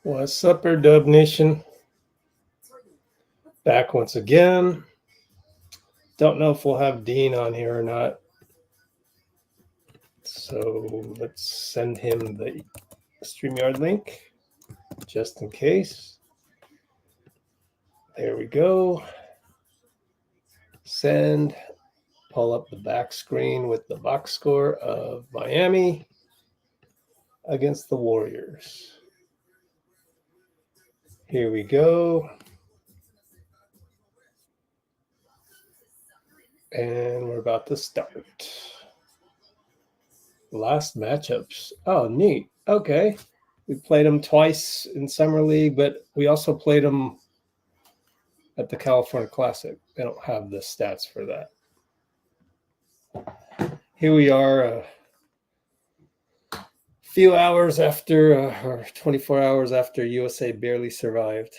What's up, Dub Nation? Back once again. Don't know if we'll have Dean on here or not. So let's send him the StreamYard link just in case. There we go. Send. Pull up the back screen with the box score of Miami against the Warriors. Here we go. And we're about to start. Last matchups. Oh, neat. Okay. We played them twice in Summer League, but we also played them at the California Classic. They don't have the stats for that. Here we are a few hours after, or 24 hours after USA barely survived.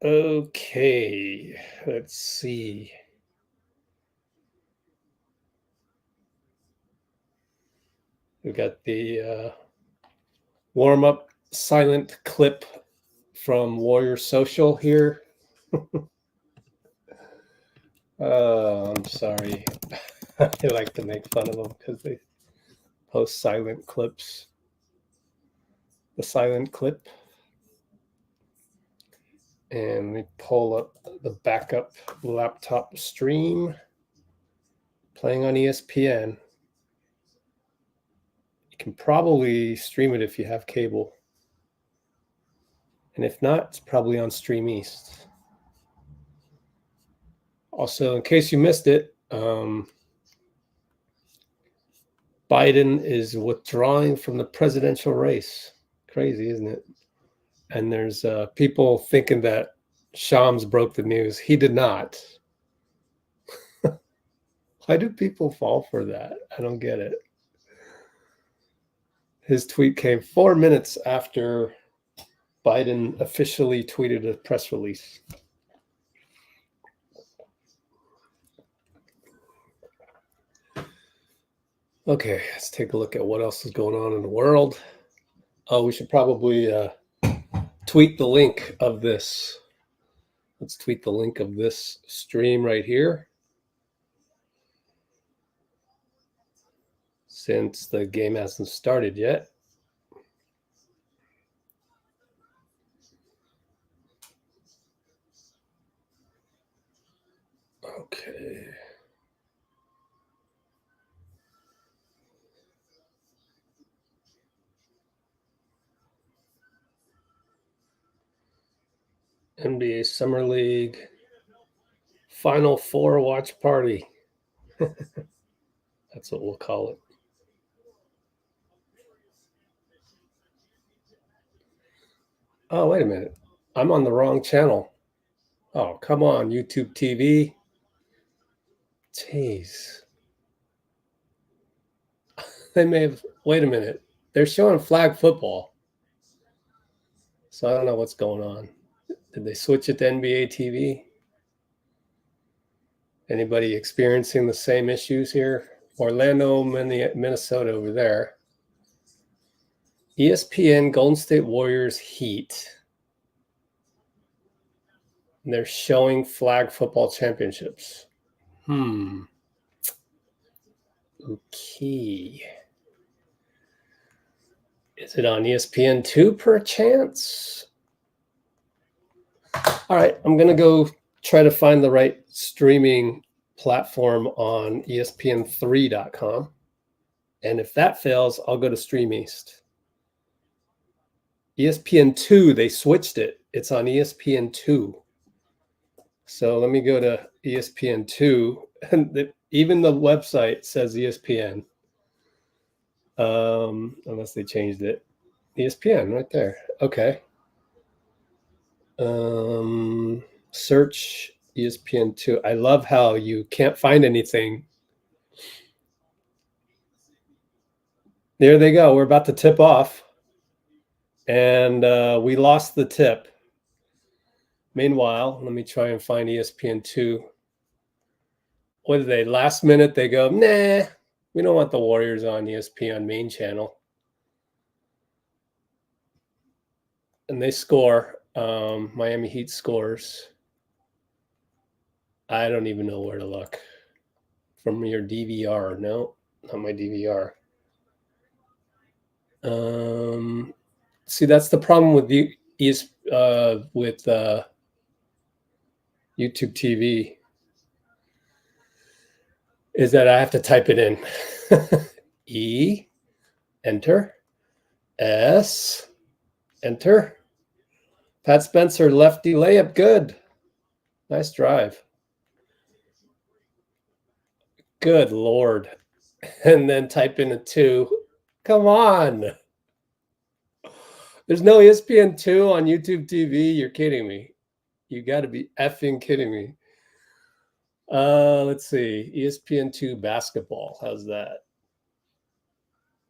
Okay, let's see. We got the warm-up silent clip from Warrior Social here. I'm sorry. I like to make fun of them because they post silent clips. The silent clip. And we pull up the backup laptop stream playing on ESPN. You can probably stream it if you have cable. And if not, it's probably on Stream East. Also, in case you missed it, Biden is withdrawing from the presidential race. Crazy, isn't it? And there's people thinking that Shams broke the news. He did not. Why do people fall for that? I don't get it. His tweet came 4 minutes after Biden officially tweeted a press release. Okay, let's take a look at what else is going on in the world. Oh, we should probably tweet the link of this. Let's tweet the link of this stream right here. Since the game hasn't started yet. Okay. NBA Summer League Final Four watch party. That's what we'll call it. Oh, wait a minute. I'm on the wrong channel. Oh, come on, YouTube TV. Jeez. They may have, wait a minute. They're showing flag football. So I don't know what's going on. Did they switch it to NBA TV? Anybody experiencing the same issues here? Orlando, Minnesota over there. ESPN, Golden State Warriors, Heat. And they're showing flag football championships. Okay. Is it on ESPN2 per chance? All right, I'm going to go try to find the right streaming platform on ESPN3.com. And if that fails, I'll go to Stream East. ESPN2, they switched it. It's on ESPN2. So let me go to ESPN2. And even the website says ESPN. Unless they changed it. ESPN right there. Okay. Search ESPN2. I love how you can't find anything There they go. We're about to tip off. And we lost the tip. Meanwhile, let me try and find ESPN2. What did they? Last minute, they go, nah, we don't want the Warriors on ESPN main channel. And they score. Miami Heat scores. I don't even know where to look. From your DVR. No, not my DVR. See, that's the problem with YouTube TV, is that I have to type it in. E, enter, S, enter. Pat Spencer, lefty layup, good. Nice drive. Good Lord. And then type in a 2. Come on. There's no ESPN2 on YouTube TV. You're kidding me. You got to be effing kidding me. Let's see. ESPN2 basketball. How's that?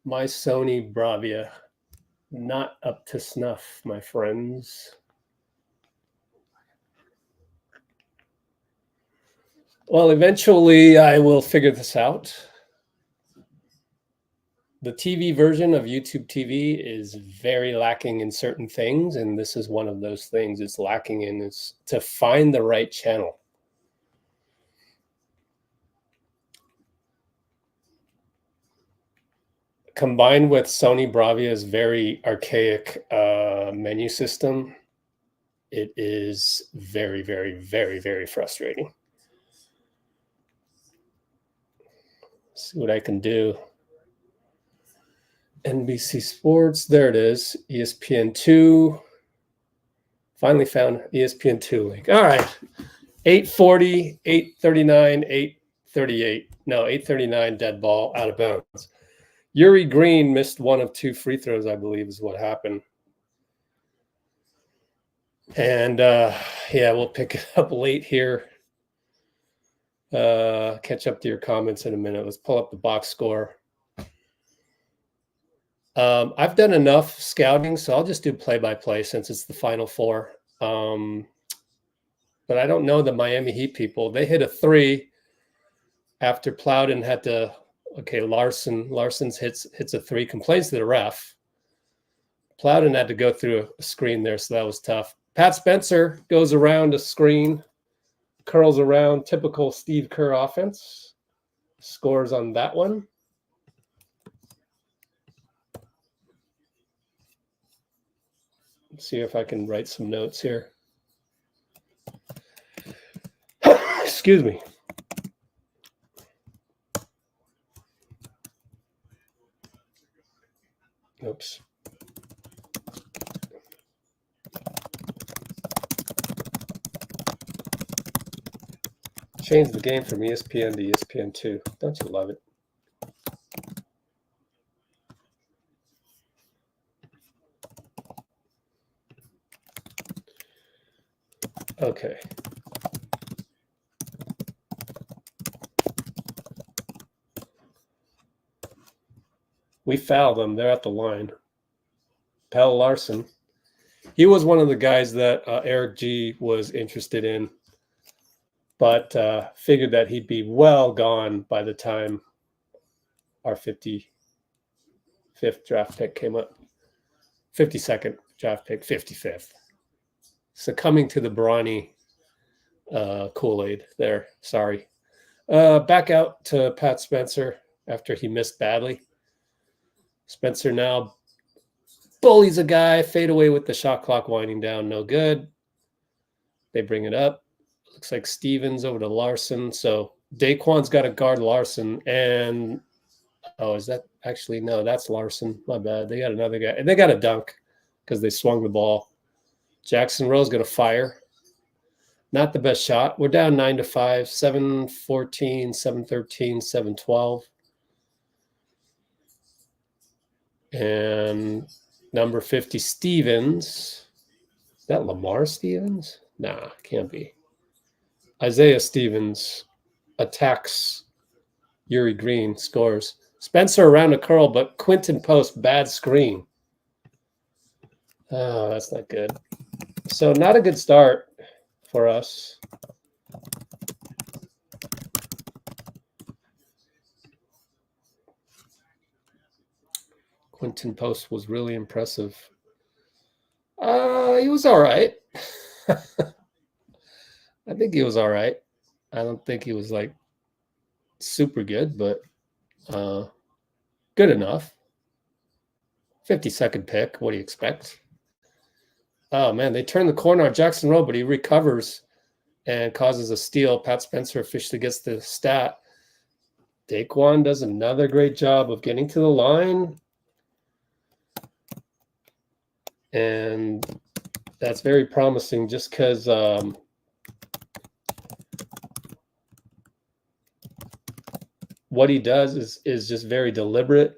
My Sony Bravia. Not up to snuff, my friends. Well, eventually I will figure this out. The TV version of YouTube TV is very lacking in certain things, and this is one of those things it's lacking in, is to find the right channel. Combined with Sony Bravia's very archaic menu system, it is very, very, very, very frustrating. Let's see what I can do. NBC Sports, there it is. ESPN2. Finally found ESPN2 link. All right. 840, 839, 838. No, 839 dead ball, out of bounds. Yuri Green missed one of 2 free throws, I believe, is what happened. And yeah, we'll pick it up late here. Catch up to your comments in a minute. Let's pull up the box score. I've done enough scouting, so I'll just do play-by-play since it's the Final Four. But I don't know the Miami Heat people. They hit a 3 after Plowden had to. Okay, Larson's hits a 3, complains to the ref. Plowden had to go through a screen there, so that was tough. Pat Spencer goes around a screen, curls around, typical Steve Kerr offense. Scores on that one. Let's see if I can write some notes here. Excuse me. Oops. Change the game from ESPN to ESPN2. Don't you love it? Okay. We fouled them. They're at the line. Pelle Larsson. He was one of the guys that Eric G was interested in, but figured that he'd be well gone by the time our 55th draft pick came up. 52nd draft pick, 55th. Succumbing to the Bronny Kool-Aid there. Sorry. Back out to Pat Spencer after he missed badly. Spencer now bullies a guy, fade away with the shot clock winding down, no good. They bring it up. Looks like Stevens over to Larsson. So Daequan's got to guard Larsson. And, oh, is that actually, no, that's Larsson. My bad. They got another guy. And they got a dunk because they swung the ball. Jackson Rowe's going to fire. Not the best shot. We're down 9-5, 7-14, 7-13, 7-12. And number 50, Stevens. Is that Lamar Stevens? Nah, can't be. Isaiah Stevens attacks Yuri Green, scores. Spencer around the curl, but Quinten Post, bad screen. Oh, that's not good. So not a good start for us. Quinten Post was really impressive. He was all right. I think he was all right. I don't think he was like super good, but good enough. 52nd pick. What do you expect? Oh, man, they turn the corner on Jackson Rowe, but he recovers and causes a steal. Pat Spencer officially gets the stat. Daeqwon does another great job of getting to the line. And that's very promising just because what he does is just very deliberate.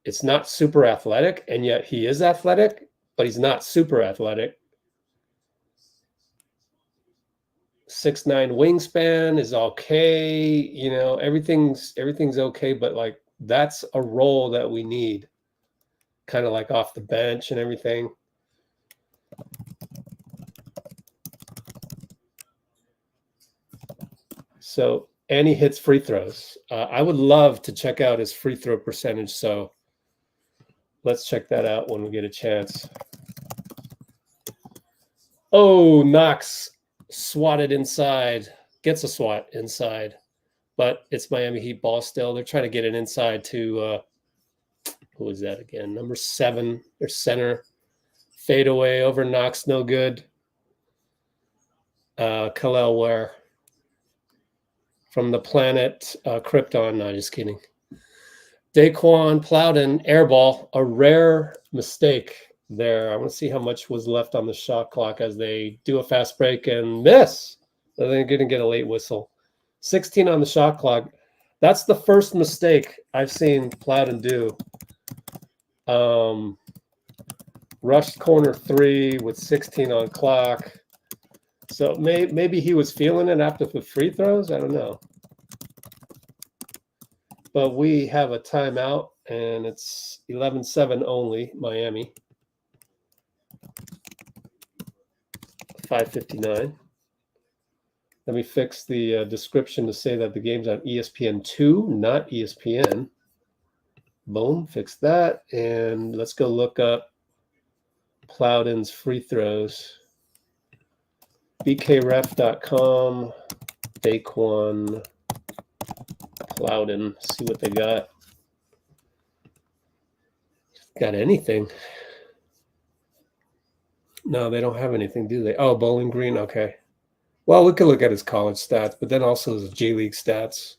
It's not super athletic, and yet he is athletic, but he's not super athletic. 6'9" wingspan is okay. You know, everything's okay, but like that's a role that we need, kind of like off the bench and everything. So, and he hits free throws. I would love to check out his free throw percentage. So let's check that out when we get a chance. Oh, Knox swatted inside. Gets a swat inside. But it's Miami Heat ball still. They're trying to get it inside to, who is that again? Number 7, their center. Fade away over Knox, no good. Kalel Ware from the planet Krypton. No, just kidding. Daeqwon Plowden, airball, a rare mistake there. I want to see how much was left on the shot clock as they do a fast break and miss. So they're going to get a late whistle. 16 on the shot clock. That's the first mistake I've seen Plowden do. Rushed corner 3 with 16 on clock. So maybe he was feeling it after the free throws. I don't know. But we have a timeout, and it's 11-7 only, Miami. 5:59. Let me fix the description to say that the game's on ESPN 2, not ESPN. Boom, fix that. And let's go look up Plowden's free throws. BKRef.com, Daeqwon Plowden. See what they got. Got anything? No, they don't have anything, do they? Oh, Bowling Green. Okay. Well, we could look at his college stats, but then also his G League stats.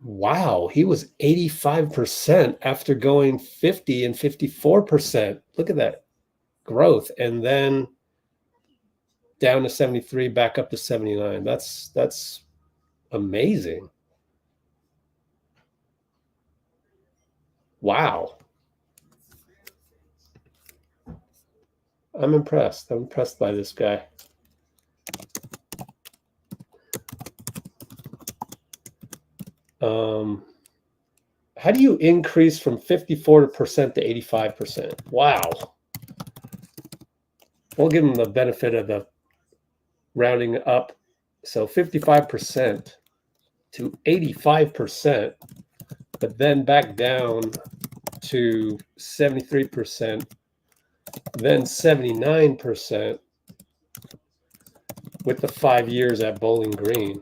Wow, he was 85% after going 50 and 54%. Look at that growth. And then down to 73, back up to 79. That's amazing. Wow. I'm impressed. I'm impressed by this guy. How do you increase from 54% to 85%? Wow. We'll give him the benefit of the rounding up. So 55% to 85%, but then back down to 73%, then 79% with the 5 years at Bowling Green.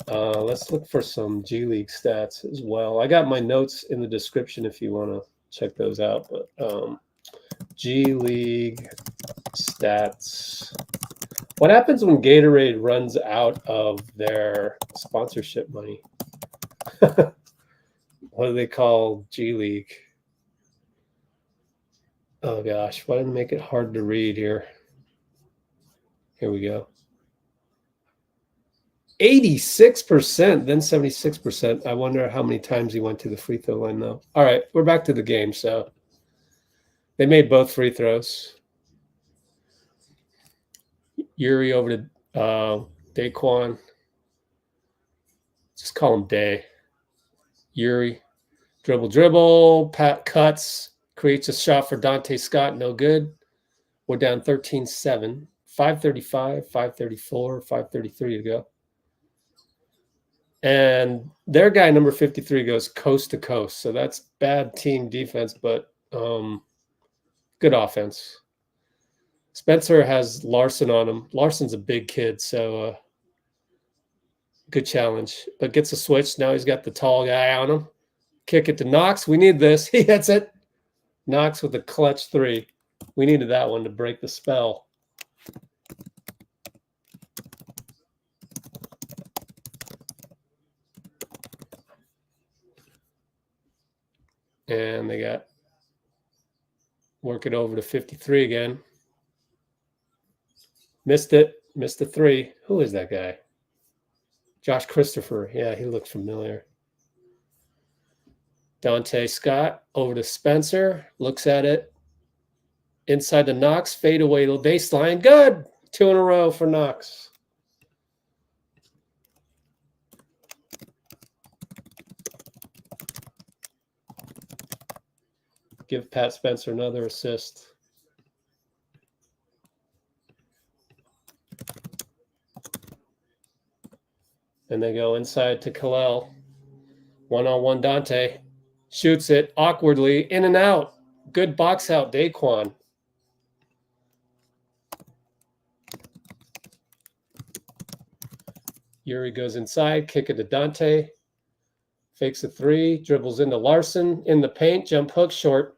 Let's look for some G League stats as well. I got my notes in the description if you want to check those out. But G League stats. What happens when Gatorade runs out of their sponsorship money? What do they call G League? Oh gosh, why did they make it hard to read here? Here we go. 86%, then 76%. I wonder how many times he went to the free throw line, though. All right, we're back to the game. So they made both free throws. Yuri over to Daeqwon. Just call him Day. Yuri. Dribble. Pat cuts. Creates a shot for Dante Scott. No good. We're down 13-7. 5:35, 5:34, 5:33 to go. And their guy, number 53, goes coast to coast. So that's bad team defense, but good offense. Spencer has Larsson on him. Larsson's a big kid, so good challenge. But gets a switch. Now he's got the tall guy on him. Kick it to Knox. We need this. He hits it. Knox with a clutch 3. We needed that one to break the spell. And they got work it over to 53 again. Missed it. Missed the 3. Who is that guy? Josh Christopher. Yeah, he looks familiar. Dante Scott over to Spencer. Looks at it. Inside the Knox. Fade away to the baseline. Good. 2 in a row for Knox. Give Pat Spencer another assist. And they go inside to Kalel. 1-on-1 Dante. Shoots it awkwardly. In and out. Good box out, Daeqwon. Yuri goes inside. Kick it to Dante. Fakes a 3. Dribbles into Larsson. In the paint. Jump hook short.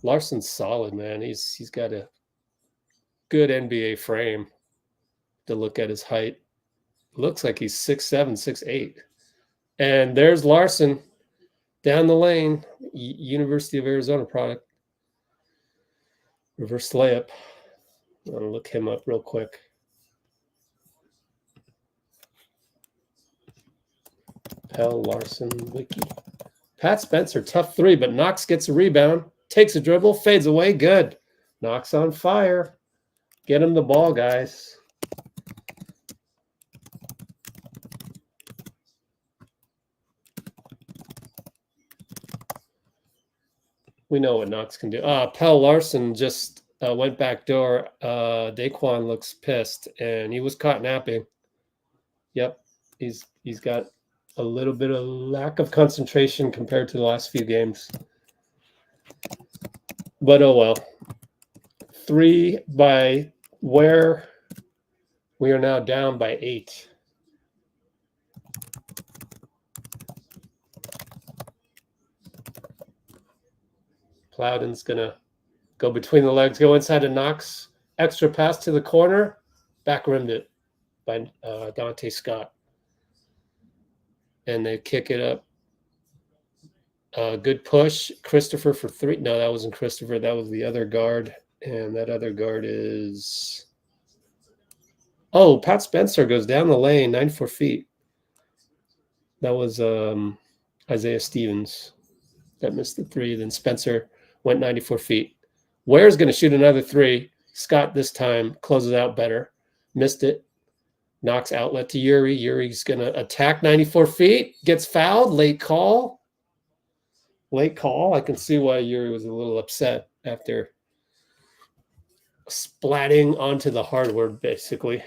Larsson's solid, man. He's got a good NBA frame to look at his height. Looks like he's 6'7", 6'8". And there's Larsson down the lane. University of Arizona product. Reverse layup. I'm going to look him up real quick. Pell Larsson wiki. Pat Spencer, tough 3, but Knox gets a rebound. Takes a dribble, fades away. Good. Knox on fire. Get him the ball, guys. We know what Knox can do. Pell Larsson just went back door. Daeqwon looks pissed, and he was caught napping. Yep, he's got a little bit of lack of concentration compared to the last few games. But oh well. 3 by where? We are now down by 8. Plowden's going to go between the legs, go inside to Knox. Extra pass to the corner. Back rimmed it by Dante Scott. And they kick it up. Good push. Christopher for 3. No, that wasn't Christopher. That was the other guard. And that other guard is... Oh, Pat Spencer goes down the lane, 94 feet. That was Isaiah Stevens that missed the 3. Then Spencer went 94 feet. Ware's going to shoot another 3. Scott this time closes out better. Missed it. Knocks outlet to Yuri. Yuri's going to attack 94 feet. Gets fouled. Late call. Late call. I can see why Yuri was a little upset after splatting onto the hardwood, basically.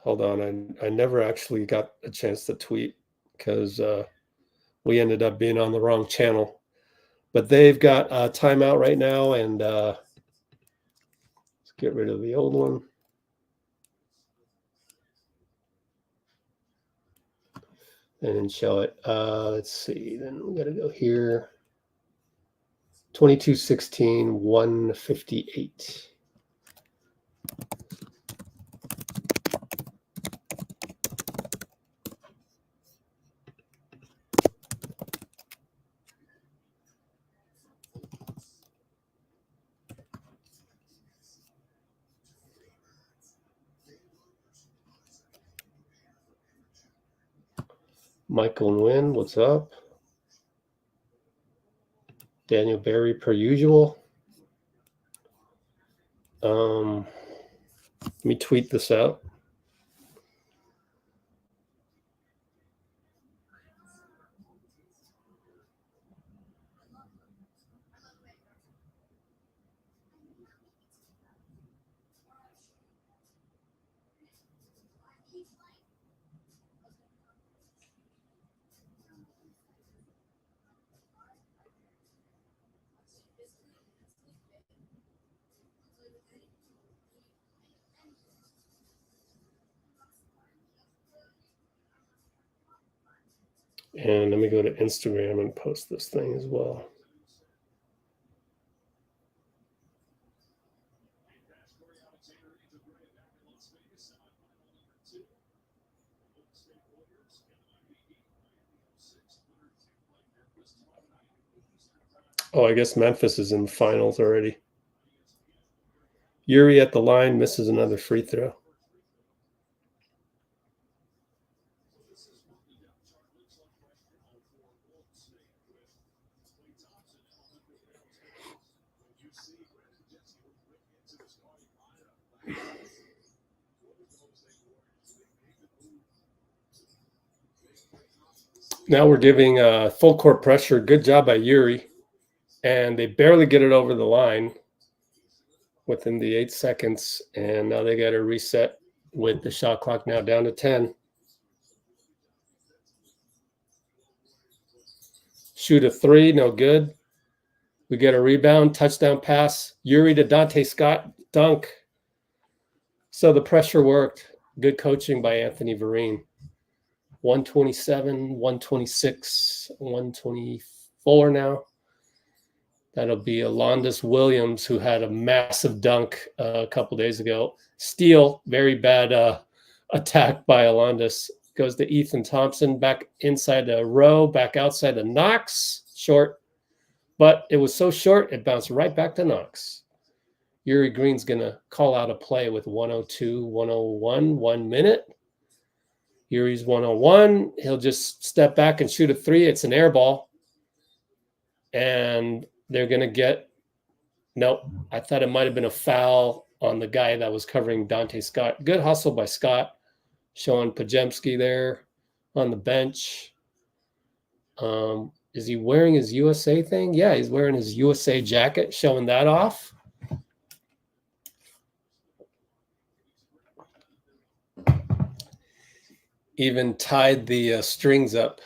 Hold on. I never actually got a chance to tweet because we ended up being on the wrong channel. But they've got a timeout right now, and let's get rid of the old one. And show it. Let's see. Then we got to go here. 22-16, 158. Michael Nguyen, what's up? Daniel Berry, per usual. Let me tweet this out. And let me go to Instagram and post this thing as well. Oh, I guess Memphis is in the finals already. Yuri at the line misses another free throw. Now we're giving full court pressure. Good job by Yuri. And they barely get it over the line within the 8 seconds. And now they got to reset with the shot clock now down to 10. Shoot a three, no good. We get a rebound, touchdown pass. Yuri to Dante Scott, dunk. So the pressure worked. Good coaching by Anthony Vereen. 127, 126, 124 now. That'll be Alondas Williams, who had a massive dunk a couple days ago. Steal, very bad attack by Alondas. Goes to Ethan Thompson, back inside the Rowe, back outside the Knox. Short, but it was so short, it bounced right back to Knox. Yuri Green's going to call out a play with 102, 101, 1 minute. Yuri's 101. He'll just step back and shoot a three. It's an air ball. And they're going to get, nope, I thought it might have been a foul on the guy that was covering Dante Scott. Good hustle by Scott, showing Podziemski there on the bench. Is he wearing his USA thing? Yeah, he's wearing his USA jacket, showing that off. Even tied the strings up.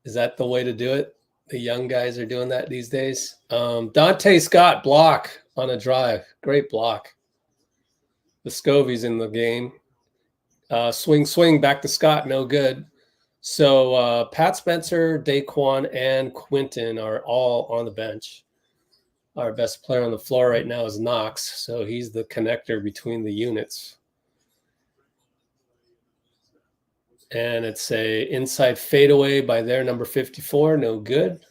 Is that the way to do it? The young guys are doing that these days. Dante Scott block on a drive. Great block. Vescovi's in the game. Swing, back to Scott. No good. So Pat Spencer, Daeqwon, and Quinten are all on the bench. Our best player on the floor right now is Knox. So he's the connector between the units. And it's a inside fadeaway by their number 54. No good.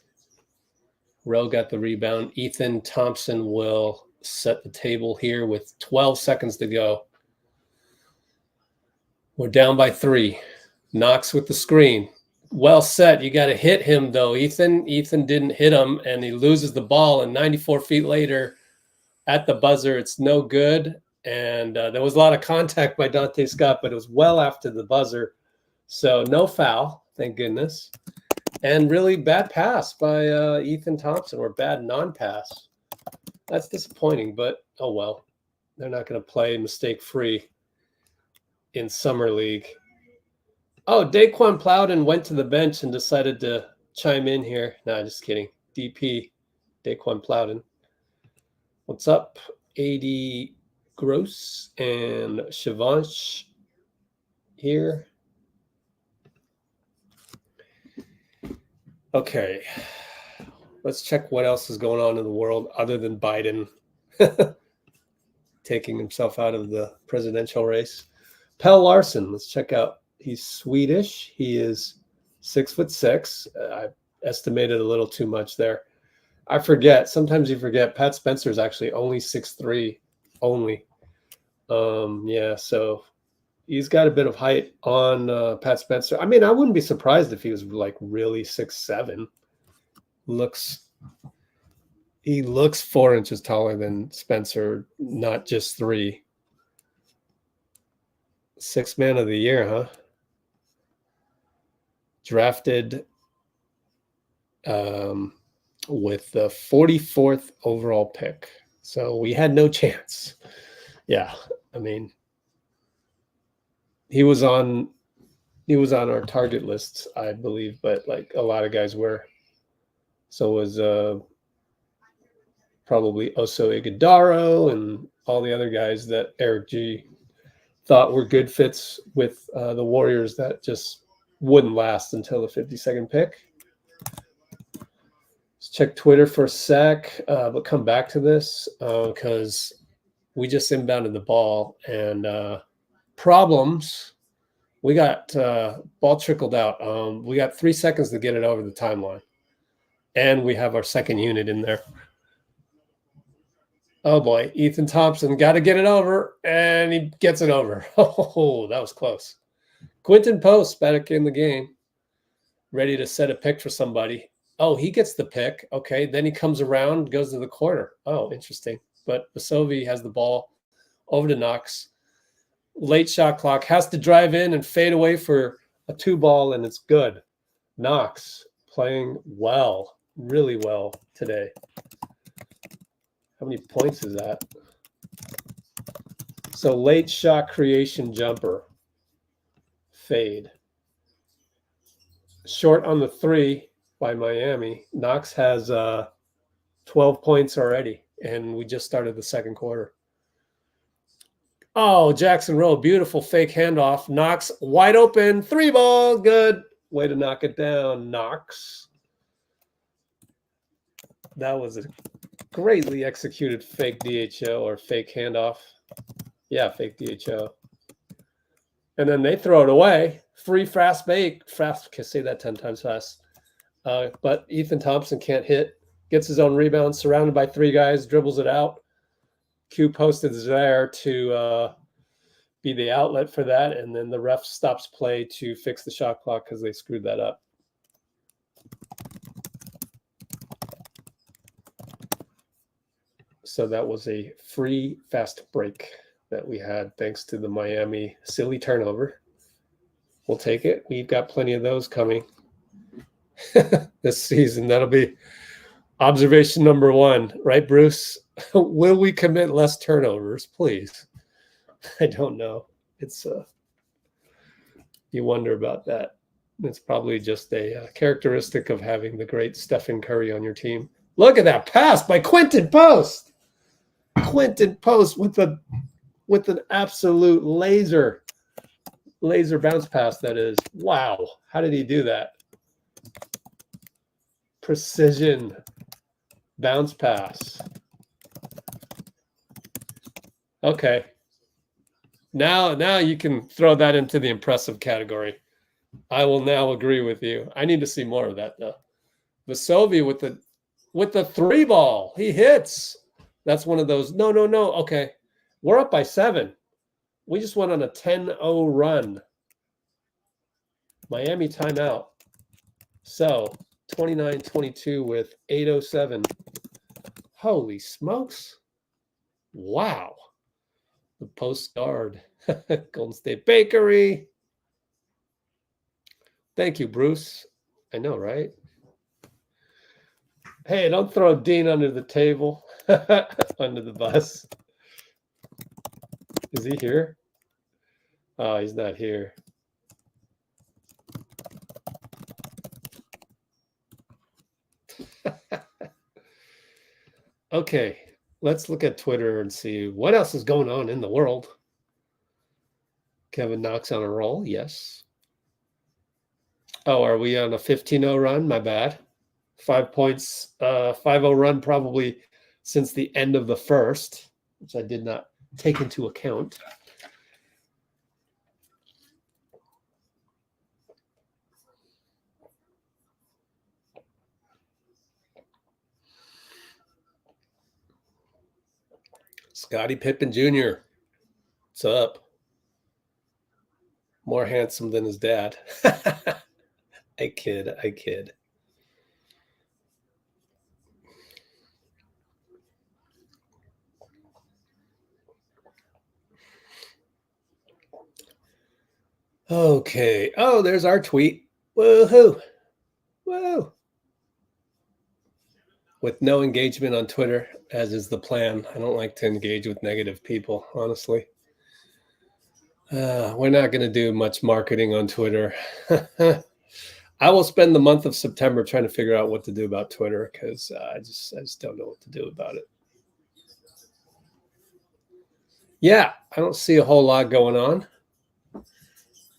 Rowe got the rebound. Ethan Thompson will set the table here with 12 seconds to go. We're down by 3. Knox with the screen. Well set. You got to hit him, though, Ethan. Ethan didn't hit him, and he loses the ball. And 94 feet later, at the buzzer, it's no good. And there was a lot of contact by Dante Scott, but it was well after the buzzer. So no foul, thank goodness. And really bad pass by Ethan Thompson, or bad non-pass. That's disappointing, but oh well. They're not going to play mistake-free in Summer League. Oh, Daeqwon Plowden went to the bench and decided to chime in here. No, just kidding. DP, Daeqwon Plowden. What's up? AD Gross and Shivansh here. Okay, let's check what else is going on in the world other than Biden taking himself out of the presidential race. Pelle Larsson, let's check out. He's Swedish. He is 6'6". I estimated a little too much there. I forget. Sometimes you forget. Pat Spencer is actually only 6'3", only. Yeah, so he's got a bit of height on Pat Spencer. I mean, I wouldn't be surprised if he was like really 6'7". He looks 4 inches taller than Spencer, not just 3. 6th man of the year, huh? Drafted with the 44th overall pick. So we had no chance. Yeah, I mean, he was on our target lists, I believe, but like a lot of guys were. So was probably Oso Ighodaro and all the other guys that Eric G thought were good fits with the Warriors that just wouldn't last until the 52nd pick. Let's check Twitter for a sec, but come back to this because we just inbounded the ball and problems. We got ball trickled out. We got 3 seconds to get it over the timeline. And we have our second unit in there. Oh, boy. Ethan Thompson got to get it over, and he gets it over. Oh, that was close. Quinten Post back in the game, ready to set a pick for somebody. Oh, he gets the pick. Okay, then he comes around, goes to the corner. Oh, interesting. But Vescovi has the ball over to Knox. Late shot clock, has to drive in and fade away for a 2-ball, and it's good. Knox playing well, really well today. How many points is that? So late shot creation jumper. Fade. Short on the 3 by Miami. Knox has 12 points already, and we just started the second quarter. Oh, Jackson Rowe, beautiful fake handoff. Knox wide open, 3-ball, good. Way to knock it down, Knox. That was a greatly executed fake DHO or fake handoff. Yeah, fake DHO. And then they throw it away. Free fast break. Fast, can say that 10 times fast. But Ethan Thompson can't hit. Gets his own rebound, surrounded by 3 guys, dribbles it out. Q posted is there to be the outlet for that, and then the ref stops play to fix the shot clock because they screwed that up. So that was a free fast break that we had thanks to the Miami silly turnover. We'll take it. We've got plenty of those coming this season. That'll be observation number 1, right, Bruce? Will we commit less turnovers, please? I don't know. It's you wonder about that. It's probably just a characteristic of having the great Stephen Curry on your team. Look at that pass by Quinten Post. Quinten Post with an absolute laser bounce pass. That is, wow. How did he do that? Precision bounce pass. Okay. Now you can throw that into the impressive category. I will now agree with you. I need to see more of that though. Vescovi with the 3-ball. He hits. That's one of those. No. Okay. We're up by 7. We just went on a 10-0 run. Miami timeout. So 29-22 with 8:07. Holy smokes. Wow. The Post guard. Golden State Bakery. Thank you, Bruce. I know, right? Hey, don't throw Dean under the table, under the bus. Is he here? Oh, he's not here. Okay, let's look at Twitter and see what else is going on in the world. Kevin Knox on a roll, yes. Oh, are we on a 15-0 run? My bad. 5 points, 5-0 run probably since the end of the first, which I did not take into account. Scottie Pippen Jr. What's up? More handsome than his dad. I kid. Okay. Oh, there's our tweet. Woohoo. Woo. With no engagement on Twitter, as is the plan. I don't like to engage with negative people, honestly. We're not going to do much marketing on Twitter. I will spend the month of September trying to figure out what to do about Twitter because I just don't know what to do about it. Yeah, I don't see a whole lot going on.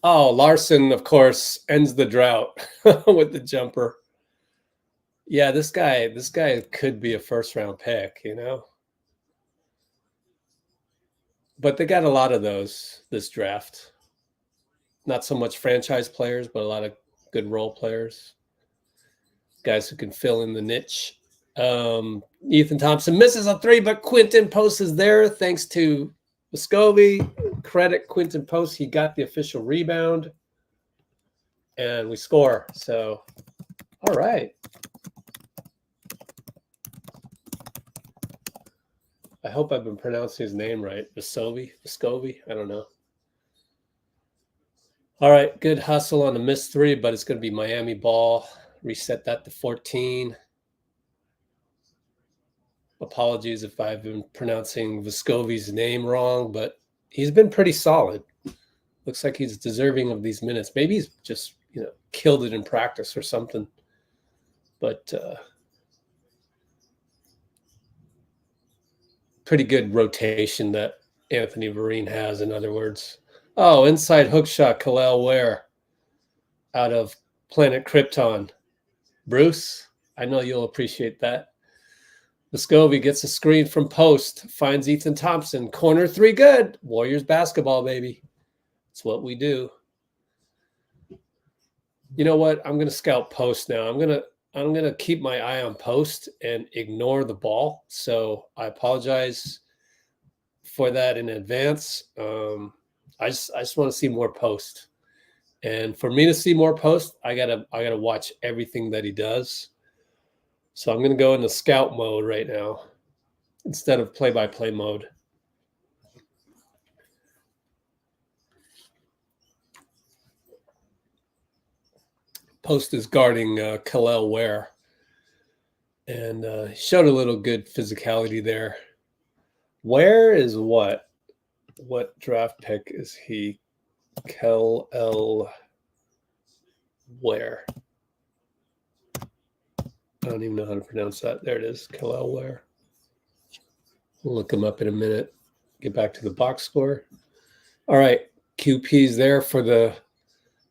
Oh, Larsson, of course, ends the drought with the jumper. Yeah, this guy could be a first-round pick, you know. But they got a lot of those this draft. Not so much franchise players, but a lot of good role players. Guys who can fill in the niche. Ethan Thompson misses a three, but Quinten Post is there thanks to Vescovi. Credit Quinten Post. He got the official rebound. And we score. So, all right. I hope I've been pronouncing his name right. Vescovi? I don't know. All right, good hustle on a missed three, but it's going to be Miami ball. Reset that to 14. Apologies if I've been pronouncing Vescovi's name wrong, but he's been pretty solid. Looks like he's deserving of these minutes. Maybe he's just, killed it in practice or something. But pretty good rotation that Anthony Vereen has, in other words. Oh, inside hook shot, Kalel Ware out of Planet Krypton. Bruce, I know you'll appreciate that. Vescovi gets a screen from Post, finds Ethan Thompson. Corner three, good. Warriors basketball, baby. It's what we do. You know what? I'm going to scout Post now. I'm going to keep my eye on Post and ignore the ball. So I apologize for that in advance. I just want to see more Post. And for me to see more Post, I gotta watch everything that he does. So I'm going to go into scout mode right now instead of play-by-play mode. Post is guarding Kalel Ware. And showed a little good physicality there. Where is what? What draft pick is he? Kalel Ware. I don't even know how to pronounce that. There it is, Kalel Ware. We'll look him up in a minute. Get back to the box score. All right, QP's there for the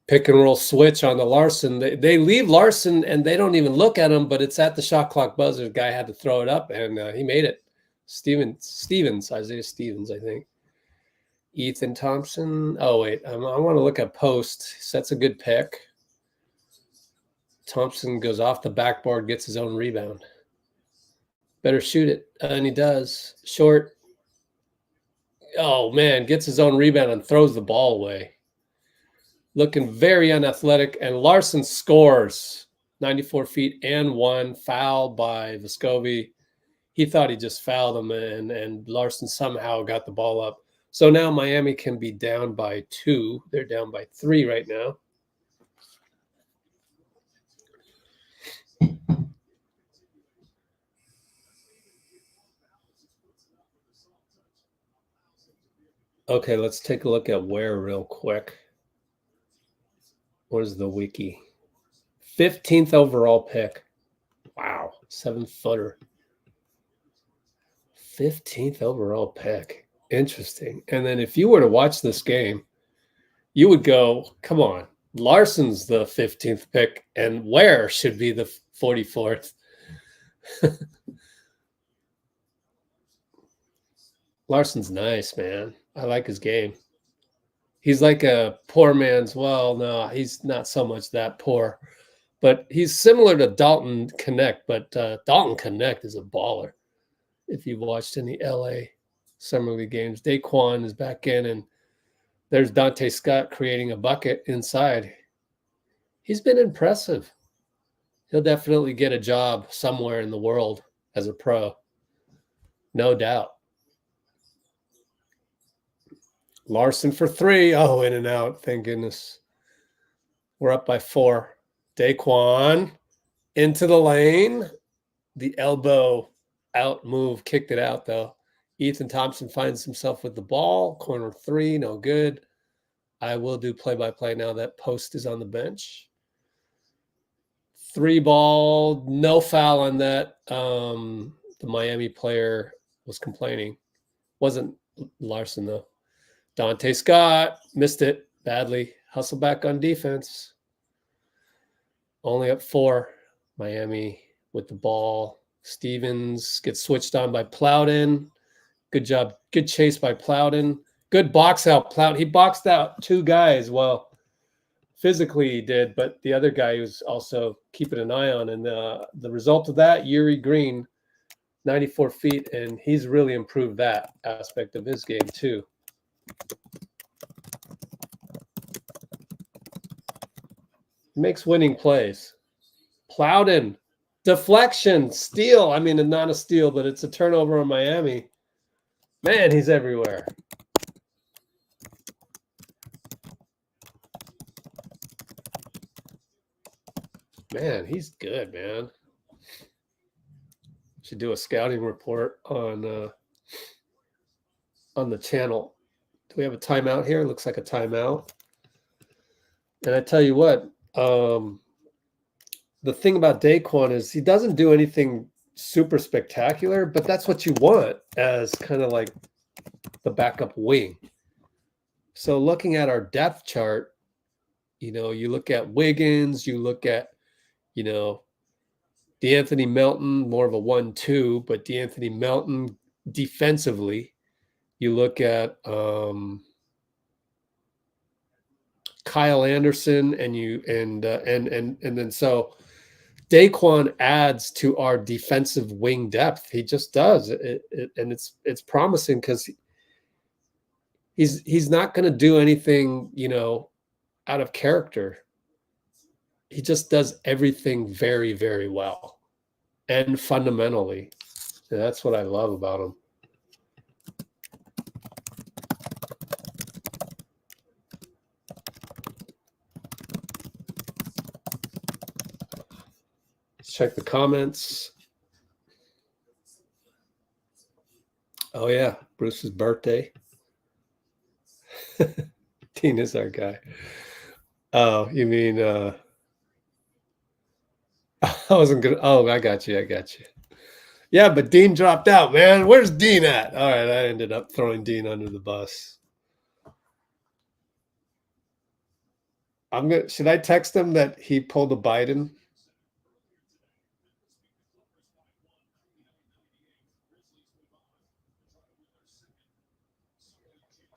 pick and roll switch on the Larsson. They leave Larsson and they don't even look at him, but it's at the shot clock buzzer. The guy had to throw it up, and he made it. Isaiah Stevens, I think. Ethan Thompson. Oh, wait. I want to look at Post. That's a good pick. Thompson goes off the backboard, gets his own rebound. Better shoot it. And he does. Short. Oh, man. Gets his own rebound and throws the ball away. Looking very unathletic. And Larsson scores. 94 feet and one. Foul by Vescovi. He thought he just fouled him, and Larsson somehow got the ball up. So now Miami can be down by 2. They're down by 3 right now. Okay, let's take a look at Ware real quick. What is the wiki? 15th overall pick. Wow, 7-footer. 15th overall pick. Interesting. And then if you were to watch this game, you would go, come on, Larsson's the 15th pick, and Ware should be the 44th. Larsson's nice, man. I like his game. He's like a poor man's, well, no, he's not so much that poor. But he's similar to Dalton Connect, but Dalton Connect is a baller. If you've watched any LA Summer League games, Daeqwon is back in, and there's Dante Scott creating a bucket inside. He's been impressive. He'll definitely get a job somewhere in the world as a pro. No doubt. Larsson for 3. Oh, in and out. Thank goodness. We're up by 4. Daeqwon into the lane. The elbow out move. Kicked it out, though. Ethan Thompson finds himself with the ball. Corner 3. No good. I will do play-by-play now that Post is on the bench. 3 ball. No foul on that. The Miami player was complaining. Wasn't Larsson, though. Dante Scott missed it badly. Hustle back on defense. Only up 4. Miami with the ball. Stevens gets switched on by Plowden. Good job. Good chase by Plowden. Good box out, Plowden. He boxed out 2 guys. Well, physically he did, but the other guy was also keeping an eye on. And the result of that, Yuri Green, 94 feet, and he's really improved that aspect of his game too. Makes winning plays. Plowden, deflection, steal. I mean, not a steal, but it's a turnover on Miami. Man, he's everywhere. Man, he's good, man. Should do a scouting report on the channel. Do we have a timeout here? Looks like a timeout. And I tell you what, the thing about Daeqwon is he doesn't do anything super spectacular, but that's what you want as kind of like the backup wing. So looking at our depth chart, you know, you look at Wiggins, you look at, you know, DeAnthony Melton, more of a 1-2, but DeAnthony Melton defensively, you look at Kyle Anderson, and then so Daeqwon adds to our defensive wing depth. He just does it, and it's promising because he's not going to do anything, you know, out of character. He just does everything very, very well and fundamentally. And that's what I love about him. Let's check the comments. Oh, yeah. Bruce's birthday. Dean is our guy. Oh, you mean I wasn't gonna. Oh, I got you. Yeah, but Dean dropped out, man. Where's Dean at? All right, I ended up throwing Dean under the bus. Should I text him that he pulled a Biden?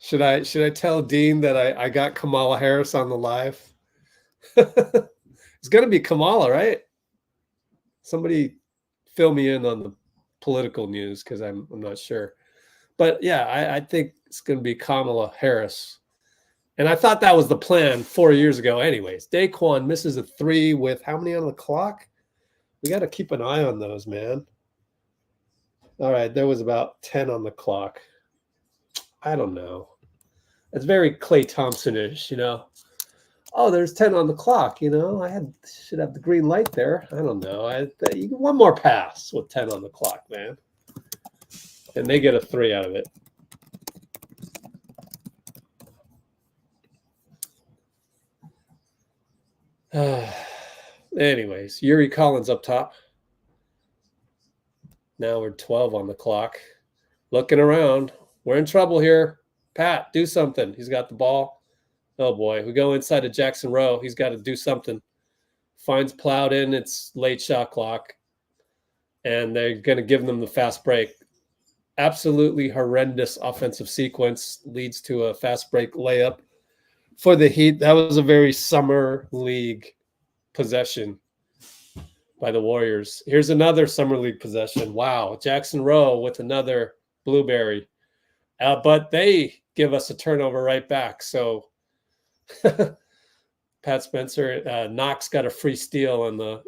Should I tell Dean that I got Kamala Harris on the live? It's gonna be Kamala, right? Somebody fill me in on the political news because I'm not sure. But yeah, I think it's going to be Kamala Harris. And I thought that was the plan 4 years ago anyways. Daeqwon misses a 3 with how many on the clock? We got to keep an eye on those, man. All right, there was about 10 on the clock. I don't know. It's very Klay Thompson-ish, you know. Oh, there's 10 on the clock, you know. Should have the green light there. I don't know. One more pass with 10 on the clock, man. And they get a 3 out of it. Anyways, Yuri Collins up top. Now we're 12 on the clock. Looking around. We're in trouble here. Pat, do something. He's got the ball. Oh, boy. We go inside of Jackson Rowe. He's got to do something. Finds Plowden. It's late shot clock. And they're going to give them the fast break. Absolutely horrendous offensive sequence leads to a fast break layup for the Heat. That was a very summer league possession by the Warriors. Here's another summer league possession. Wow. Jackson Rowe with another blueberry. But they give us a turnover right back. So Pat Spencer, Knox got a free steal on the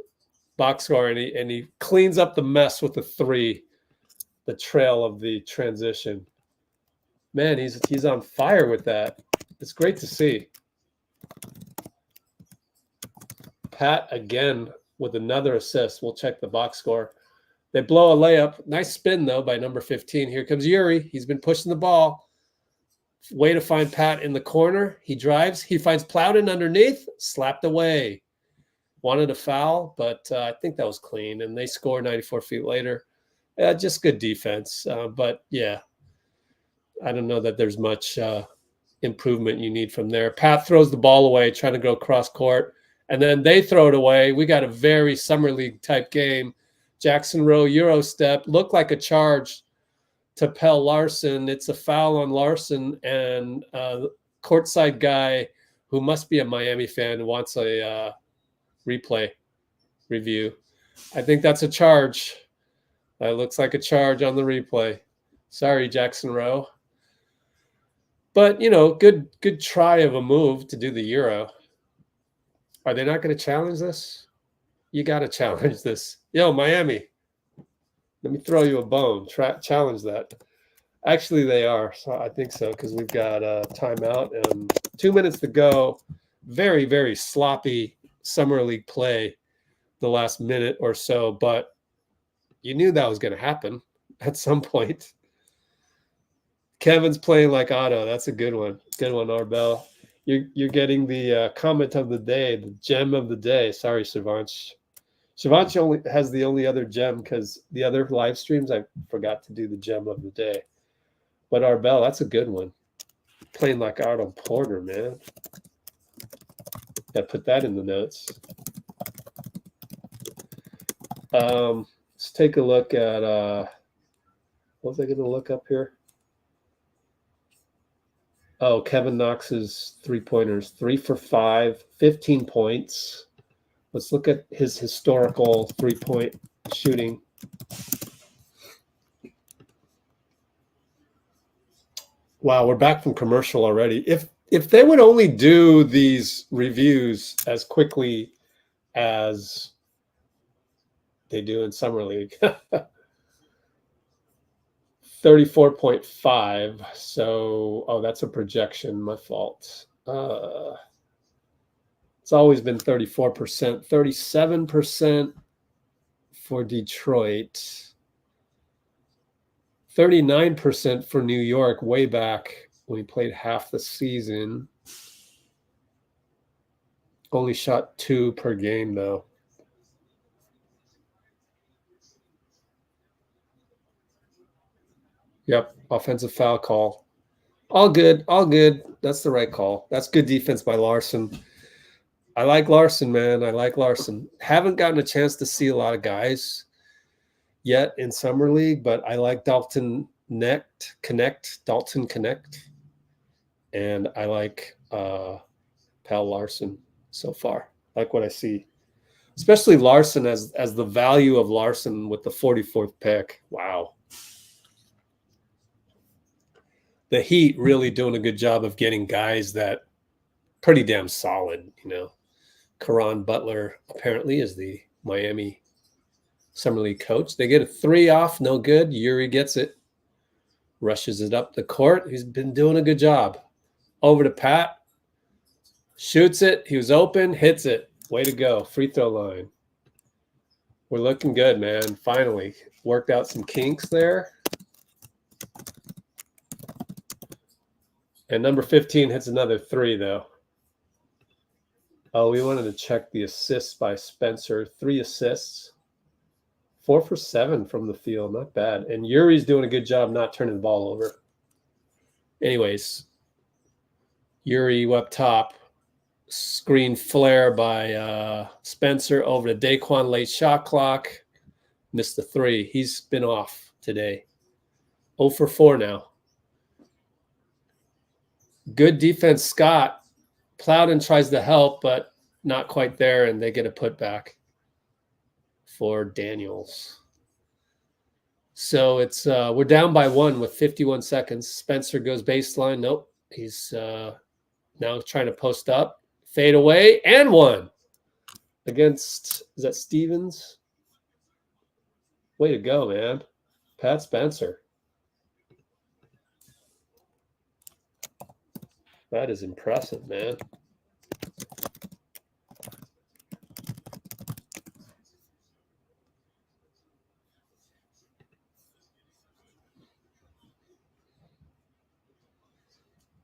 box score, and he cleans up the mess with the 3, the trail of the transition. Man, he's on fire with that. It's great to see. Pat again with another assist. We'll check the box score. They blow a layup. Nice spin, though, by number 15. Here comes Yuri. He's been pushing the ball. Way to find Pat in the corner. He drives. He finds Plowden underneath. Slapped away. Wanted a foul, but I think that was clean. And they score 94 feet later. Just good defense. But, yeah, I don't know that there's much improvement you need from there. Pat throws the ball away, trying to go cross court. And then they throw it away. We got a very summer league type game. Jackson Rowe, Euro step, looked like a charge to Pell Larsson. It's a foul on Larsson, and courtside guy who must be a Miami fan wants a replay review. I think that's a charge. That looks like a charge on the replay. Sorry, Jackson Rowe. But, good try of a move to do the Euro. Are they not going to challenge this? You got to challenge this. Yo, Miami, let me throw you a bone. Challenge that. Actually, they are. So I think so, because we've got a timeout and 2 minutes to go. Very, very sloppy summer league play the last minute or so, but you knew that was going to happen at some point. Kevin's playing like Otto. That's a good one. Good one, Arbel. You're getting the comment of the day, the gem of the day. Sorry, Shivansh. Shivansh only has the only other gem because the other live streams I forgot to do the gem of the day. But Arbel, that's a good one. Playing like Otto Porter, man. Got to put that in the notes. Let's take a look at what was I going to look up here? Oh, Kevin Knox's three-pointers, 3 for 5, 15 points. Let's look at his historical three-point shooting. Wow, we're back from commercial already. If they would only do these reviews as quickly as they do in Summer League. 34.5. So, that's a projection. My fault. It's always been 34%, 37% for Detroit, 39% for New York way back when we played half the season. Only shot 2 per game, though. Yep, offensive foul call. All good, all good. That's the right call. That's good defense by Larsson. I like Larsson, man. I like Larsson. Haven't gotten a chance to see a lot of guys yet in Summer League, but I like Dalton Connect, and I like Pal Larsson so far. Like what I see. Especially Larsson as the value of Larsson with the 44th pick. Wow. The Heat really doing a good job of getting guys that pretty damn solid, Caron Butler apparently is the Miami Summer League coach. They get a 3 off, no good. Yuri gets it, rushes it up the court. He's been doing a good job. Over to Pat, shoots it. He was open, hits it. Way to go. Free throw line. We're looking good, man. Finally worked out some kinks there. And number 15 hits another 3, though. Oh, we wanted to check the assists by Spencer. 3 assists. 4 for 7 from the field. Not bad. And Yuri's doing a good job not turning the ball over. Anyways, Yuri up top. Screen flare by Spencer over to Daeqwon. Late shot clock. Missed the 3. He's been off today. 0 for 4 now. Good defense, Scott. Plowden tries to help, but not quite there, and they get a putback for Daniels. So it's we're down by 1 with 51 seconds. Spencer goes baseline. Nope. He's now trying to post up. Fade away, and 1. Against, is that Stevens? Way to go, man. Pat Spencer. That is impressive, man.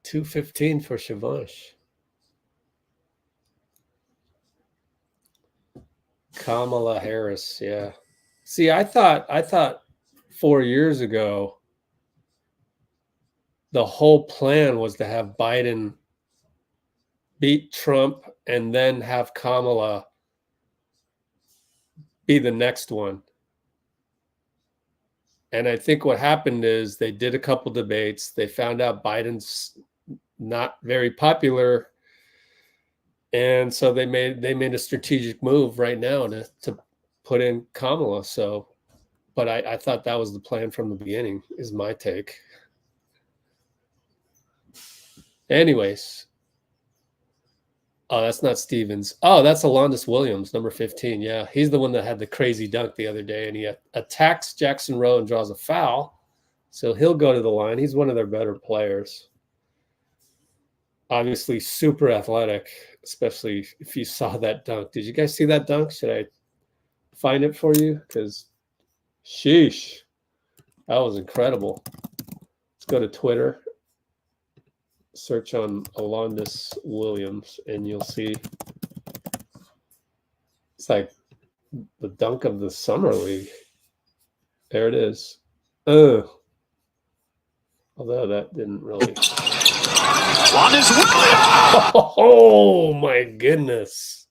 $215 for Shivansh. Kamala Harris, yeah. See, I thought 4 years ago the whole plan was to have Biden beat Trump and then have Kamala be the next one. And I think what happened is they did a couple debates. They found out Biden's not very popular. And so they made a strategic move right now to put in Kamala. So, but I thought that was the plan from the beginning, is my take. Anyways. Oh, that's not Stevens. Oh, that's Alondis Williams, number 15. Yeah, he's the one that had the crazy dunk the other day, and he attacks Jackson Rowe and draws a foul. So he'll go to the line. He's one of their better players. Obviously, super athletic, especially if you saw that dunk. Did you guys see that dunk? Should I find it for you? Because, sheesh, that was incredible. Let's go to Twitter. Search on Alondis Williams, and you'll see it's like the dunk of the summer league. There it is. Although that didn't really. Oh my goodness.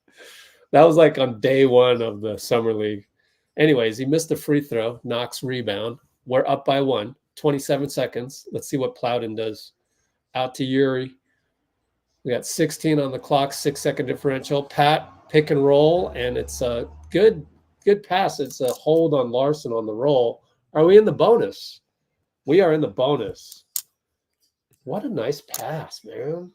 That was like on day one of the summer league. Anyways, he missed a free throw. Knox rebound. We're up by 1. 27 seconds. Let's see what Plowden does. Out to Yuri. We got 16 on the clock, 6-second differential. Pat, pick and roll, and it's a good pass. It's a hold on Larsson on the roll. Are we in the bonus? We are in the bonus. What a nice pass, man.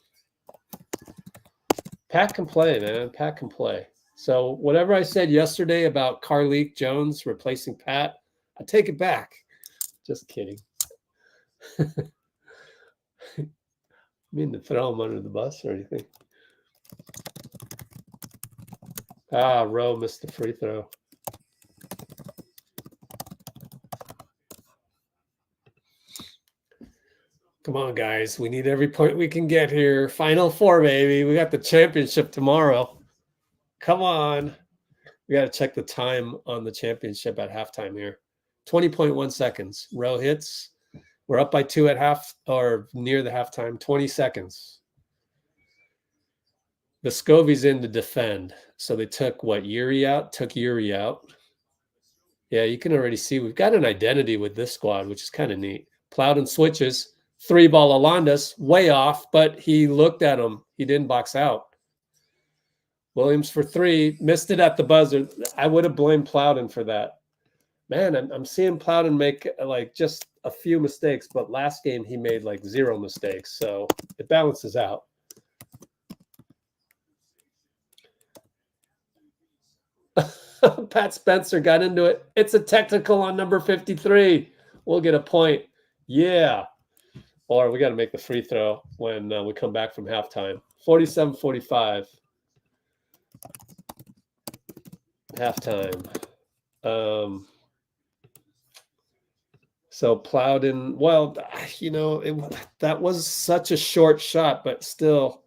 Pat can play, man. Pat can play. So whatever I said yesterday about Carleek Jones replacing Pat, I take it back. Just kidding. Mean to throw him under the bus or anything. Rowe missed the free throw. Come on, guys. We need every point we can get here. Final 4, baby. We got the championship tomorrow. Come on. We got to check the time on the championship at halftime here. 20.1 seconds. Rowe hits. We're up by 2 at half or near the halftime. 20 seconds. Vescovi's in to defend. So they took Yuri out? Took Yuri out. Yeah, you can already see we've got an identity with this squad, which is kind of neat. Plowden switches. 3-ball Alondis, way off, but he looked at him. He didn't box out. Williams for 3. Missed it at the buzzer. I would have blamed Plowden for that. Man, I'm seeing Plowden make like just a few mistakes, but last game he made like 0 mistakes, so it balances out. Pat Spencer got into it. It's a technical on number 53. We'll get a point. Yeah. Or we got to make the free throw when we come back from halftime. 47-45. Halftime. So Plowden, well, that was such a short shot, but still,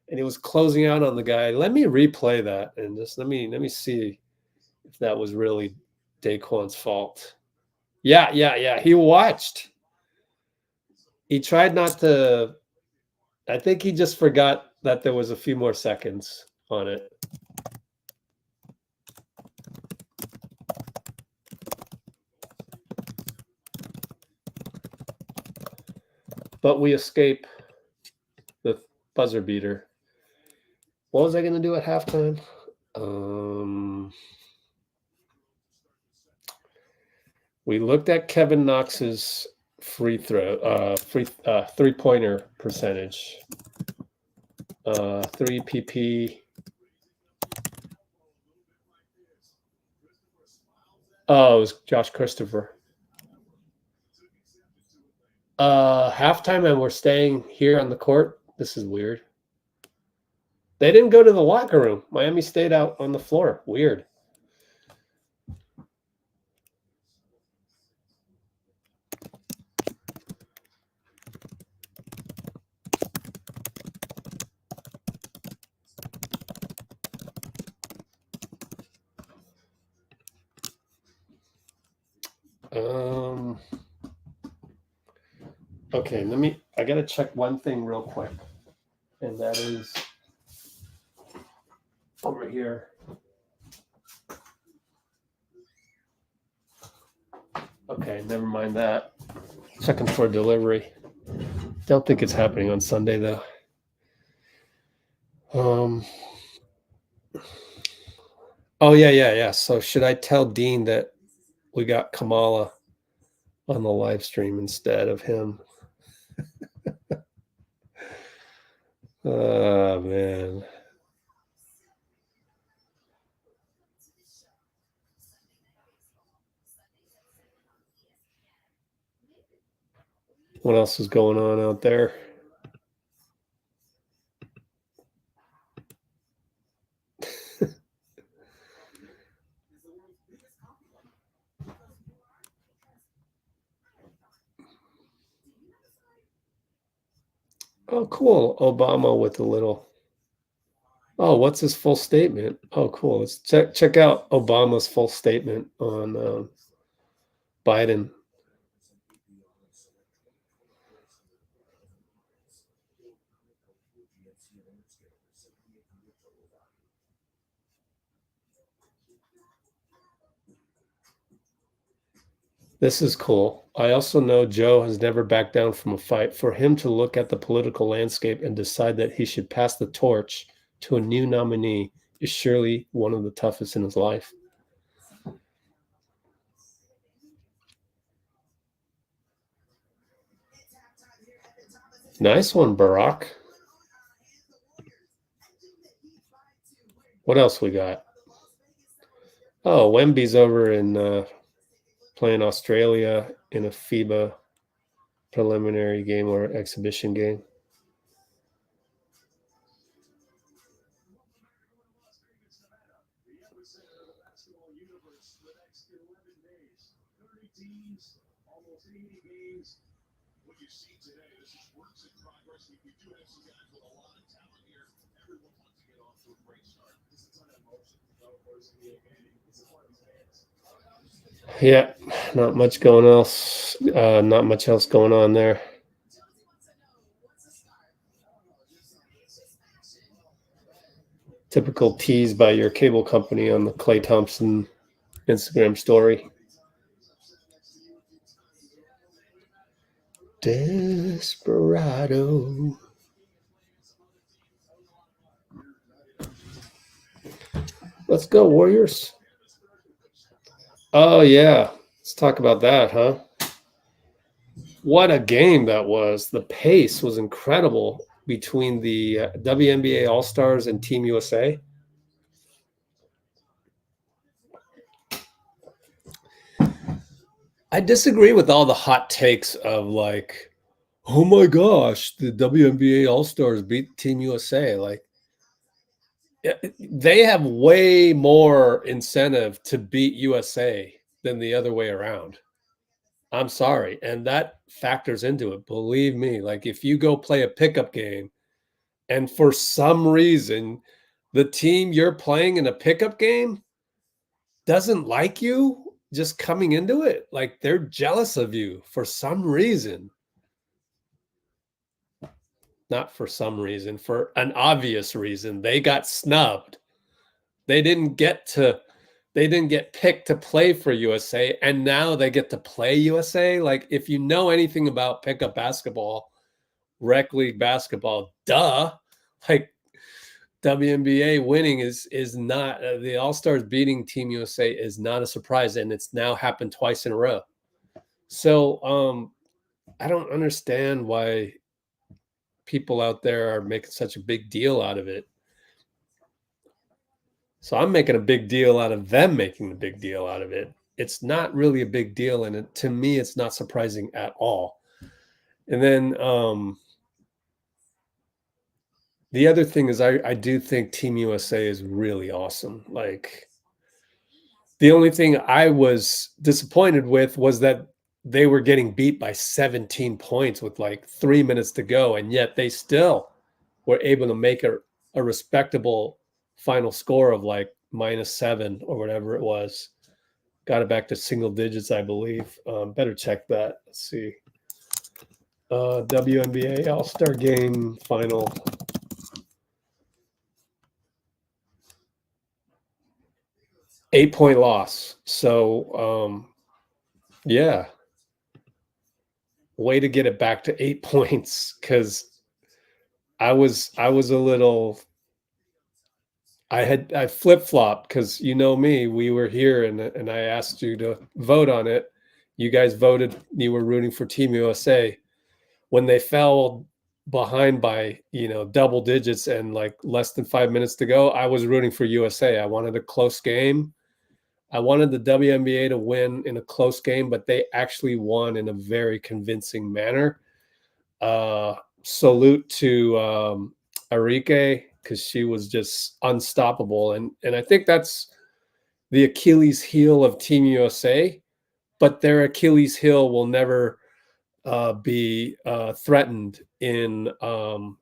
and he was closing out on the guy. Let me replay that and just let me see if that was really Daequan's fault. Yeah. He watched. He tried not to. I think he just forgot that there was a few more seconds on it. But we escape the buzzer beater. What was I going to do at halftime? We looked at Kevin Knox's free throw, three-pointer percentage. 3 PP. Oh, it was Josh Christopher. Halftime, and we're staying here on the court This is weird. They didn't go to the locker room. Miami stayed out on the floor. Weird. Okay, I gotta check one thing real quick. And that is over here. Okay, never mind that. Checking for delivery. Don't think it's happening on Sunday though. Oh yeah. So should I tell Dean that we got Kamala on the live stream instead of him? Oh man. What else is going on out there? Oh, cool. Obama with a little. Oh, what's his full statement? Oh, cool. Let's check out Obama's full statement on Biden. This is cool. I also know Joe has never backed down from a fight. For him to look at the political landscape and decide that he should pass the torch to a new nominee is surely one of the toughest in his life. Nice one, Barack. What else we got? Oh, Wemby's over in playing Australia in a FIBA preliminary game or exhibition game. Yeah, not much going else. Not much else going on there. Typical tease by your cable company on the Klay Thompson Instagram story. Desperado. Let's go, Warriors. Oh, yeah. Let's talk about that, huh? What a game that was. The pace was incredible between the WNBA All-Stars and Team USA. I disagree with all the hot takes of like, oh my gosh, the WNBA All-Stars beat Team USA. Like, they have way more incentive to beat USA than the other way around. I'm sorry. And that factors into it. Believe me, like if you go play a pickup game and for some reason the team you're playing in a pickup game doesn't like you just coming into it, like they're jealous of you for some reason. Not for some reason, for an obvious reason. They got snubbed. They didn't get picked to play for USA, and now they get to play USA. Like, if you know anything about pickup basketball, rec league basketball, duh. Like, WNBA winning is not the All-Stars beating Team USA is not a surprise, and it's now happened twice in a row. So I don't understand why people out there are making such a big deal out of it. So I'm making a big deal out of them making a big deal out of it. It's not really a big deal, and to me, it's not surprising at all. And then The other thing is I do think Team USA is really awesome. Like, the only thing I was disappointed with was that they were getting beat by 17 points with like 3 minutes to go, and yet they still were able to make a respectable final score of like -7 or whatever it was. Got it back to single digits, I believe. Better check that. Let's see. WNBA All-Star Game final. 8-point loss. So, yeah. Way to get it back to 8 points, because I was a little. I flip-flopped because you know me. We were here and I asked you to vote on it. You guys voted. You were rooting for Team USA. When they fell behind by double digits and like less than 5 minutes to go, I was rooting for USA. I wanted a close game. I wanted the WNBA to win in a close game, but they actually won in a very convincing manner. Salute to Arike, because she was just unstoppable. And I think that's the Achilles heel of Team USA, but their Achilles heel will never be threatened on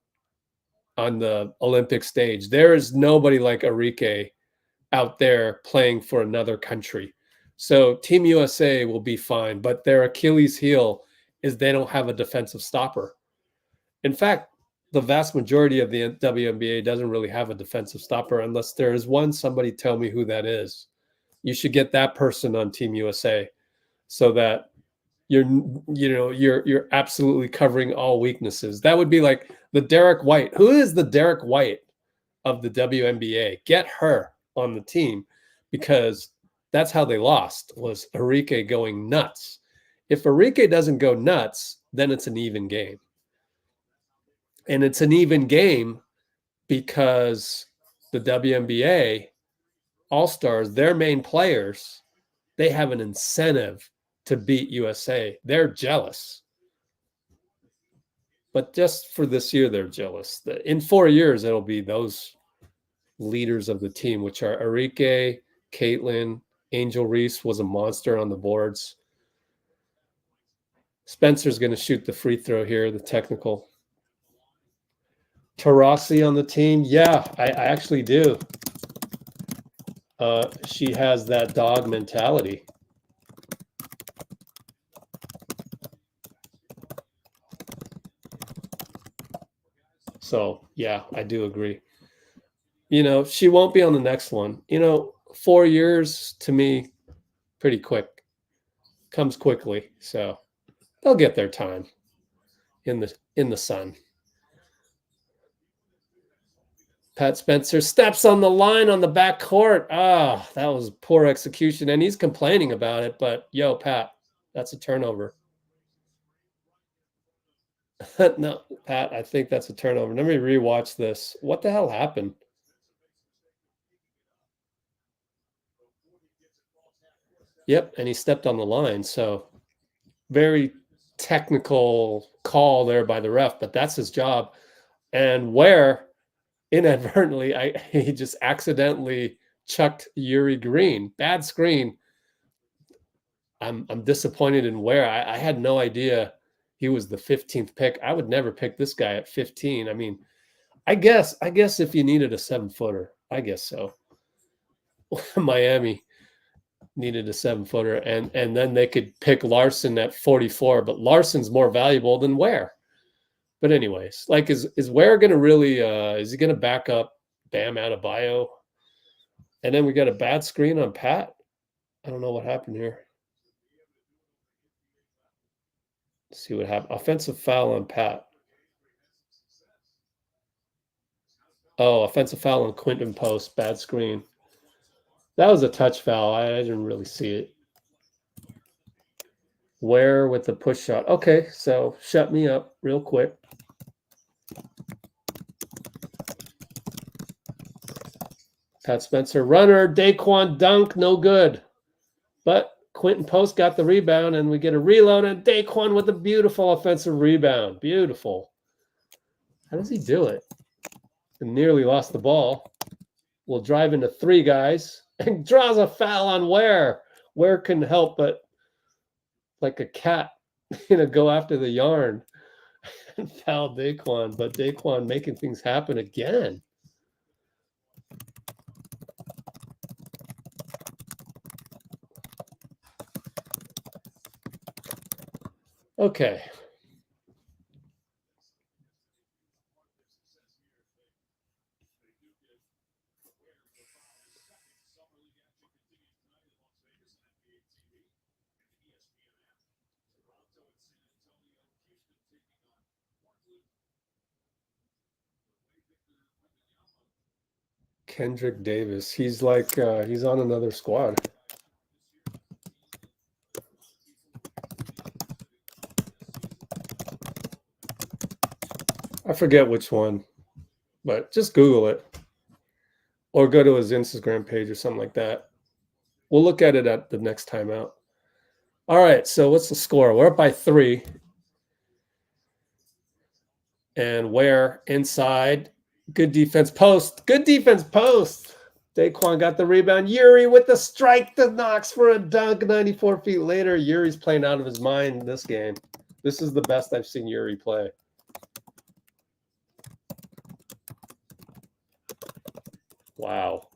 the Olympic stage. There is nobody like Arike out there playing for another country. So Team USA will be fine, but their Achilles heel is they don't have a defensive stopper. In fact, the vast majority of the WNBA doesn't really have a defensive stopper unless there is one. Somebody tell me who that is. You should get that person on Team USA so that you're absolutely covering all weaknesses. That would be like the Derek White. Who is the Derek White of the WNBA? Get her on the team, because that's how they lost, was Arike going nuts. If Arike doesn't go nuts, then it's an even game. And it's an even game because the WNBA All-Stars, their main players, they have an incentive to beat USA. They're jealous. But just for this year, they're jealous. In 4 years, it'll be those leaders of the team, which are Arike, Caitlin, Angel Reese was a monster on the boards. Spencer's going to shoot the free throw here, the technical. Taurasi on the team. Yeah, I actually do. She has that dog mentality. So, yeah, I do agree. She won't be on the next one. 4 years to me, pretty quick. Comes quickly. So they'll get their time in the sun. Pat Spencer steps on the line on the back court. Ah, that was poor execution. And he's complaining about it. But, yo, Pat, that's a turnover. No, Pat, I think that's a turnover. Let me rewatch this. What the hell happened? Yep, and he stepped on the line. So very technical call there by the ref, but that's his job. And where inadvertently, he just accidentally chucked Yuri Green. Bad screen. I'm disappointed in where. I had no idea he was the 15th pick. I would never pick this guy at 15. I mean, I guess if you needed a 7-footer, I guess so. Miami needed a 7-footer, and then they could pick Larsson at 44, but Larsson's more valuable than Ware. But anyways, like, is Ware going to really, is he going to back up Bam Adebayo? And then we got a bad screen on Pat. I don't know what happened here. Let's see what happened. Offensive foul on Pat. Oh, offensive foul on Quinten Post. Bad screen. That was a touch foul. I didn't really see it. Ware with the push shot. Okay, so shut me up real quick. Pat Spencer, runner, Daeqwon dunk, no good. But Quinten Post got the rebound, and we get a reload, and Daeqwon with a beautiful offensive rebound. Beautiful. How does he do it? and nearly lost the ball. Will drive into 3 guys and draws a foul on Ware. Ware couldn't help but, like a cat, go after the yarn and foul Daeqwon. But Daeqwon making things happen again. Okay. Kendrick Davis. He's like, he's on another squad. I forget which one, but just Google it or go to his Instagram page or something like that. We'll look at it at the next time out. All right, so what's the score? We're up by 3. And Ware inside. Good defense post. Good defense post. Daeqwon got the rebound. Yuri with the strike to Knox for a dunk 94 feet later. Yuri's playing out of his mind this game. This is the best I've seen Yuri play. Wow.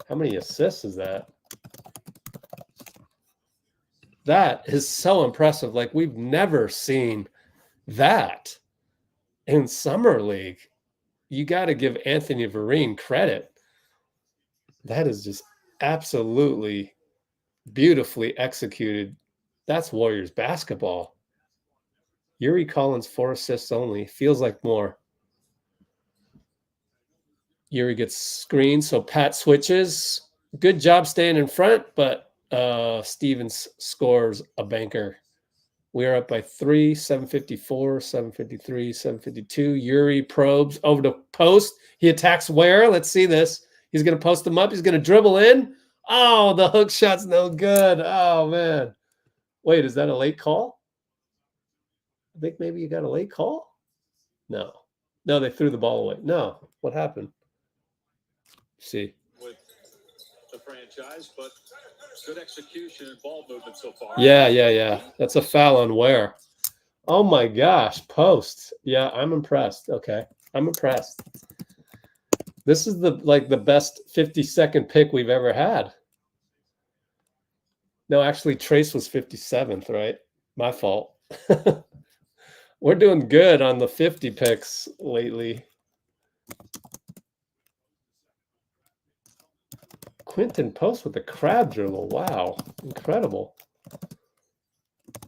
How many assists is that? That is so impressive. Like, we've never seen that in Summer League. You got to give Anthony Vereen credit. That is just absolutely beautifully executed. That's Warriors basketball. Yuri Collins 4 assists only. Feels like more. Yuri gets screened, so Pat switches. Good job staying in front, but Stevens scores a banker. We are up by 3, 754, 753, 752. Yuri probes over to Post. He attacks Ware. Let's see this. He's going to post him up. He's going to dribble in. Oh, the hook shot's no good. Oh, man. Wait, is that a late call? I think maybe you got a late call? No. No, they threw the ball away. No. What happened? See. With the franchise, but good execution and ball movement so far. Yeah. That's a foul on Ware. Oh my gosh, Post. Yeah, I'm impressed. Okay. I'm impressed. This is the best 50-second pick we've ever had. No, actually Trace was 57th, right? My fault. We're doing good on the 50 picks lately. Quinten Post with the crab dribble. Wow. Incredible.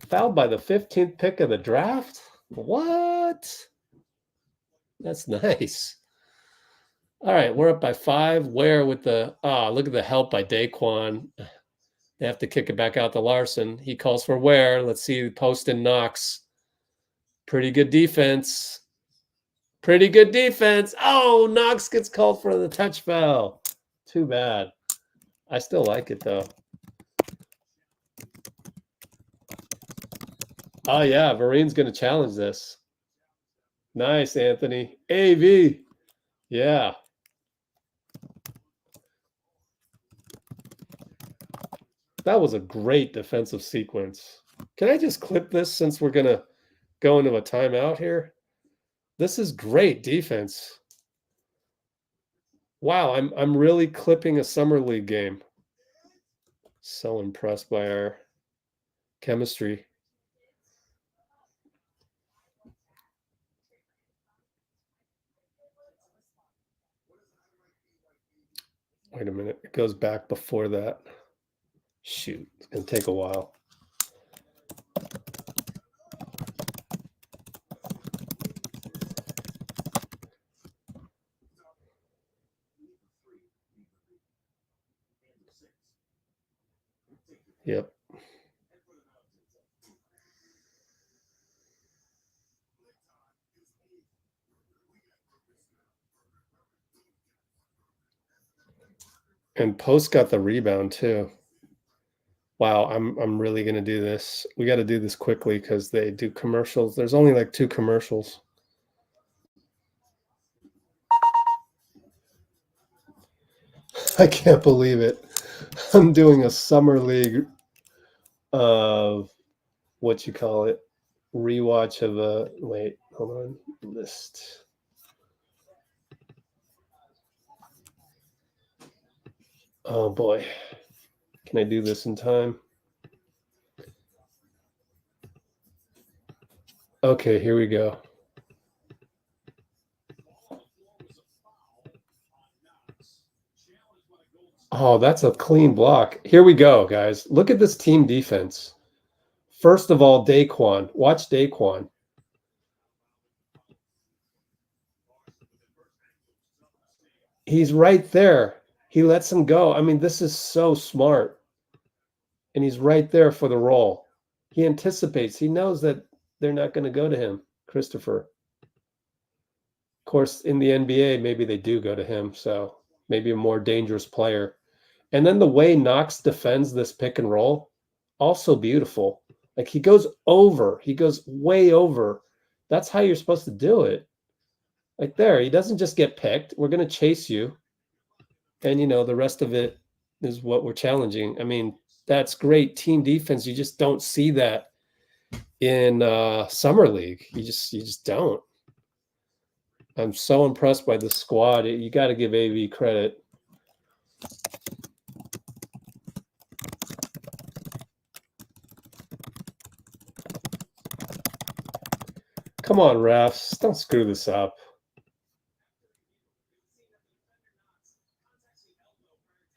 Fouled by the 15th pick of the draft? What? That's nice. All right, we're up by 5. Ware with the look at the help by Daeqwon. They have to kick it back out to Larsson. He calls for Ware. Let's see Post and Knox. Pretty good defense. Pretty good defense. Oh, Knox gets called for the touch foul. Too bad. I still like it though. Oh yeah, Vereen's going to challenge this. Nice, Anthony. AV. Yeah. That was a great defensive sequence. Can I just clip this since we're going to go into a timeout here? This is great defense. Wow, I'm really clipping a summer league game. So impressed by our chemistry. Wait a minute. It goes back before that. Shoot, it's going to take a while. Yep. And Post got the rebound too. Wow, I'm really gonna do this. We got to do this quickly because they do commercials. There's only like 2 commercials. I can't believe it. I'm doing a summer league of what you call it, rewatch of a wait, hold on, list. Oh boy, can I do this in time? Okay, here we go. Oh, that's a clean block. Here we go, guys. Look at this team defense. First of all, Daeqwon. Watch Daeqwon. He's right there. He lets him go. I mean, this is so smart. And he's right there for the roll. He anticipates. He knows that they're not going to go to him, Christopher. Of course, in the NBA, maybe they do go to him. So maybe a more dangerous player. And then the way Knox defends this pick and roll, also beautiful. Like he goes over. He goes way over. That's how you're supposed to do it. Like there, he doesn't just get picked. We're going to chase you. And, you know, the rest of it is what we're challenging. I mean, that's great team defense. You just don't see that in summer league. You just don't. I'm so impressed by the squad. You got to give AV credit. Come on, refs. Don't screw this up.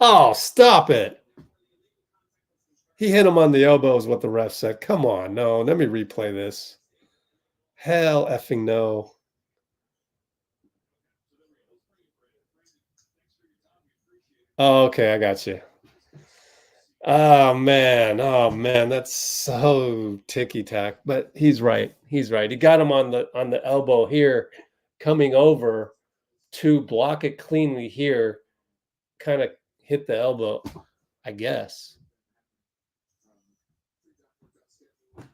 Oh, stop it. He hit him on the elbow is what the ref said. Come on. No, let me replay this. Hell effing no. Oh, okay, I got you. Oh man, that's so ticky-tack. But he's right. He's right. He got him on the elbow here, coming over to block it cleanly here. Kind of hit the elbow, I guess.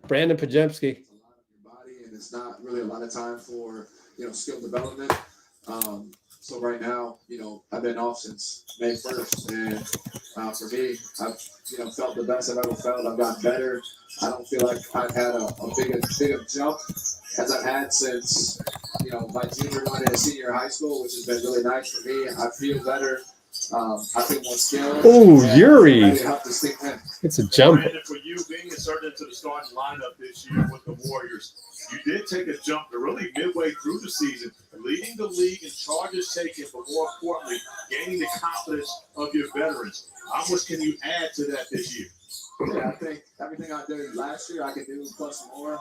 Brandon Podziemski. And it's not really a lot of time for skill development. So right now, I've been off since May 1st, and for me, I've felt the best I've ever felt. I've gotten better. I don't feel like I've had a big jump as I've had since my junior one and senior high school, which has been really nice for me. I feel better. I feel more skilled. Oh, Yuri! It's a jump. Brandon, for you being inserted into the starting lineup this year with the Warriors, you did take a jump really midway through the season, leading the league in charges taken, but more importantly, gaining the confidence of your veterans. How much can you add to that this year? Yeah, I think everything I did last year, I can do plus more.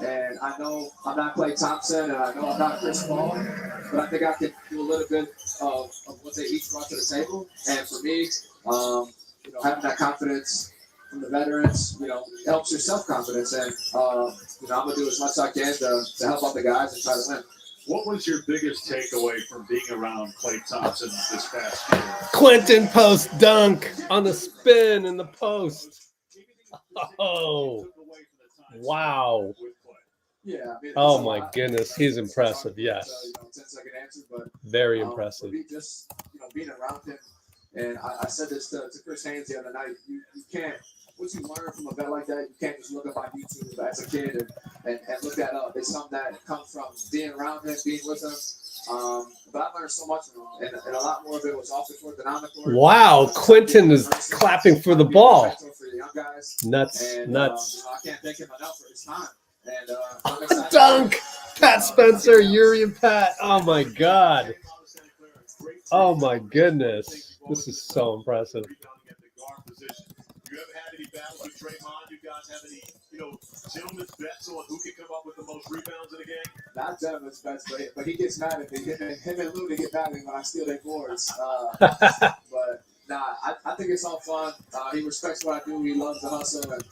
And I know I'm not Klay Thompson, and I know I'm not Chris Paul, but I think I can do a little bit of what they each brought to the table. And for me, having that confidence from the veterans, helps your self-confidence. And, I'm going to do as much as I can to help out the guys and try to win. What was your biggest takeaway from being around Klay Thompson this past year? Quinten Post dunk on the spin in the post. Oh, wow. Yeah. Oh my goodness, he's impressive. Yes. 10-second answer, but very impressive. Just being around him, and I said this to Chris Haynes the other night. You can't. What you learn from a vet like that, you can't just look up on YouTube as a kid and look that up. It's something that comes from being around him, being with him. But I learned so much from him, and a lot more of it was off the court than on the court. Wow, Quinten is clapping for the ball. For the young guys. Nuts. I can't thank him enough for his time. And dunk, Pat Spencer, Yuri, and Pat. Oh my God. Oh my goodness. This is so impressive. You ever had any battles with Draymond? You guys have any, gentlemen's bets on who can come up with the most rebounds in the game? Not gentlemen's bets, but he gets mad at me. Him and Looney get mad at me when I steal their boards. But nah, I think it's all fun. He respects what I do. He loves the hustle, and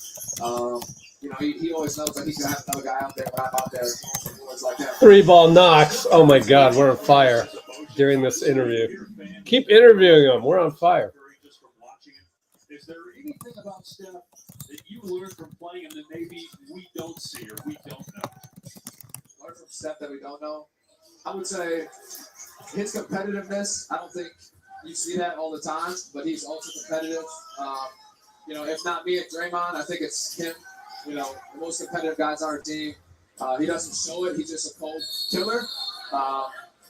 he always knows that he can have another guy out there when I'm out there throwing boards like that. 3-ball Knox. Oh my God, we're on fire during this interview. Keep interviewing him. We're on fire. Is there anything about Steph that you learned from playing him that maybe we don't see or we don't know? Learn from Steph that we don't know? I would say his competitiveness, I don't think you see that all the time, but he's ultra competitive. If not me and Draymond, I think it's him. The most competitive guys on our team. He doesn't show it. He's just a cold killer.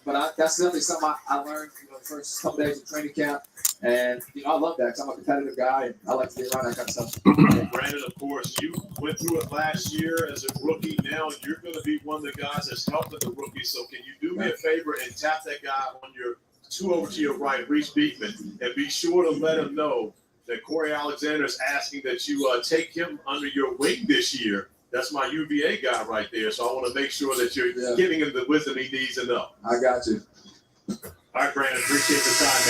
But that's definitely something I learned the first couple days of training camp. And, I love that because I'm a competitive guy and I like to be around that kind of stuff. Brandon, of course, you went through it last year as a rookie. Now you're going to be one of the guys that's helping the rookies. So can you do me a favor and tap that guy on your 2 over to your right, Reese Beekman, and be sure to let him know that Corey Alexander is asking that you take him under your wing this year. That's my UVA guy right there. So I want to make sure that you're giving him the wisdom he needs to know. I got you. All right, Brandon, appreciate the time,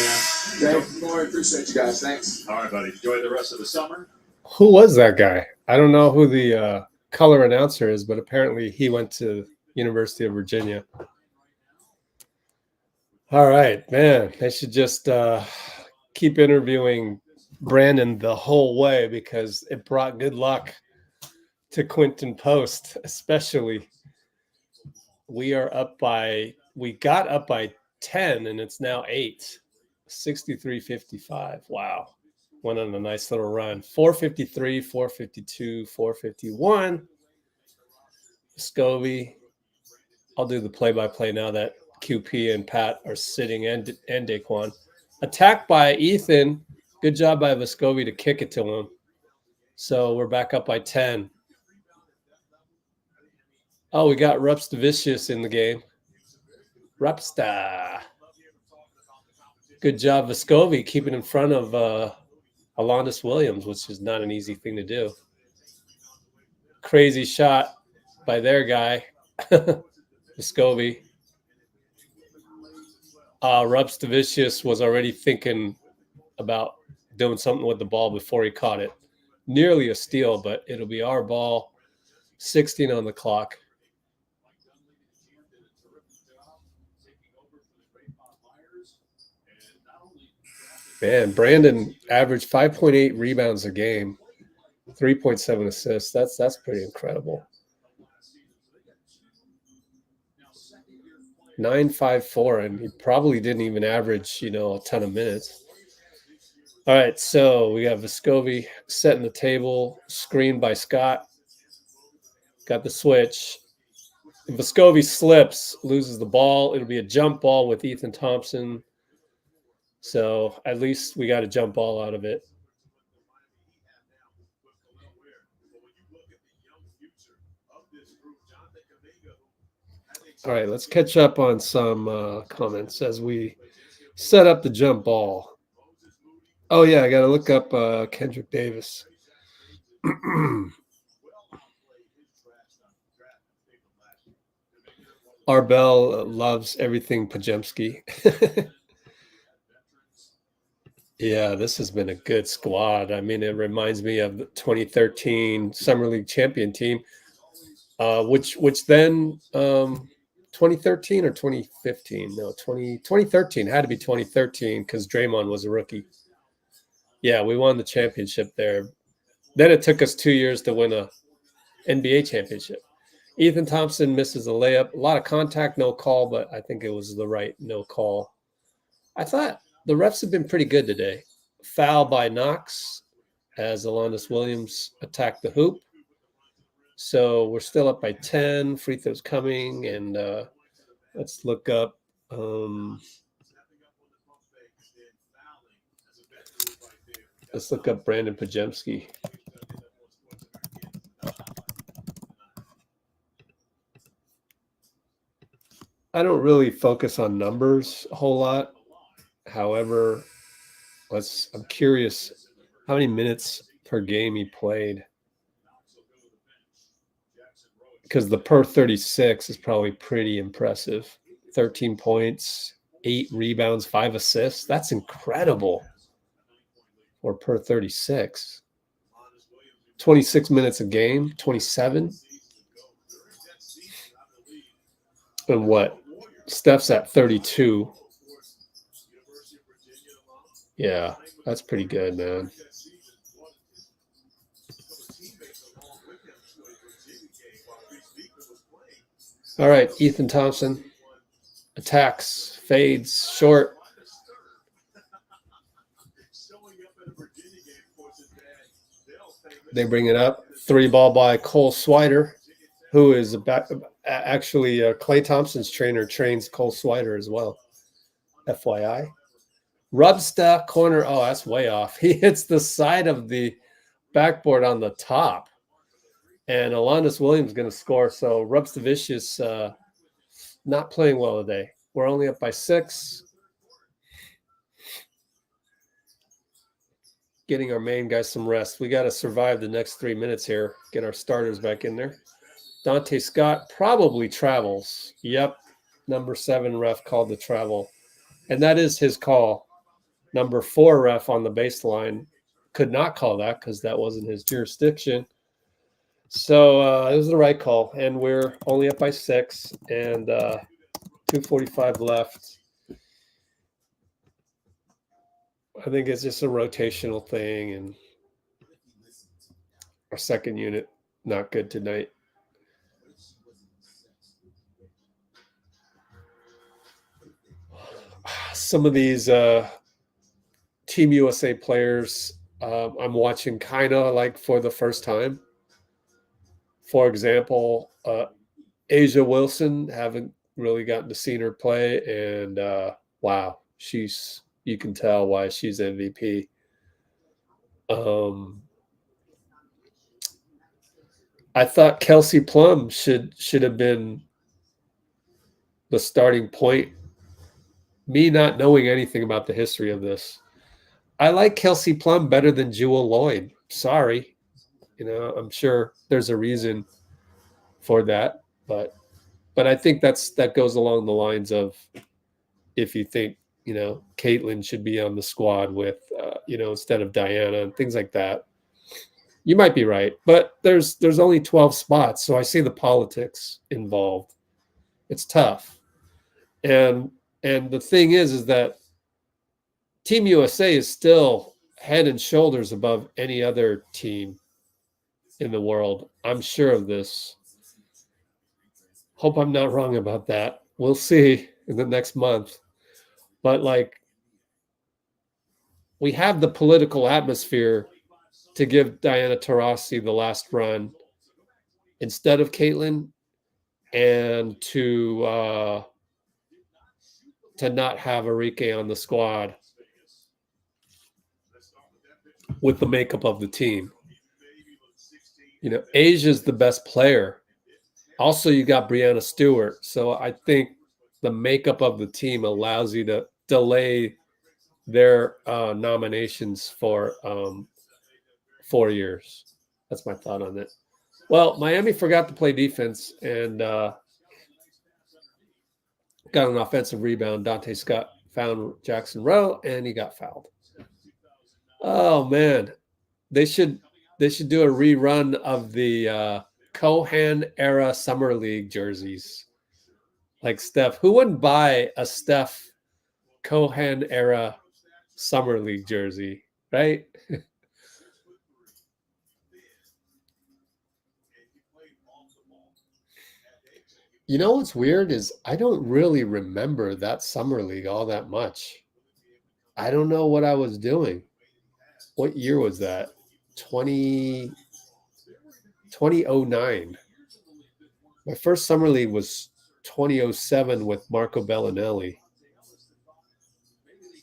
man. Thanks, Corey. Appreciate you guys. Thanks. All right, buddy. Enjoy the rest of the summer. Who was that guy? I don't know who the color announcer is, but apparently he went to University of Virginia. All right, man. They should just keep interviewing Brandon the whole way because it brought good luck to Quinten Post, especially. We got up by 10 and it's now 8. 63-55. Wow. Went on a nice little run. 453, 452, 451. Vescovi. I'll do the play-by-play now that QP and Pat are sitting and Daeqwon. Attacked by Ethan. Good job by Vescovi to kick it to him. So we're back up by 10. Oh, we got Rupstavicius in the game. Rupsta. Good job, Vescovi, keeping in front of Alondas Williams, which is not an easy thing to do. Crazy shot by their guy, Vescovi. Rupstavicius was already thinking about doing something with the ball before he caught it. Nearly a steal, but it'll be our ball. 16 on the clock. Man, Brandon averaged 5.8 rebounds a game, 3.7 assists. That's pretty incredible. 9.54, and he probably didn't even average, a ton of minutes. All right, so we got Vescovi setting the table, screened by Scott. Got the switch. If Vescovi slips, loses the ball, it'll be a jump ball with Ethan Thompson. So at least we got a jump ball out of it. All right, let's catch up on some comments as we set up the jump ball. Oh, yeah, I got to look up Kendrick Davis. Arbel loves everything Podziemski. Yeah, this has been a good squad. I mean, it reminds me of the 2013 Summer League champion team, which then 2013 or 2015? No, 2013. Had to be 2013 because Draymond was a rookie. Yeah, we won the championship there. Then it took us 2 years to win a NBA championship. Ethan Thompson misses a layup. A lot of contact, no call, but I think it was the right no call. I thought the refs have been pretty good today. Foul by Knox as Alondas Williams attacked the hoop. So we're still up by 10. Free throws coming, and let's look up. Let's look up Brandon Podziemski. I don't really focus on numbers a whole lot. However, I'm curious how many minutes per game he played. Because the per 36 is probably pretty impressive. 13 points, 8 rebounds, 5 assists. That's incredible. Or per 36. 26 minutes a game, 27. And what? Steph's at 32. Yeah, that's pretty good, man. All right, Ethan Thompson attacks, fades, short. They bring it up. 3 ball by Cole Swider, who is actually Klay Thompson's trainer, trains Cole Swider as well. FYI. Rubsta corner. Oh, that's way off. He hits the side of the backboard on the top. And Alondas Williams going to score. So Rubstavicius not playing well today. We're only up by 6. Getting our main guys some rest. We got to survive the next 3 minutes here. Get our starters back in there. Dante Scott probably travels. Yep. Number 7 ref called the travel. And that is his call. Number 4 ref on the baseline could not call that because that wasn't his jurisdiction. So it was the right call. And we're only up by 6 and 2:45 left. I think it's just a rotational thing, and our second unit not good tonight. Some of these Team USA players I'm watching kind of like for the first time. For example, Asia Wilson, haven't really gotten to see her play, and wow, you can tell why she's MVP. I thought Kelsey Plum should have been the starting point. Me not knowing anything about the history of this, I like Kelsey Plum better than Jewel Lloyd. Sorry, I'm sure there's a reason for that, but I think that goes along the lines of if you think Caitlin should be on the squad with instead of Diana and things like that. You might be right, but there's only 12 spots, so I see the politics involved. It's tough, and the thing is that Team USA is still head and shoulders above any other team in the world. I'm sure of this. Hope I'm not wrong about that. We'll see in the next month. But we have the political atmosphere to give Diana Taurasi the last run instead of Caitlin, and to not have Arike on the squad with the makeup of the team. Asia's the best player. Also, you got Brianna Stewart. So I think the makeup of the team allows you to delay their nominations for 4 years. That's my thought on it. Well, Miami forgot to play defense and got an offensive rebound. Dante Scott found Jackson Rowe, and he got fouled. Oh, man. They should do a rerun of the Cohan era Summer League jerseys. Like Steph. Who wouldn't buy a Steph Cohan era Summer League jersey, right? What's weird is I don't really remember that Summer League all that much. I don't know what I was doing. What year was that? 2009. My first Summer League was 2007 with Marco Bellinelli.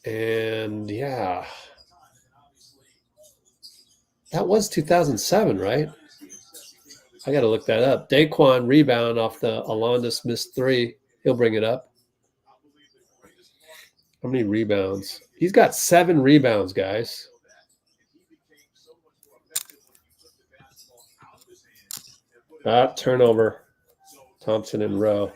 And yeah, that was 2007, right? I got to look that up. Daeqwon rebound off the Alondas missed 3. He'll bring it up. How many rebounds? He's got 7 rebounds, guys. Turnover. Thompson and Rowe.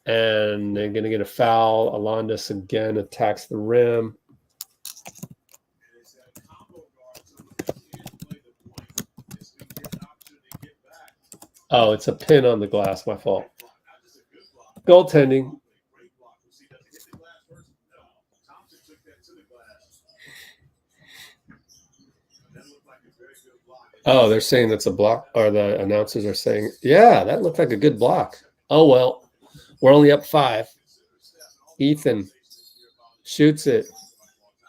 And they're going to get a foul. Alondas again attacks the rim. Oh, it's a pin on the glass. My fault. Goaltending. Oh, they're saying that's a block, or the announcers are saying, yeah, that looked like a good block. Oh, well, we're only up 5. Ethan shoots it.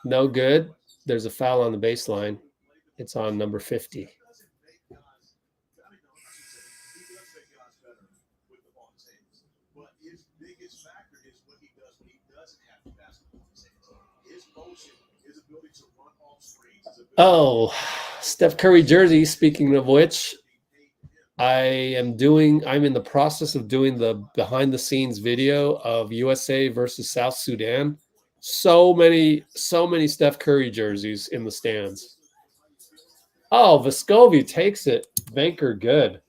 No good. there's a foul on the baseline. It's on number 50. Oh, Steph Curry jersey, speaking of which, I'm in the process of doing the behind the scenes video of USA versus South Sudan. So many Steph Curry jerseys in the stands. Oh, Vescovi takes it. Banker good.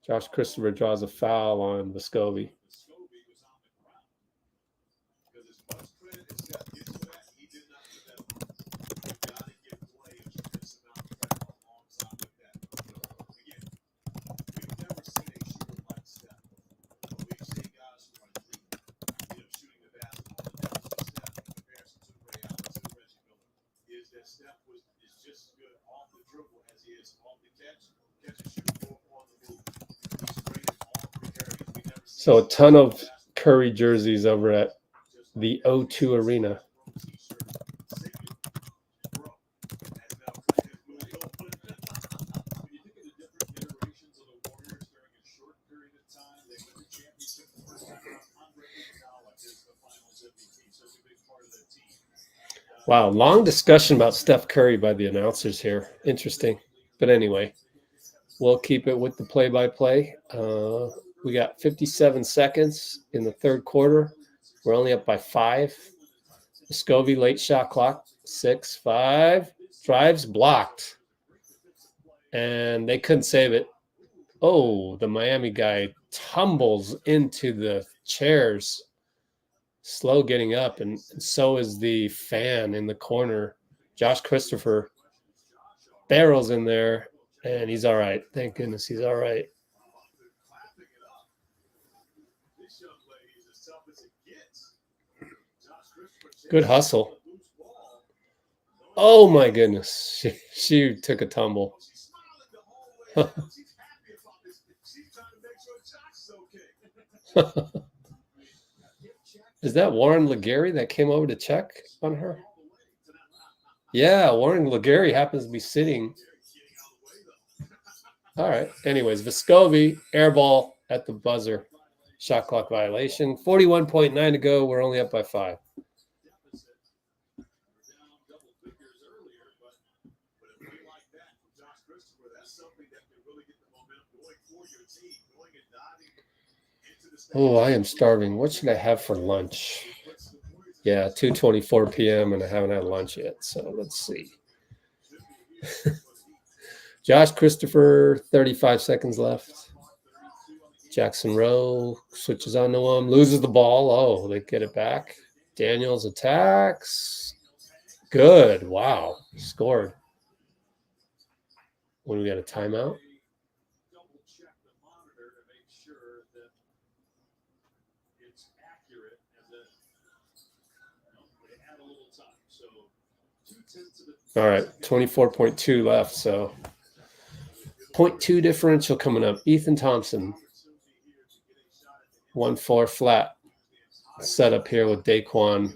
Josh Christopher draws a foul on Vescovi. So a ton of Curry jerseys over at the O2 Arena. Wow, long discussion about Steph Curry by the announcers here. Interesting. But anyway, we'll keep it with the play-by-play. We got 57 seconds in the third quarter. We're only up by 5. Vescovi late shot clock. 6, 5. Drives blocked. And they couldn't save it. Oh, the Miami guy tumbles into the chairs. Slow getting up, and so is the fan in the corner. Josh Christopher barrels in there, and he's all right. Thank goodness he's all right. Good hustle. Oh, my goodness. She took a tumble. Is that Warren Legary that came over to check on her? Yeah, Warren Legary happens to be sitting. All right. Anyways, Vescovi, air ball at the buzzer. Shot clock violation. 41.9 to go. We're only up by 5. Oh, I am starving. What should I have for lunch? Yeah, 2:24 p.m. and I haven't had lunch yet. So let's see. Josh Christopher, 35 seconds left. Jackson Rowe switches on to him, loses the ball. Oh, they get it back. Daniels attacks. Good. Wow. Scored. When we got a timeout. All right, 24.2 left, so 0.2 differential coming up. Ethan Thompson, 1-4 flat. Set up here with Daeqwon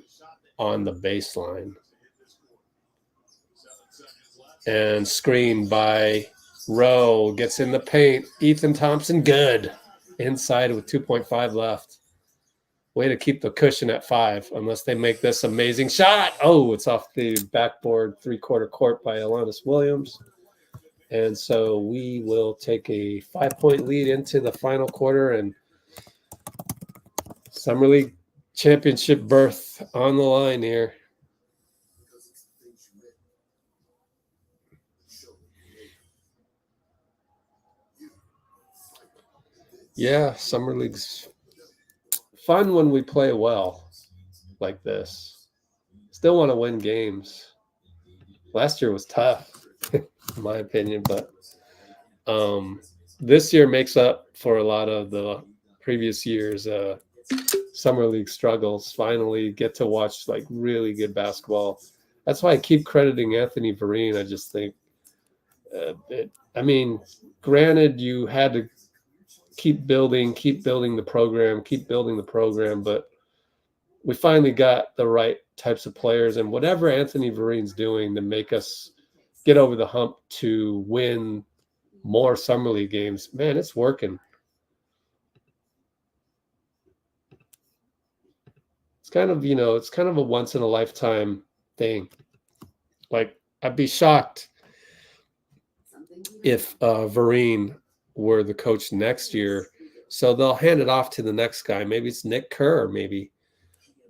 on the baseline. And screen by Rowe. Gets in the paint. Ethan Thompson, good. Inside with 2.5 left. Way to keep the cushion at 5, unless they make this amazing shot. Oh, it's off the backboard, 3/4 court by Alanis Williams. And so we will take a 5-point lead into the final quarter, and Summer League championship berth on the line here. Yeah, Summer League's fun when we play well like this. Still want to win games. Last year was tough, in my opinion, but this year makes up for a lot of the previous years' Summer League struggles. Finally get to watch like really good basketball. That's why I keep crediting Anthony Vereen. I just think I mean, granted, you had to keep building the program, but we finally got the right types of players, and whatever Anthony Vereen's doing to make us get over the hump to win more summer league games, man, it's working. It's kind of, it's kind of a once in a lifetime thing. Like, I'd be shocked if Vereen were the coach next year. So they'll hand it off to the next guy. Maybe it's Nick Kerr, maybe.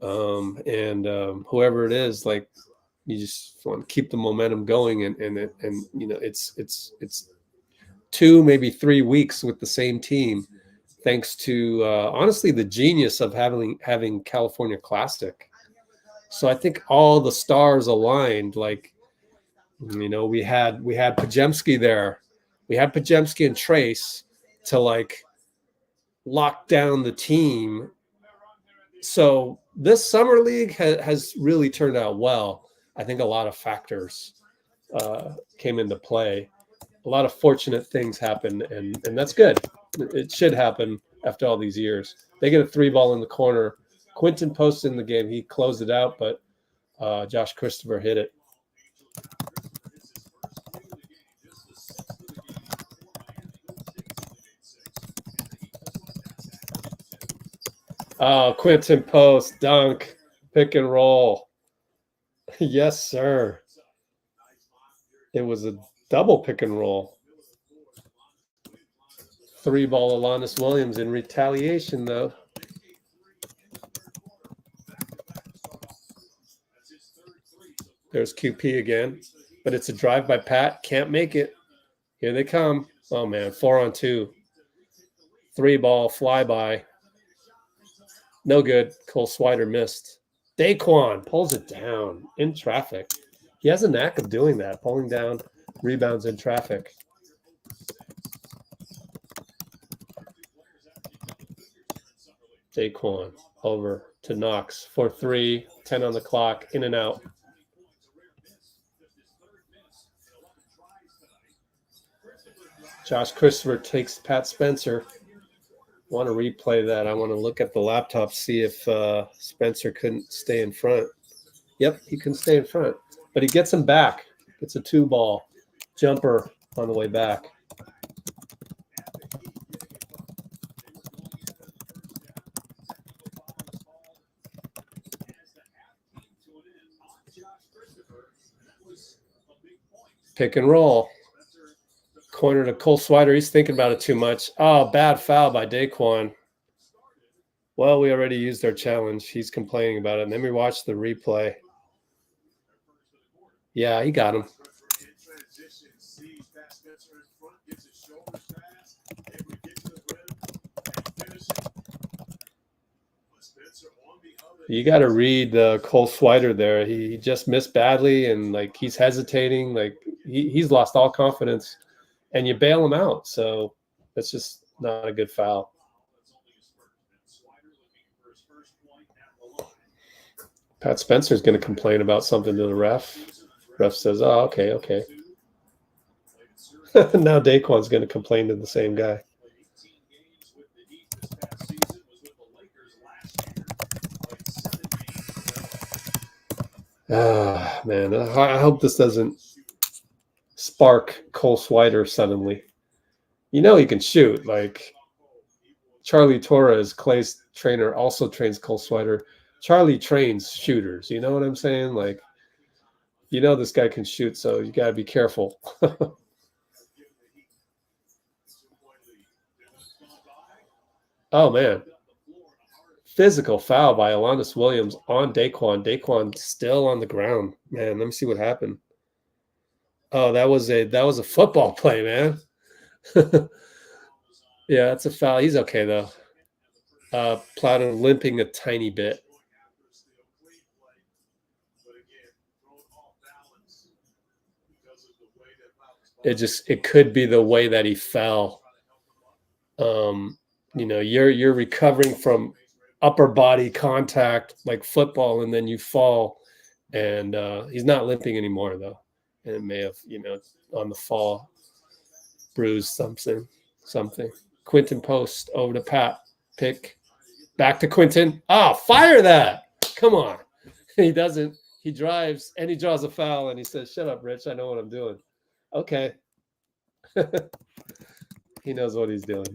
Whoever it is, like, you just want to keep the momentum going, and it's 2, maybe 3 weeks with the same team, thanks to honestly the genius of having California Classic. So I think all the stars aligned. Like, we had Podziemski there, we had Podziemski and Trace to like lock down the team. So this summer league has really turned out well. I think a lot of factors came into play. A lot of fortunate things happened, and that's good. It should happen after all these years. They get a 3-ball in the corner. Quinten Post in the game. He closed it out, but Josh Christopher hit it. Oh, Quinten Post, dunk, pick and roll. Yes, sir. It was a double pick and roll. 3-ball Alanis Williams in retaliation, though. There's QP again, but it's a drive by Pat. Can't make it. Here they come. Oh, man, 4-on-2. 3-ball flyby. No good. Cole Swider missed. Daeqwon pulls it down in traffic. He has a knack of doing that, pulling down rebounds in traffic. Daeqwon over to Knox for 3, 10 on the clock, in and out. Josh Christopher takes Pat Spencer. Want to replay that. I want to look at the laptop, see if Spencer couldn't stay in front. Yep, he can stay in front, but he gets him back. It's a 2-ball jumper on the way back. Pick and roll. Corner to Cole Swider. He's thinking about it too much. Oh, bad foul by Daeqwon. Well, we already used our challenge. He's complaining about it. And then we watch the replay. Yeah, he got him. You got to read Cole Swider there. He just missed badly, and like he's hesitating. Like he's lost all confidence. And you bail him out. So that's just not a good foul. Pat Spencer's going to complain about something to the ref. Ref says, oh, okay. Now Daequan's going to complain to the same guy. Ah, man. I hope this doesn't spark Cole Swider suddenly. He can shoot. Like Charlie Torres, Clay's trainer, also trains Cole Swider. Charlie trains shooters. You know what I'm saying? Like, this guy can shoot, so you got to be careful. Oh, man. Physical foul by Alanis Williams on Daeqwon. Daeqwon still on the ground. Man, let me see what happened. Oh, that was a football play, man. Yeah, that's a foul. He's okay, though. Plowden limping a tiny bit. It could be the way that he fell. You're recovering from upper body contact like football, and then you fall, and he's not limping anymore, though. And it may have, on the fall. Bruised something. Quinten Post over to Pat. Pick. Back to Quinten. Oh, fire that. Come on. He doesn't. He drives and he draws a foul and he says, shut up, Rich. I know what I'm doing. Okay. He knows what he's doing.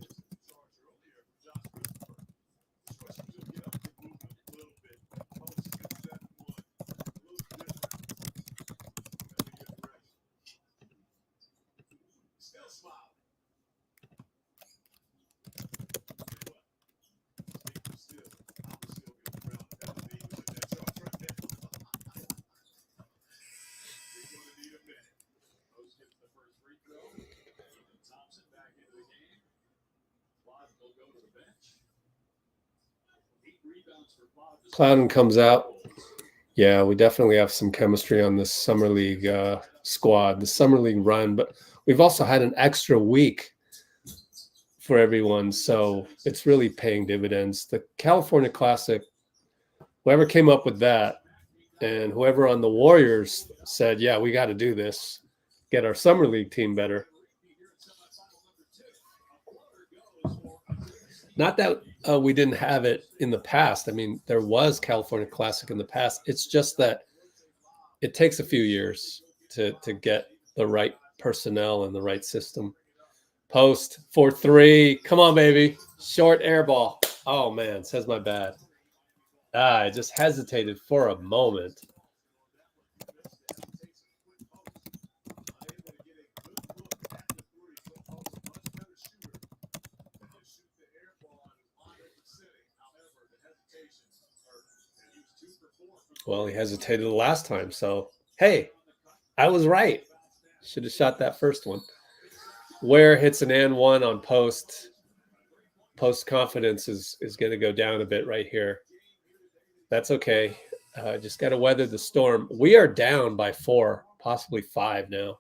Plowden comes out. Yeah, we definitely have some chemistry on this summer league squad, the summer league run, but we've also had an extra week for everyone, so it's really paying dividends. The California Classic, whoever came up with that and whoever on the Warriors said, yeah, we got to do this, get our summer league team better. Not that we didn't have it in the past. I mean, there was California Classic in the past. It's just that it takes a few years to get the right personnel and the right system. Post 4-3. Come on, baby. Short air ball. Oh, man. Says my bad. I just hesitated for a moment. Well, he hesitated the last time, so hey, I was right. Should have shot that first one. Ware hits an and one on Post. Post confidence is going to go down a bit right here. That's okay. Just got to weather the storm. We are down by 4, possibly 5 now.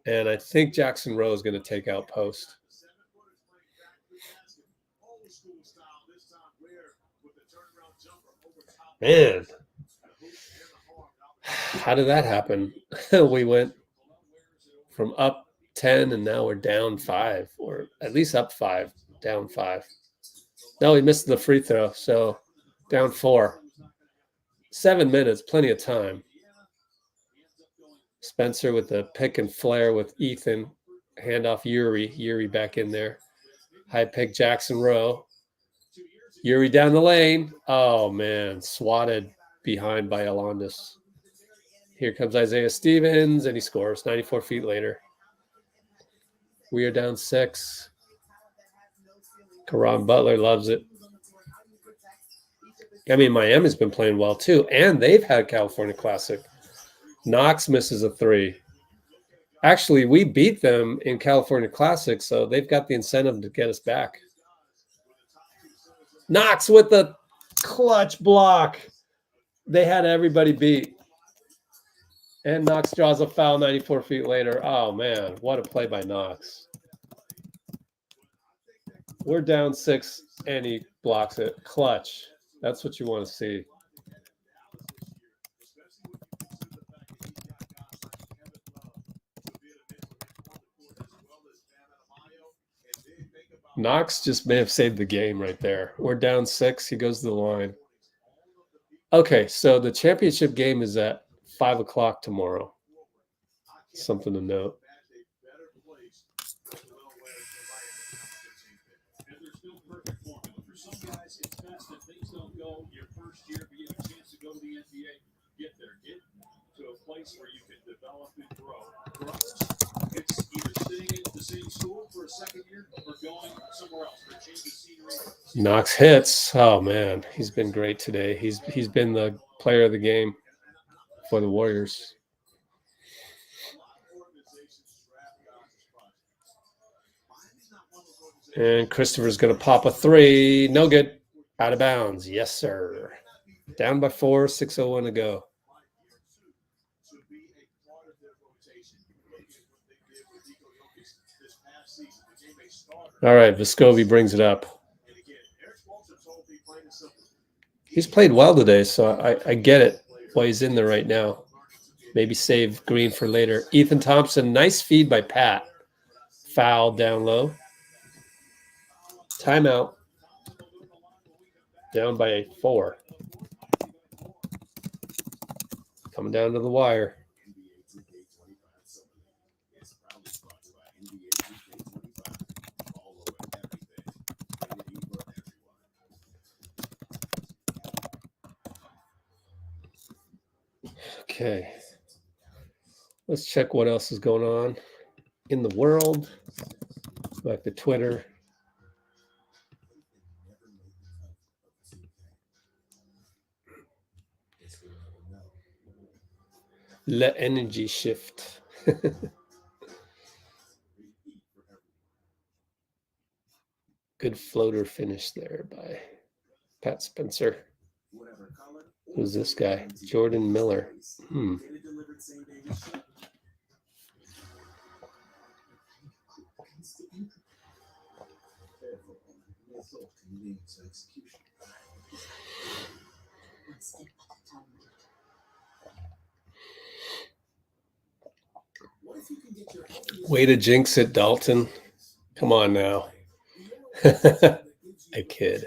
And I think Jackson Rowe is going to take out Post. Man. How did that happen? We went from up 10 and now we're down 5, or at least up 5, down 5. No, he missed the free throw, so down 4. 7 minutes, plenty of time. Spencer with the pick and flare with Ethan. Handoff Yuri. Yuri back in there. High pick Jackson Rowe. Yuri down the lane. Oh, man. Swatted behind by Alondis. Here comes Isaiah Stevens, and he scores 94 feet later. We are down 6. Karan Butler loves it. I mean, Miami's been playing well, too, and they've had California Classic. Knox misses a 3. Actually, we beat them in California Classic, so they've got the incentive to get us back. Knox with the clutch block. They had everybody beat. And Knox draws a foul 94 feet later. Oh, man, what a play by Knox. We're down 6, and he blocks it. Clutch. That's what you want to see. Knox just may have saved the game right there. We're down 6. He goes to the line. Okay, so the championship game is at 5 o'clock tomorrow. Something to note. Where you can develop and grow. For others, it's either staying at the same school for a second year or going somewhere else for a change of scenery. Knox hits. Oh man, he's been great today. He's been the player of the game for the Warriors. And Christopher's going to pop a 3. No good. Out of bounds. Yes, sir. Down by 4. 6:01 to go. All right, Vescovi brings it up. He's played well today, so I get it why he's in there right now. Maybe save Green for later. Ethan Thompson, nice feed by Pat. Foul down low. Timeout. Down by 4. Coming down to the wire. Okay. Let's check what else is going on in the world. Back to Twitter. Let energy shift. Good floater finish there by Pat Spencer. Who's this guy? Jordan Miller. Way to jinx it, Dalton. Come on now. I kid.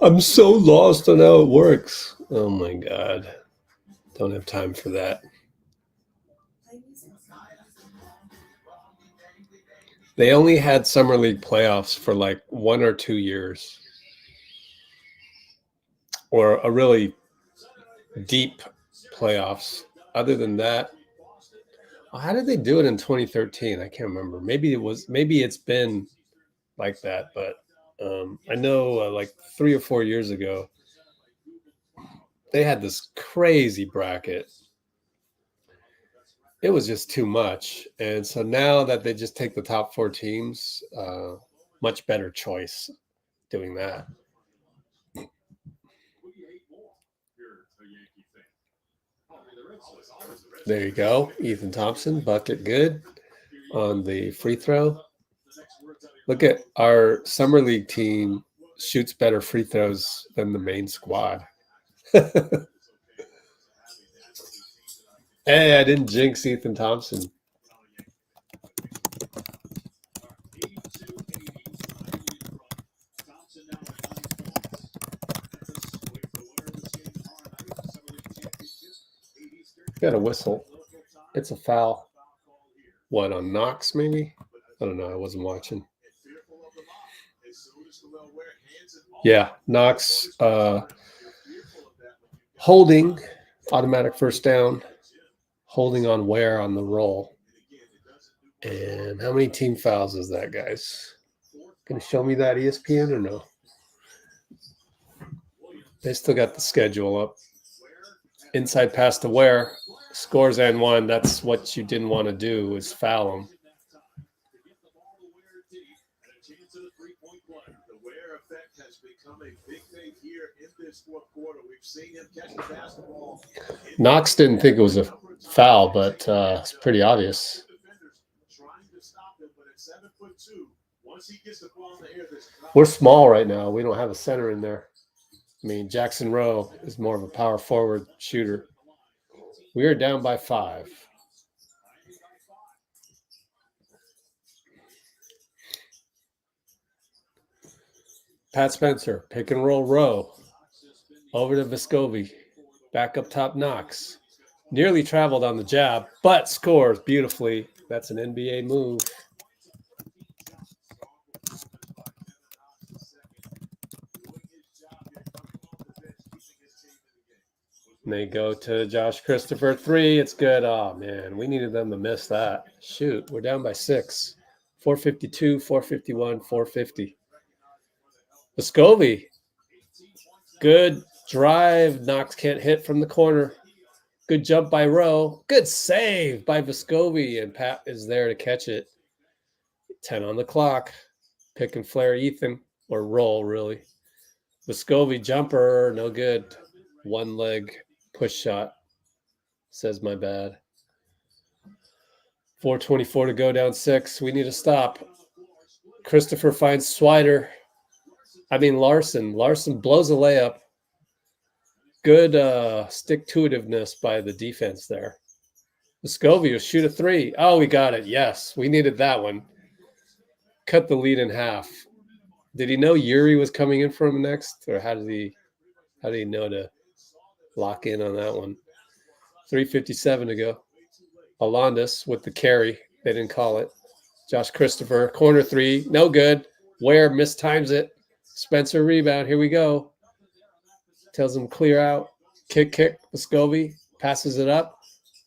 I'm so lost on how it works. Oh my God. Don't have time for that. They only had Summer League playoffs for like 1 or 2 years. Or a really deep playoffs. Other than that, how did they do it in 2013? I can't remember. Maybe it's been like that, but I know like 3 or 4 years ago, they had this crazy bracket. It was just too much. And so now that they just take the top 4 teams, much better choice doing that. There you go. Ethan Thompson, bucket good on the free throw. Look at our Summer League team shoots better free throws than the main squad. Hey, I didn't jinx Ethan Thompson. Got a whistle. It's a foul. What, on Knox maybe? I don't know. I wasn't watching. Yeah, Knox holding, automatic first down, holding on where on the roll. And how many team fouls is that, guys? Can you show me that ESPN or no? They still got the schedule up. Inside pass to Ware, scores and 1. That's what you didn't want to do, is foul him. Knox didn't think it was a foul, but it's pretty obvious. We're small right now. We don't have a center in there. I mean, Jackson Rowe is more of a power forward shooter. We are down by 5. Pat Spencer, pick and roll Rowe. Over to Vescovi. Back up top Knox. Nearly traveled on the jab, but scores beautifully. That's an NBA move. And they go to Josh Christopher 3. It's good. Oh, man, we needed them to miss that. Shoot, we're down by 6. 452, 451, 450. Vescovi. Good drive. Knox can't hit from the corner. Good jump by Rowe. Good save by Vescovi. And Pat is there to catch it. 10 on the clock. Pick and flare Ethan. Or roll, really. Vescovi jumper. No good. One leg push shot. Says my bad. 4:24 to go, down 6. We need to stop. Christopher finds Larsson. Larsson blows a layup. Good stick-to-itiveness by the defense there. Vescovi will shoot a 3. Oh, we got it. Yes, we needed that one. Cut the lead in half. Did he know Yuri was coming in for him next? Or how did he know to lock in on that one? 3:57 to go. Alondis with the carry. They didn't call it. Josh Christopher, corner 3. No good. Ware mistimes it. Spencer rebound. Here we go. Tells him clear out. Kick. Vescovi passes it up.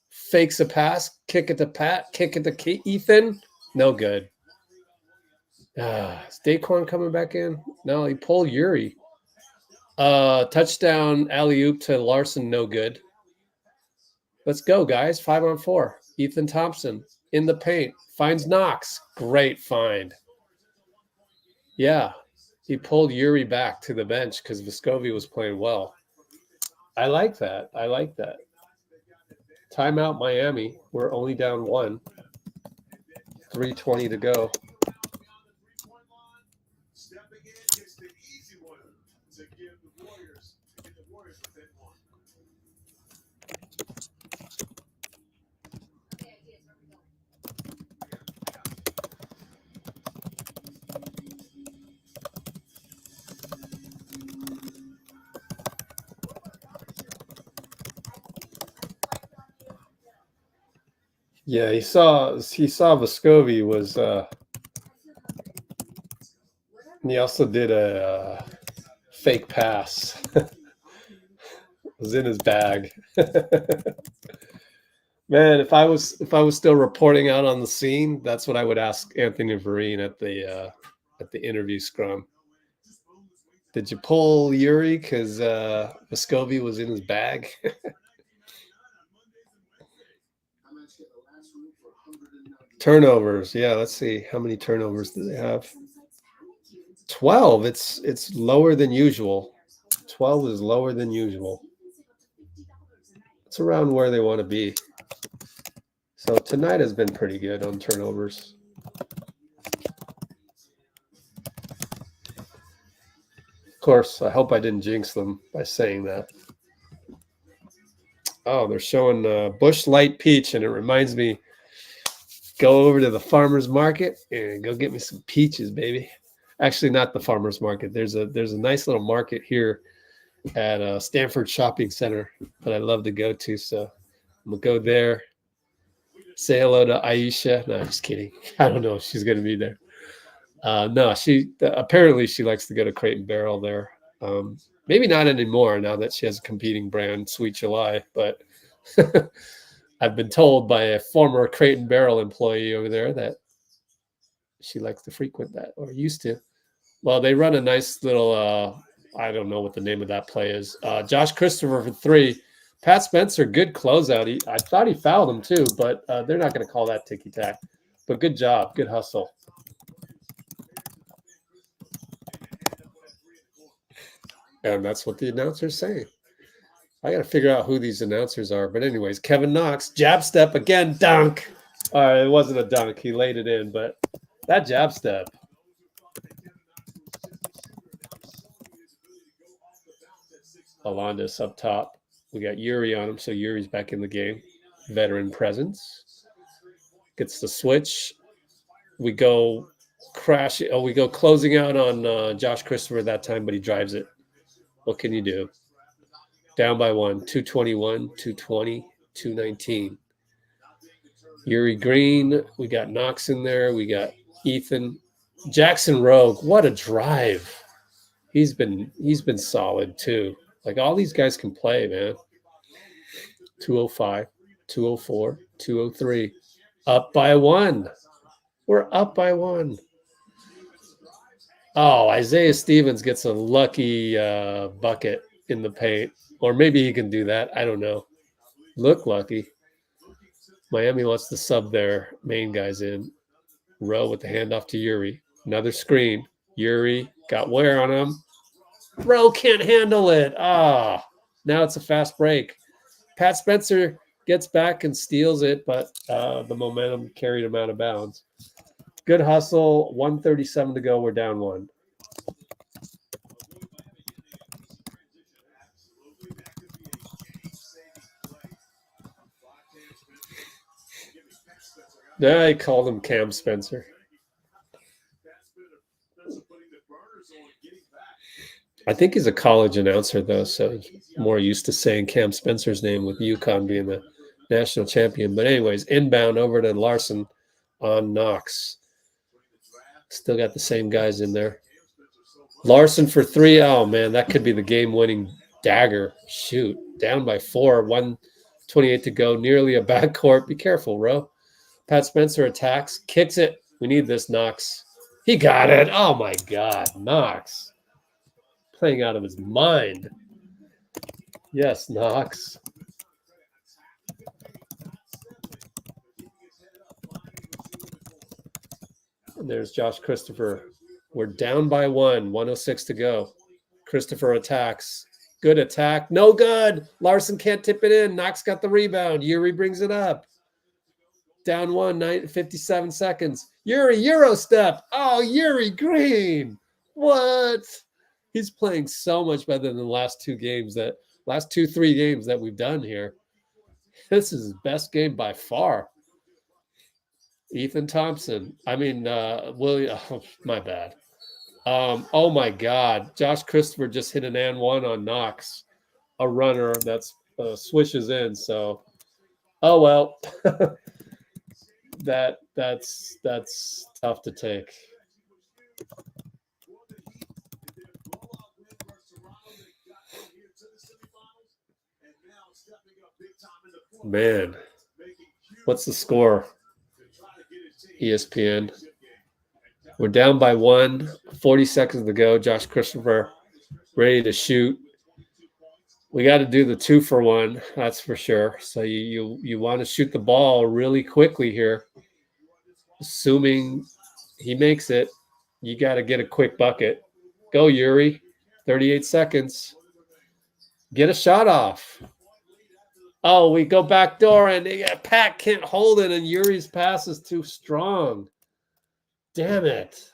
Fakes a pass. Kick it to Pat. Kick it to Ethan. No good. Is Daeqwon coming back in? No, he pulled Yuri. Touchdown alley-oop to Larsson. No good. Let's go, guys. 5-on-4. Ethan Thompson in the paint. Finds Knox. Great find. Yeah. He pulled Yuri back to the bench because Vescovi was playing well. I like that. Timeout Miami. We're only down 1. 3:20 to go. Yeah, he saw Vescovi was he also did a fake pass. It was in his bag. Man, if I was still reporting out on the scene, that's what I would ask Anthony Vereen at the interview scrum. Did you pull Yuri because Vescovi was in his bag? Turnovers. Yeah, let's see. How many turnovers do they have? 12. It's lower than usual. 12 is lower than usual. It's around where they want to be. So tonight has been pretty good on turnovers. Of course, I hope I didn't jinx them by saying that. Oh, they're showing Bush Light Peach, and it reminds me, go over to the farmer's market and go get me some peaches, baby. Actually, not the farmer's market. There's a nice little market here at Stanford Shopping Center that I love to go to. So I'm going to go there, say hello to Aisha. No, I'm just kidding. I don't know if she's going to be there. No, apparently she likes to go to Crate and Barrel there. Maybe not anymore now that she has a competing brand, Sweet July, but I've been told by a former Crate and Barrel employee over there that she likes to frequent that, or used to. Well, they run a nice little, I don't know what the name of that play is. Josh Christopher for 3. Pat Spencer, good closeout. I thought he fouled him too, but they're not going to call that ticky-tack. But good job. Good hustle. And that's what the announcer's saying. I got to figure out who these announcers are. But anyways, Kevin Knox, jab step again, dunk. All right, it wasn't a dunk. He laid it in, but that jab step. Alondis up top. We got Yuri on him, so Yuri's back in the game. Veteran presence. Gets the switch. We go crashing. Oh, we go closing out on Josh Christopher that time, but he drives it. What can you do? Down by 1. 221, 220, 219. Yuri Green. We got Knox in there. We got Ethan. Jackson Rowe. What a drive. He's been solid too. Like, all these guys can play, man. 205, 204, 203. Up by 1. We're up by 1. Oh, Isaiah Stevens gets a lucky bucket in the paint. Or maybe he can do that. I don't know. Look lucky. Miami wants to sub their main guys in. Rowe with the handoff to Yuri. Another screen. Yuri got Ware on him. Rowe can't handle it. Now it's a fast break. Pat Spencer Gets back and steals it, but the momentum carried him out of bounds. Good hustle. 1:37 to go. We're down 1. I called him Cam Spencer. I think he's a college announcer, though, so more used to saying Cam Spencer's name with UConn being the national champion. But anyways, inbound over to Larsson on Knox. Still got the same guys in there. Larsson for 3. Oh, man, that could be the game-winning dagger. Shoot. Down by 4. 1:28 to go. Nearly a backcourt. Be careful, Rowe. Pat Spencer attacks. Kicks it. We need this, Knox. He got it. Oh, my God. Knox. Playing out of his mind. Yes, Knox. And there's Josh Christopher. We're down by 1. 1:06 to go. Christopher attacks. Good attack. No good. Larsson can't tip it in. Knox got the rebound. Yuri brings it up. Down 1, 57 seconds. Yuri, Euro step. Oh, Yuri Green. What? He's playing so much better than the last 3 games that we've done here. This is his best game by far. Ethan Thompson. William. Oh, my bad. Oh my God. Josh Christopher just hit an and 1 on Knox. A runner that's swishes in. So, oh well. That's tough to take. Man, what's the score? ESPN. We're down by 1. 40 seconds to go. Josh Christopher ready to shoot. We got to do the 2-for-1. That's for sure. So you want to shoot the ball really quickly here. Assuming he makes it, you got to get a quick bucket. Go, Yuri. 38 seconds. Get a shot off. Oh, we go back door, and Pat can't hold it, and Yuri's pass is too strong. Damn it.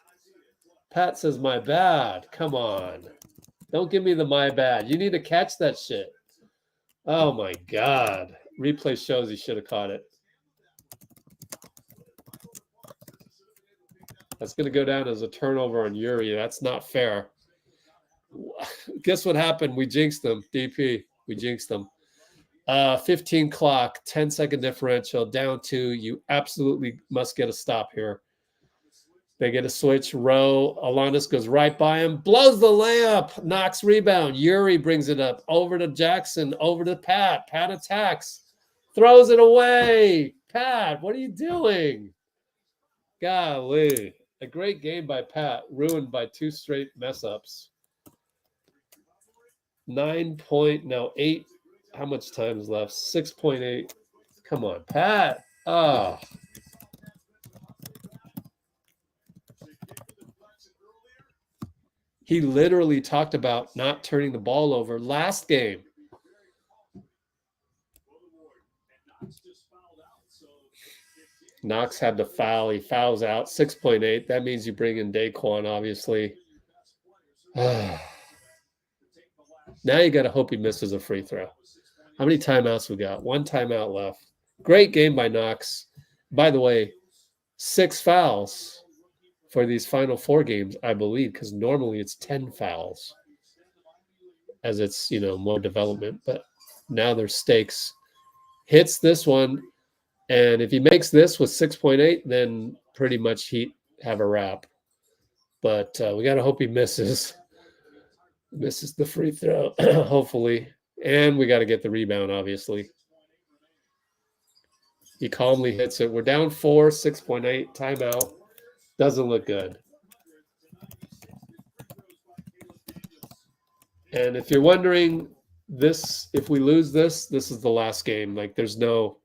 Pat says, my bad. Come on. Don't give me the my bad. You need to catch that shit. Oh, my God. Replay shows he should have caught it. That's going to go down as a turnover on Yuri. That's not fair. Guess what happened? We jinxed them, DP. We jinxed them. 15 clock, 10-second differential, down 2. You absolutely must get a stop here. They get a switch. Rowe, Alanis goes right by him, blows the layup. Knox rebound. Yuri brings it up. Over to Jackson, over to Pat. Pat attacks. Throws it away. Pat, what are you doing? Golly. A great game by Pat, ruined by 2 straight mess-ups. 8. How much time is left? 6.8. Come on, Pat. Oh. He literally talked about not turning the ball over last game. Knox had to foul. He fouls out. 6.8. That means you bring in Daeqwon, obviously. Now you got to hope he misses a free throw. How many timeouts we got? 1 timeout left. Great game by Knox. By the way, 6 fouls for these final 4 games, I believe, because normally it's 10 fouls as it's, more development. But now there's stakes. Hits this one, and if he makes this with 6.8, then pretty much he have a wrap. But we got to hope he misses the free throw, hopefully. And we got to get the rebound, obviously. He calmly hits it. We're down 4, 6.8, timeout. Doesn't look good. And if you're wondering, if we lose this is the last game. Like there's no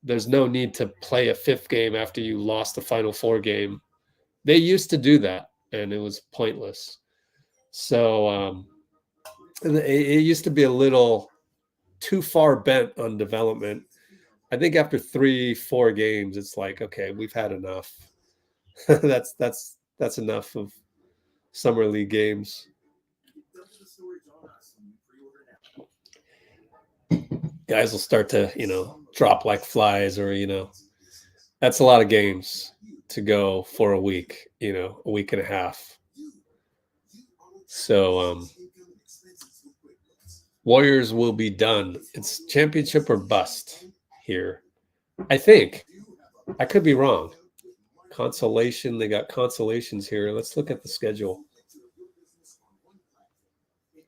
need to play a 5th game after you lost the Final 4 game. They used to do that, and it was pointless. So it used to be a little too far bent on development. I think after 3-4 games, it's like, okay, we've had enough. that's enough of summer league games. Guys will start to, drop like flies, or, that's a lot of games to go for a week, a week and a half. So Warriors will be done. It's championship or bust here. I think. I could be wrong. Consolation. They got consolations here. Let's look at the schedule.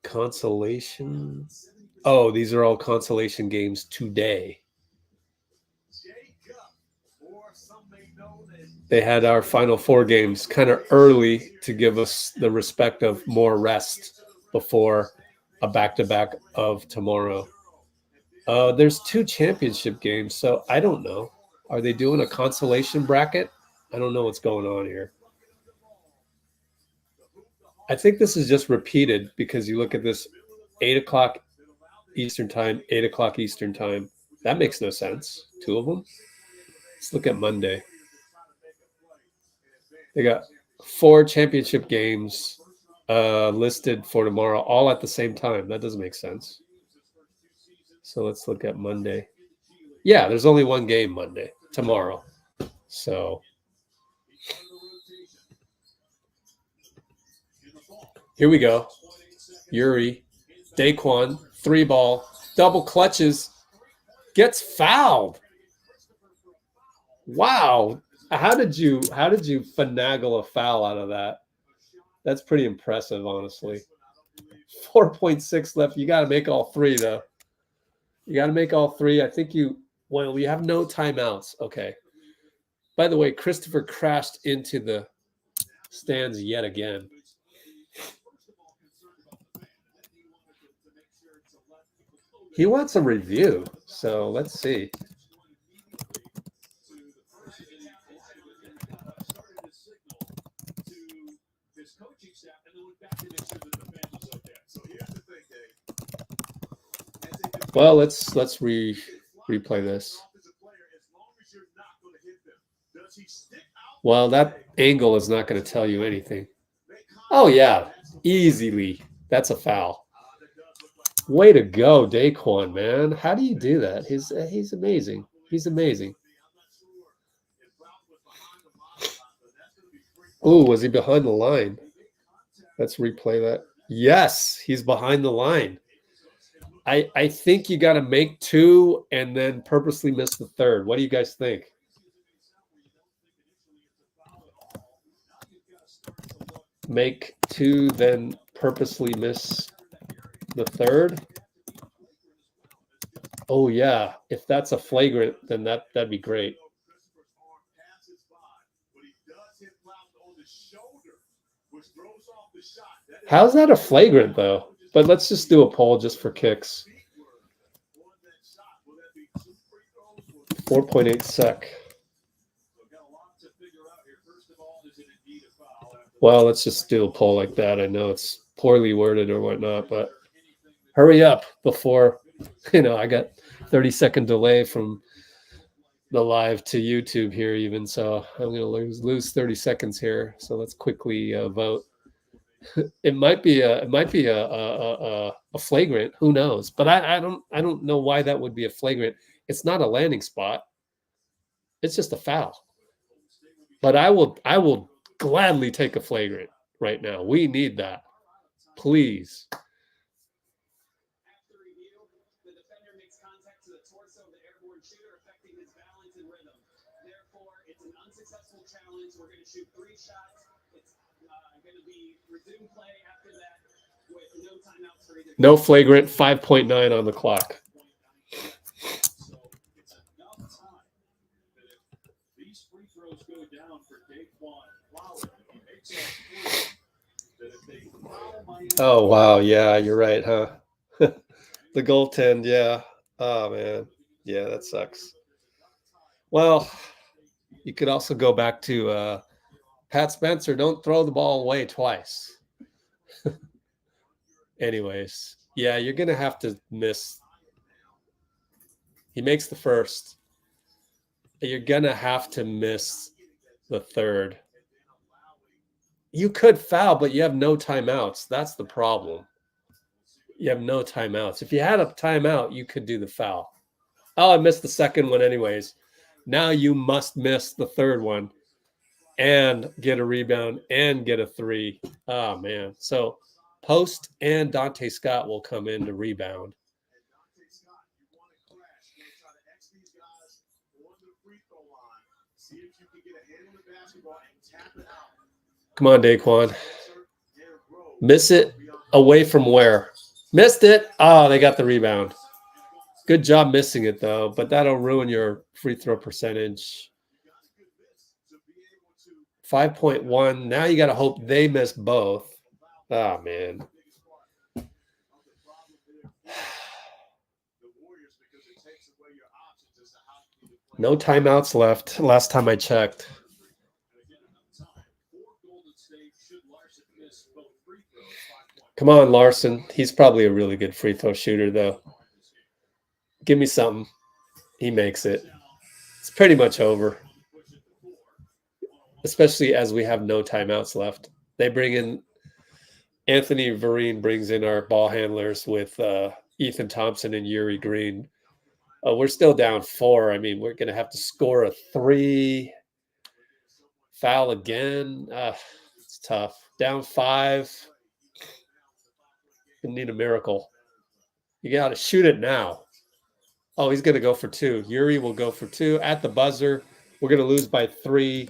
Consolation. Oh, these are all consolation games today. They had our final 4 games kind of early to give us the respect of more rest before a back-to-back of tomorrow. There's 2 championship games, so I don't know. Are they doing a consolation bracket? I don't know what's going on here. I think this is just repeated because you look at this 8 o'clock Eastern time, 8 o'clock Eastern time. That makes no sense. 2 of them. Let's look at Monday. They got 4 championship games listed for tomorrow, all at the same time. That doesn't make sense. So let's look at Monday. Yeah, there's only 1 game Monday, tomorrow. So here we go. Yuri, Daeqwon, 3-ball, double clutches, gets fouled. Wow. How did you finagle a foul out of that? That's pretty impressive, honestly. 4.6 left. You got to make all 3, though. You got to make all 3. I think you have no timeouts. Okay. By the way, Christopher crashed into the stands yet again. He wants a review, so let's see. Well, let's replay this. Well, that angle is not going to tell you anything. Oh yeah, easily. That's a foul. Way to go, Daeqwon, man. How do you do that? He's amazing. He's amazing. Oh, was he behind the line? Let's replay that. Yes, he's behind the line. I think you got to make 2 and then purposely miss the 3rd. What do you guys think? Make 2, then purposely miss the 3rd. Oh yeah, if that's a flagrant, then that'd be great. How's that a flagrant though? But let's just do a poll just for kicks. 4.8 sec. Well, let's just do a poll like that. I know it's poorly worded or whatnot, but hurry up before, I got 30-second delay from the live to YouTube here even. So I'm going to lose 30 seconds here. So let's quickly vote. It might be a flagrant. Who knows? But I don't know why that would be a flagrant. It's not a landing spot. It's just a foul. But I will gladly take a flagrant right now. We need that. Please. We're going to shoot 3 shots. It's going to be resume play after that with no timeouts for either. No flagrant, 5.9 on the clock. So it's enough time that if these free throws go down for Daeqwon Plowden, if he makes that free, that if they foul Miami. Oh wow, yeah, you're right, huh? The goaltend, yeah. Oh man, yeah, that sucks. Well. You could also go back to Pat Spencer, don't throw the ball away twice. Anyways, yeah, you're going to have to miss He makes the first. You're going to have to miss the third. You could foul, but you have no timeouts. That's the problem. You have no timeouts. If you had a timeout, you could do the foul. Oh, I missed the second one anyways. Now you must miss the third one and get a rebound and get a three. Oh, man. So Post and Dante Scott will come in to rebound. Come on, Daeqwon. Miss it away from where? Missed it. Oh, they got the rebound. Good job missing it, though, but that'll ruin your free throw percentage. 5.1. Now you got to hope they miss both. Oh, man. No timeouts left last time I checked. Come on, Larsson. He's probably a really good free throw shooter, though. Give me something. He makes it. It's pretty much over, especially as we have no timeouts left. They bring in Anthony Vereen brings in our ball handlers with Ethan Thompson and Yuri Green. We're still down 4. I mean, we're going to have to score a 3. Foul again. It's tough. Down 5. You need a miracle. You got to shoot it now. Oh, he's going to go for 2. Yuri will go for 2 at the buzzer. We're going to lose by 3.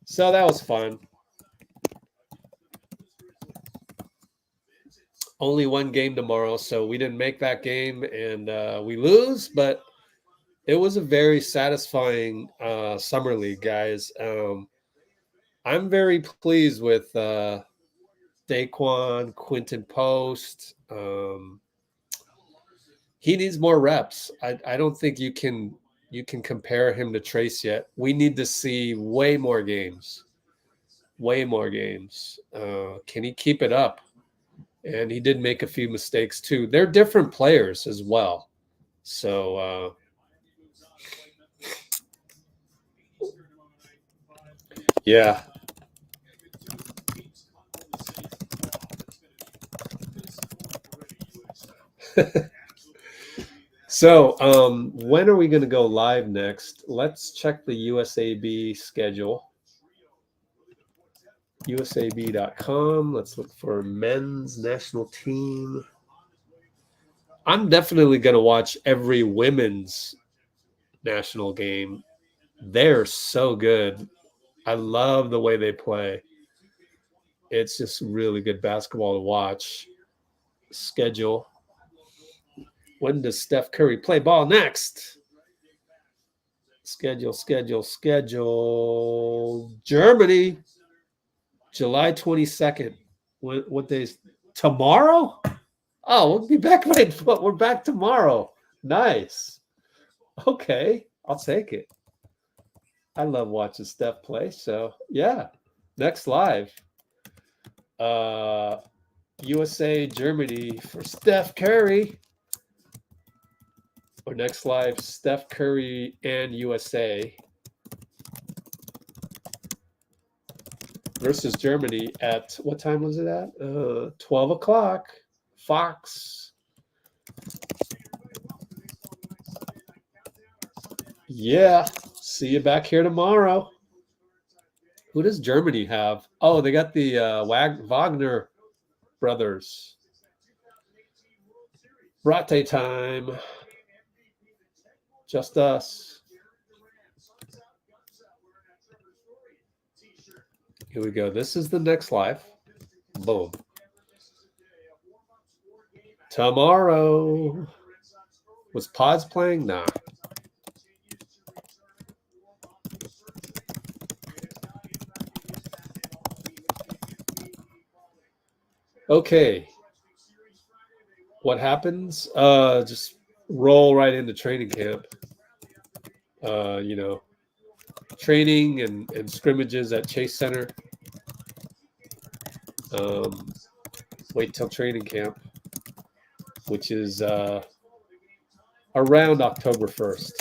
So that was fun. Only one game tomorrow, so we didn't make that game, and we lose, but it was a very satisfying summer league, guys. I'm very pleased with Daeqwon, Quinten Post. He needs more reps. I don't think you can compare him to Trace yet. We need to see way more games. Way more games. Can he keep it up? And he did make a few mistakes too. They're different players as well. So yeah. So when are we going to go live next? Let's check the USAB schedule. USAB.com. Let's look for men's national team. I'm definitely going to watch every women's national game. They're so good. I love the way they play. It's just really good basketball to watch. Schedule. When does Steph Curry play ball next? Schedule. Germany. July 22nd. What days? Tomorrow? Oh, we'll be back. We're back tomorrow. Nice. Okay, I'll take it. I love watching Steph play. So yeah, next live. USA Germany for Steph Curry. Or next live, Steph Curry and USA versus Germany at, what time was it at? 12 o'clock. Fox. Yeah. See you back here tomorrow. Who does Germany have? Oh, they got the Wagner brothers. Bratte time. Just us. Here we go. This is the next live. Boom. Tomorrow. Was Pods playing? Nah. Okay. What happens? Just roll right into training camp. Training and scrimmages at Chase Center. Wait till training camp, which is around October 1st.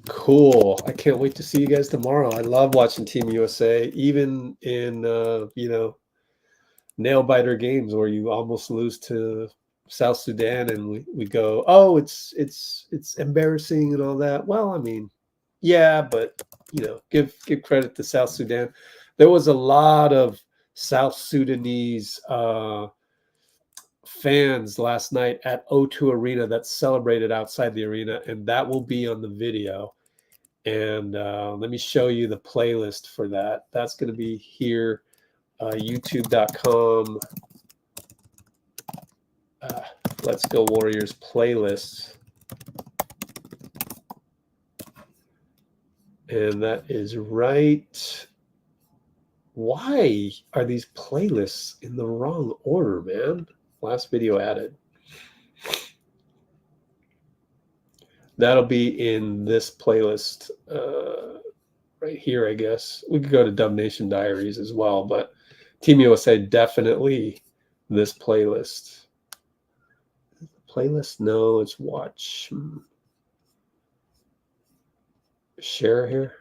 Cool. I can't wait to see you guys tomorrow. I love watching Team USA, even in nail biter games where you almost lose to South Sudan and we go, oh, it's embarrassing and all that. Well, I mean, yeah, but give credit to South Sudan. There was a lot of South Sudanese fans last night at O2 Arena that celebrated outside the arena, and that will be on the video. And let me show you the playlist for that. That's going to be here, youtube.com. Let's Go Warriors playlist. And that is right. Why are these playlists in the wrong order, man? Last video added. That'll be in this playlist right here, I guess. We could go to Dub Nation Diaries as well, but Team USA definitely this playlist. Playlist? No, it's watch. Share here.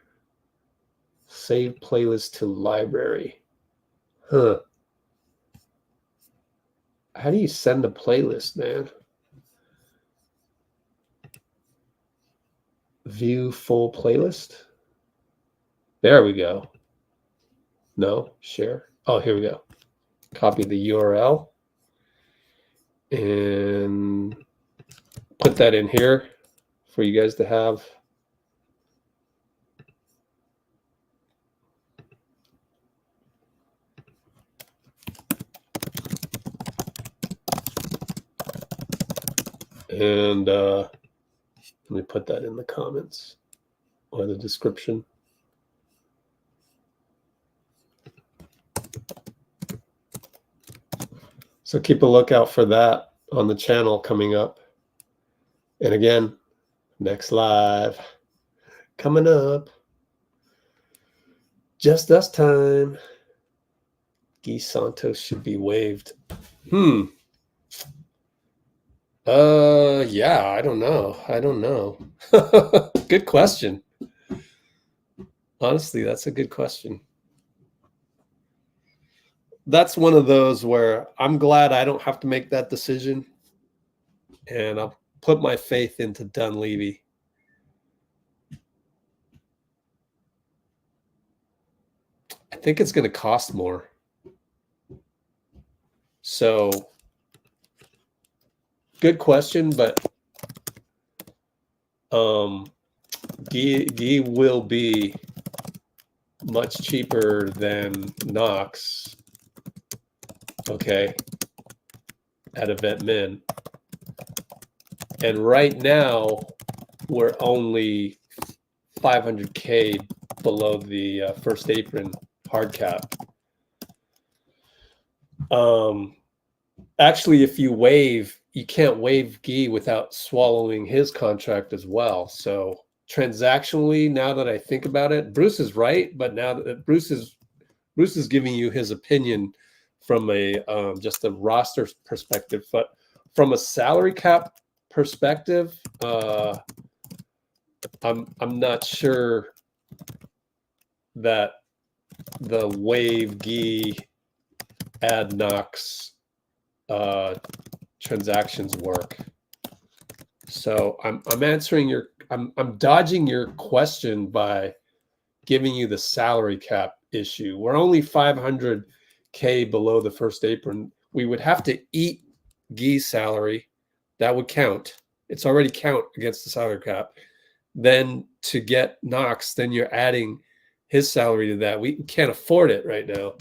Save playlist to library. Huh. How do you send a playlist, man? View full playlist. There we go. No, share. Oh, here we go. Copy the URL and put that in here for you guys to have. And let me put that in the comments or the description. So keep a lookout for that on the channel coming up. And again, next live coming up. Just us time. Guy Santos should be waived. Yeah, I don't know. Good question. Honestly, that's a good question. That's one of those where I'm glad I don't have to make that decision. And I'll put my faith into Dunleavy. I think it's going to cost more. So, good question, but Guy will be much cheaper than Knox, okay, at Event Min. And right now, we're only 500K below the first apron hard cap. Actually, if you waive, you can't waive Guy without swallowing his contract as well. So transactionally, now that I think about it, Bruce is right. But now that Bruce is giving you his opinion from a just a roster perspective, but from a salary cap perspective, I'm not sure that the waive Guy add Knox transactions work. So I'm dodging your question by giving you the salary cap issue. We're only 500K below the first apron. We would have to eat Guy's salary. That would count. It's already count against the salary cap. Then to get Knox, then you're adding his salary to that. We can't afford it right now.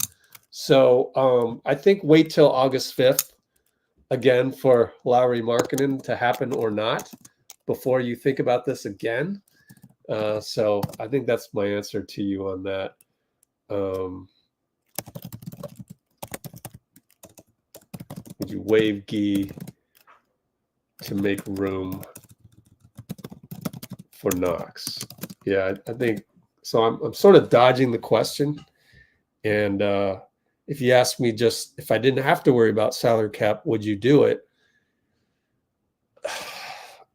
So I think wait till August 5th again for Lowry Markkanen to happen or not before you think about this again. So I think that's my answer to you on that. Would you waive Guy to make room for Knox? Yeah, I think so. I'm sort of dodging the question. And if you ask me just if I didn't have to worry about salary cap, would you do it?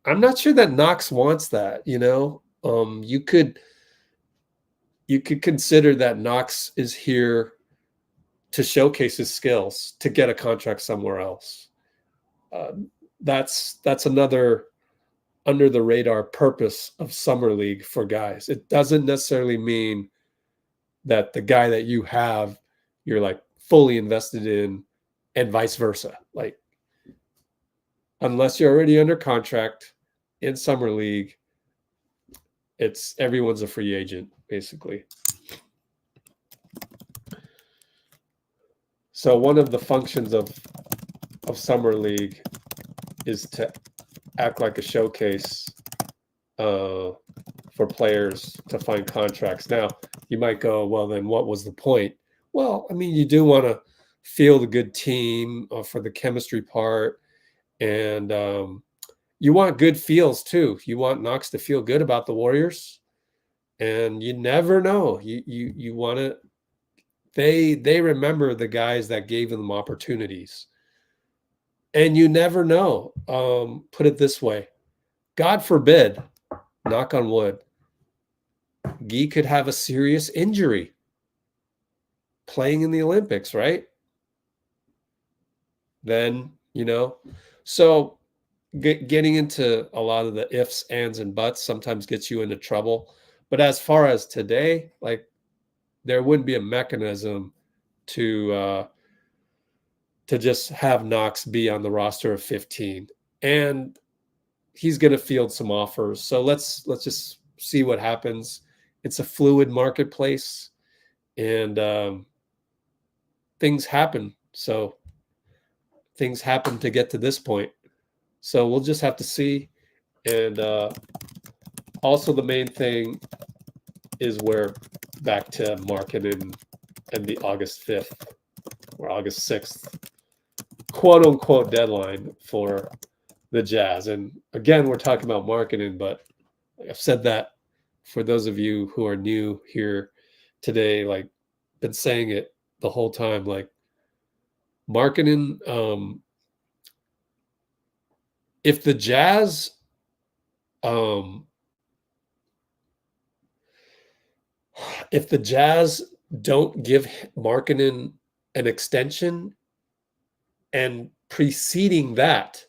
I'm not sure that Knox wants that, you know. You could consider that Knox is here to showcase his skills to get a contract somewhere else. That's another under the radar purpose of summer league for guys. It doesn't necessarily mean that the guy that you have, you're like fully invested in, and vice versa. Like, unless you're already under contract in summer league, it's everyone's a free agent, basically. So one of the functions of summer league is to act like a showcase for players to find contracts. Now, you might go, well, then what was the point? Well, I mean, you do want to field a good team for the chemistry part, and you want good feels too. You want Knox to feel good about the Warriors, and you never know. You want to. They remember the guys that gave them opportunities, and you never know. Put it this way: God forbid, knock on wood, Guy could have a serious injury playing in the Olympics, right? Then, you know, so getting into a lot of the ifs, ands, and buts sometimes gets you into trouble. But as far as today, like, there wouldn't be a mechanism to just have Knox be on the roster of 15. And he's going to field some offers. So let's just see what happens. It's a fluid marketplace, and things happen. So things happen to get to this point. So we'll just have to see. And also the main thing is we're back to Markkanen and the August 5th or August 6th, quote unquote, deadline for the Jazz. And again, we're talking about Markkanen, but I've said that for those of you who are new here today, like, been saying it the whole time, like, Markkanen, if the Jazz don't give Markkanen an extension, and preceding that,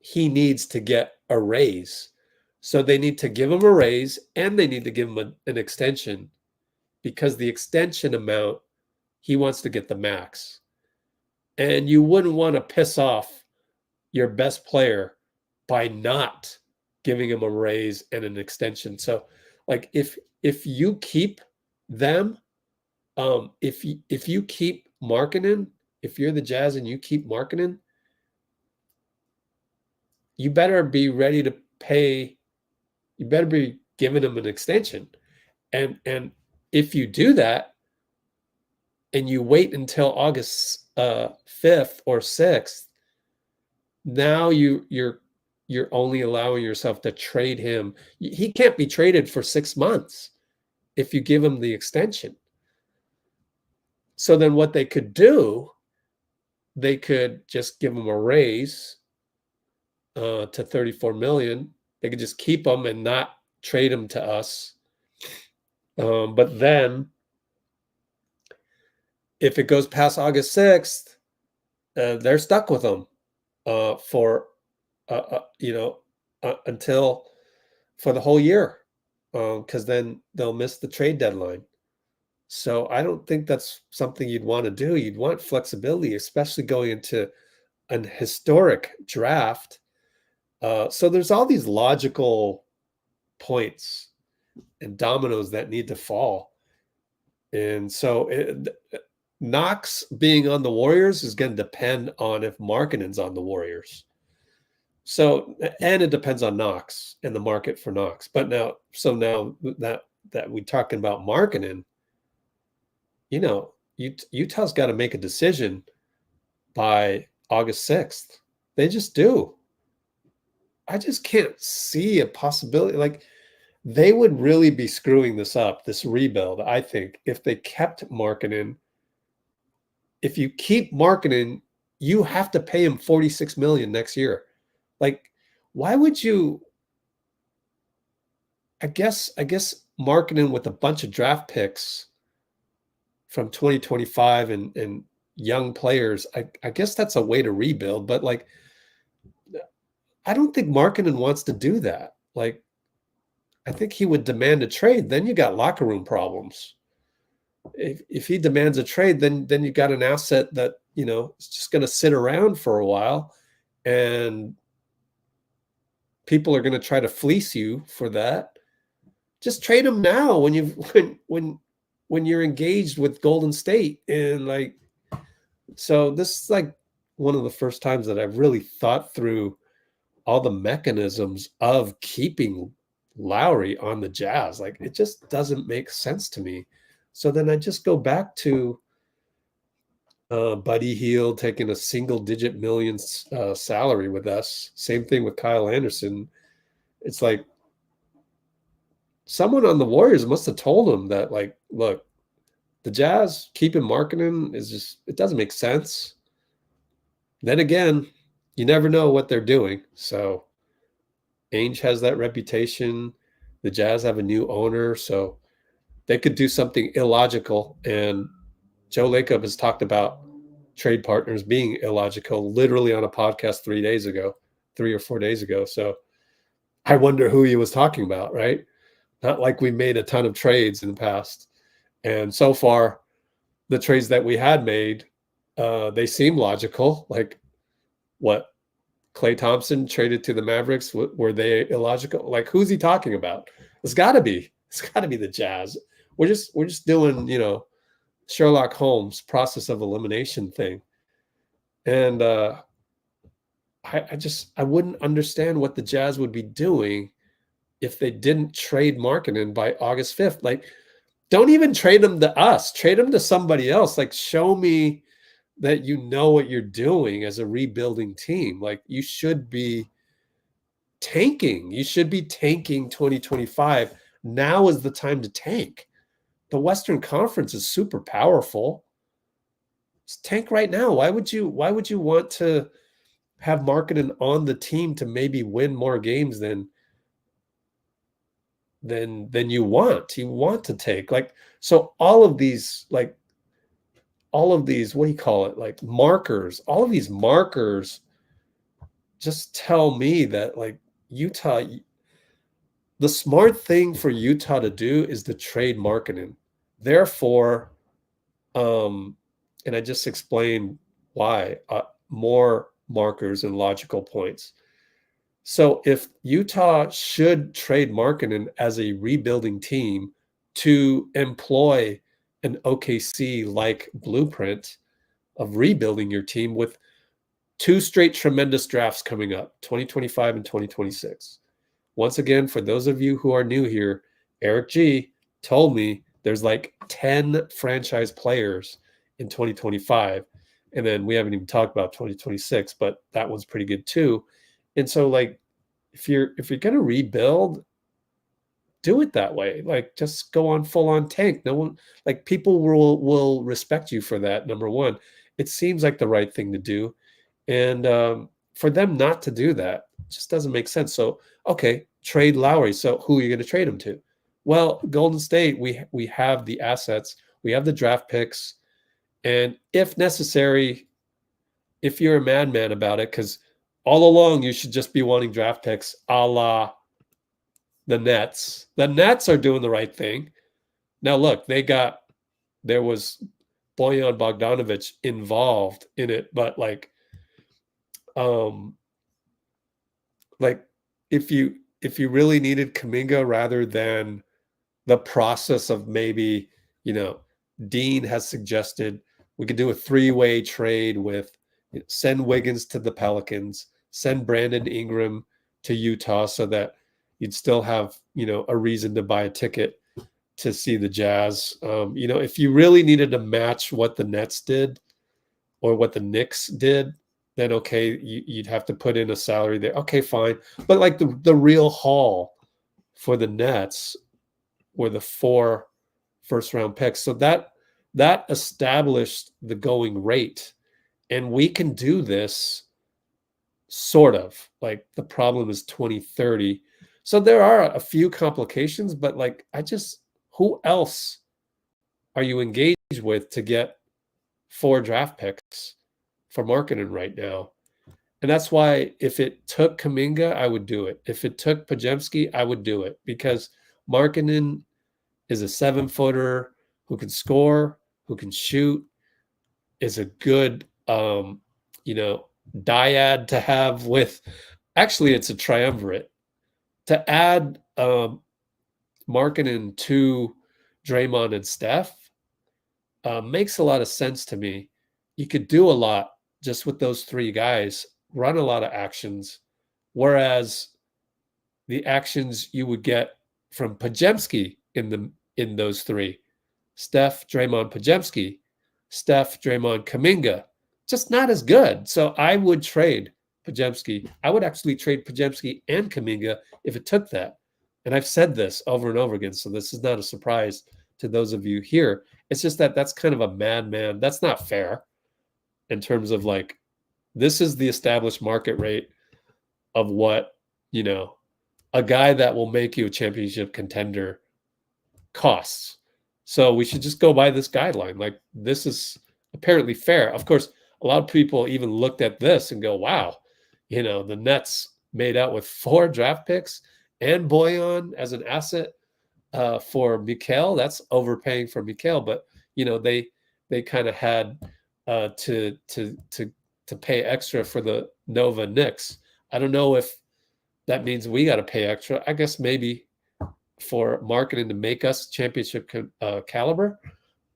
he needs to get a raise. So they need to give him a raise, and they need to give him an extension, because the extension amount, he wants to get the max. And you wouldn't want to piss off your best player by not giving him a raise and an extension. So, like, if you keep them, if you keep Markkanen, if you're the Jazz and you keep Markkanen, you better be ready to pay. You better be giving him an extension. And if you do that and you wait until August 5th or 6th, now you're only allowing yourself to trade him. He can't be traded for 6 months if you give him the extension. So then what they could do, they could just give him a raise to $34 million. They could just keep him and not trade him to us. But then if it goes past August 6th, they're stuck with him for until for the whole year, because then they'll miss the trade deadline. So I don't think that's something you'd want to do. You'd want flexibility, especially going into an historic draft. So there's all these logical points and dominoes that need to fall. And so Knox being on the Warriors is going to depend on if Markkanen's on the Warriors. So, and it depends on Knox and the market for Knox. But now that we're talking about Markkanen, you know, Utah's got to make a decision by August 6th. They just do. I just can't see a possibility. Like, they would really be screwing this up, this rebuild, I think, if they kept Markkanen. If you keep Markkanen, you have to pay him $46 million next year. Like, why would you? I guess Markkanen with a bunch of draft picks from 2025 and young players, I guess that's a way to rebuild. But like, I don't think Markkanen wants to do that. Like, I think he would demand a trade. Then you got locker room problems. If he demands a trade, then you got an asset that, you know, is just going to sit around for a while, and people are going to try to fleece you for that. Just trade him now when you're engaged with Golden State. And like, so this is like one of the first times that I've really thought through all the mechanisms of keeping Lowry on the Jazz. Like, it just doesn't make sense to me. So then I just go back to Buddy Hield taking a single-digit millions salary with us. Same thing with Kyle Anderson. It's like someone on the Warriors must have told him that, like, look, the Jazz keeping Markkanen is just, it doesn't make sense. Then again, you never know what they're doing. So Ainge has that reputation. The Jazz have a new owner, so they could do something illogical. And Joe Lacob has talked about trade partners being illogical literally on a podcast 3 or 4 days ago. So I wonder who he was talking about, right? Not like we made a ton of trades in the past. And so far, the trades that we had made, they seem logical. Like, what? Klay Thompson traded to the Mavericks. Were they illogical? Like, who's he talking about? It's got to be the Jazz. We're just doing, you know, Sherlock Holmes process of elimination thing. And I wouldn't understand what the Jazz would be doing if they didn't trade Markkanen by August 5th. Like, don't even trade him to us. Trade him to somebody else. Like, show me that you know what you're doing as a rebuilding team. Like, you should be tanking. You should be tanking 2025. Now is the time to tank. The Western Conference is super powerful. Just tank right now. Why would you want to have Markkanen on the team to maybe win more games than you want? You want to take, like, so all of these, what do you call it? Like, markers, all of these markers just tell me that, like, Utah, the smart thing for Utah to do is to trade Markkanen. Therefore, and I just explained why, more markers and logical points. So if Utah should trade Markkanen as a rebuilding team to employ an OKC-like blueprint of rebuilding your team with 2 straight tremendous drafts coming up, 2025 and 2026. Once again, for those of you who are new here, Eric G told me there's like 10 franchise players in 2025. And then we haven't even talked about 2026, but that one's pretty good too. And so, like, if you're going to rebuild, do it that way. Like, just go on full on tank. No one, like, people will respect you for that. Number one, it seems like the right thing to do. And for them not to do that just doesn't make sense. So, okay, trade Lowry. So who are you going to trade him to? Well, Golden State, we have the assets, we have the draft picks, and if necessary, if you're a madman about it, because all along you should just be wanting draft picks, a la the Nets. The Nets are doing the right thing. Now, look, there was Bojan Bogdanovic involved in it, but like if you really needed Kuminga rather than the process of maybe, you know, Dean has suggested we could do a 3-way trade with, send Wiggins to the Pelicans, send Brandon Ingram to Utah so that you'd still have, you know, a reason to buy a ticket to see the Jazz. You know, if you really needed to match what the Nets did or what the Knicks did, then okay, you'd have to put in a salary there. Okay, fine. But like the real haul for the Nets were the 4 first-round picks. So that established the going rate. And we can do this sort of. Like, the problem is 2030. So there are a few complications, but like, who else are you engaged with to get 4 draft picks for Markkanen right now? And that's why if it took Kuminga, I would do it. If it took Podziemski, I would do it, because Markkanen is a 7-footer who can score, who can shoot, is a good, dyad to have with. Actually, it's a triumvirate. To add Markkanen to Draymond and Steph makes a lot of sense to me. You could do a lot just with those 3 guys, run a lot of actions, whereas the actions you would get from Podziemski in those 3, Steph, Draymond, Podziemski, Steph, Draymond, Kuminga, just not as good. So I would trade Podziemski. I would actually trade Podziemski and Kuminga if it took that. And I've said this over and over again, so this is not a surprise to those of you here. It's just that that's kind of a madman. That's not fair in terms of, like, this is the established market rate of what, a guy that will make you a championship contender costs. So we should just go by this guideline. Like, this is apparently fair. Of course, a lot of people even looked at this and go, wow, the Nets made out with 4 draft picks and Boyan as an asset for Mikal. That's overpaying for Mikal, but they kind of had to pay extra for the Nova Knicks. I don't know if that means we got to pay extra. I guess maybe for Markkanen to make us championship caliber.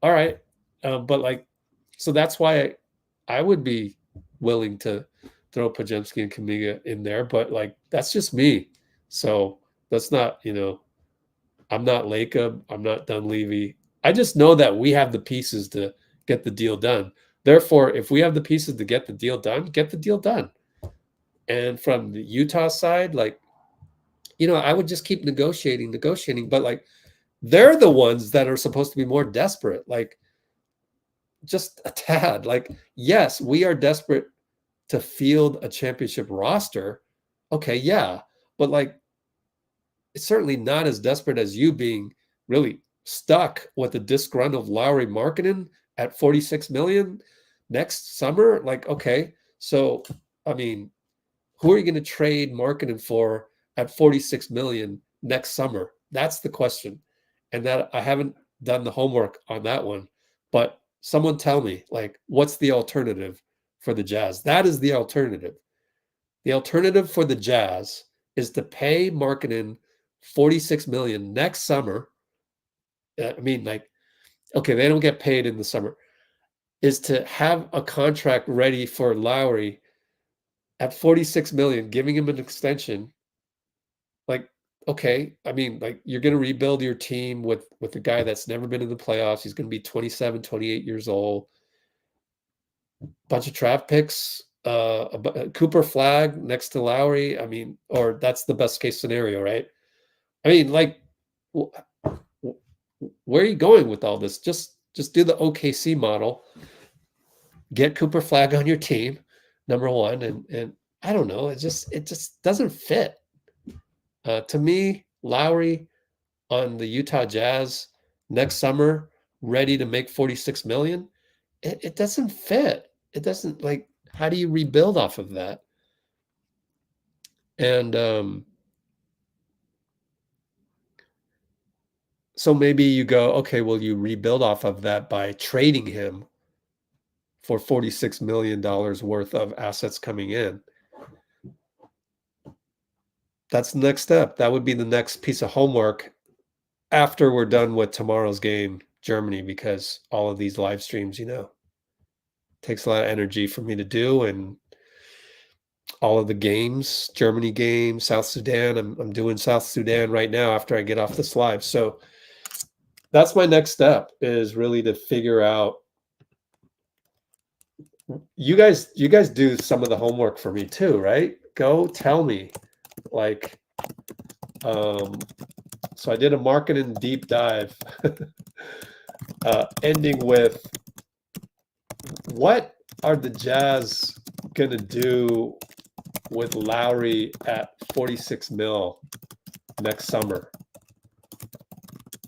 All right, but like, so that's why I would be willing to throw Podziemski and Kuminga in there. But like, that's just me. So that's not, I'm not Lacob, I'm not Dunleavy. I just know that we have the pieces to get the deal done. Therefore, if we have the pieces to get the deal done, get the deal done. And from the Utah side, like, I would just keep negotiating. But like, they're the ones that are supposed to be more desperate. Like, just a tad. Like, yes, we are desperate to field a championship roster. Okay, yeah. But like, it's certainly not as desperate as you being really stuck with the disgruntled Lowry Markkanen at $46 million next summer. Like, okay, so I mean, who are you going to trade Markkanen for at $46 million next summer? That's the question. And that I haven't done the homework on that one. But someone tell me, like, what's the alternative for the Jazz? That is the alternative. The alternative for the Jazz is to pay Markkanen $46 million next summer. I mean, like, okay, they don't get paid in the summer. Is to have a contract ready for Lowry at $46 million, giving him an extension. Like, okay, I mean, like, you're going to rebuild your team with a guy that's never been in the playoffs. He's going to be 27, 28 years old. Bunch of draft picks, Cooper Flag next to Lowry. I mean, or that's the best case scenario, right? I mean, like, where are you going with all this? Just do the OKC model. Get Cooper Flag on your team, number one, and I don't know. It just doesn't fit. To me, Lowry on the Utah Jazz next summer, ready to make $46 million. It doesn't fit. It doesn't, like, how do you rebuild off of that? And so maybe you go, okay, well, you rebuild off of that by trading him for $46 million worth of assets coming in. That's the next step. That would be the next piece of homework after we're done with tomorrow's game, Germany, because all of these live streams, takes a lot of energy for me to do. And all of the games, Germany game, South Sudan, I'm doing South Sudan right now after I get off this live. So that's my next step, is really to figure out. You guys do some of the homework for me too, right? Go tell me, like, So I did a Markkanen deep dive, ending with what are the Jazz going to do with Lowry at 46 mil next summer,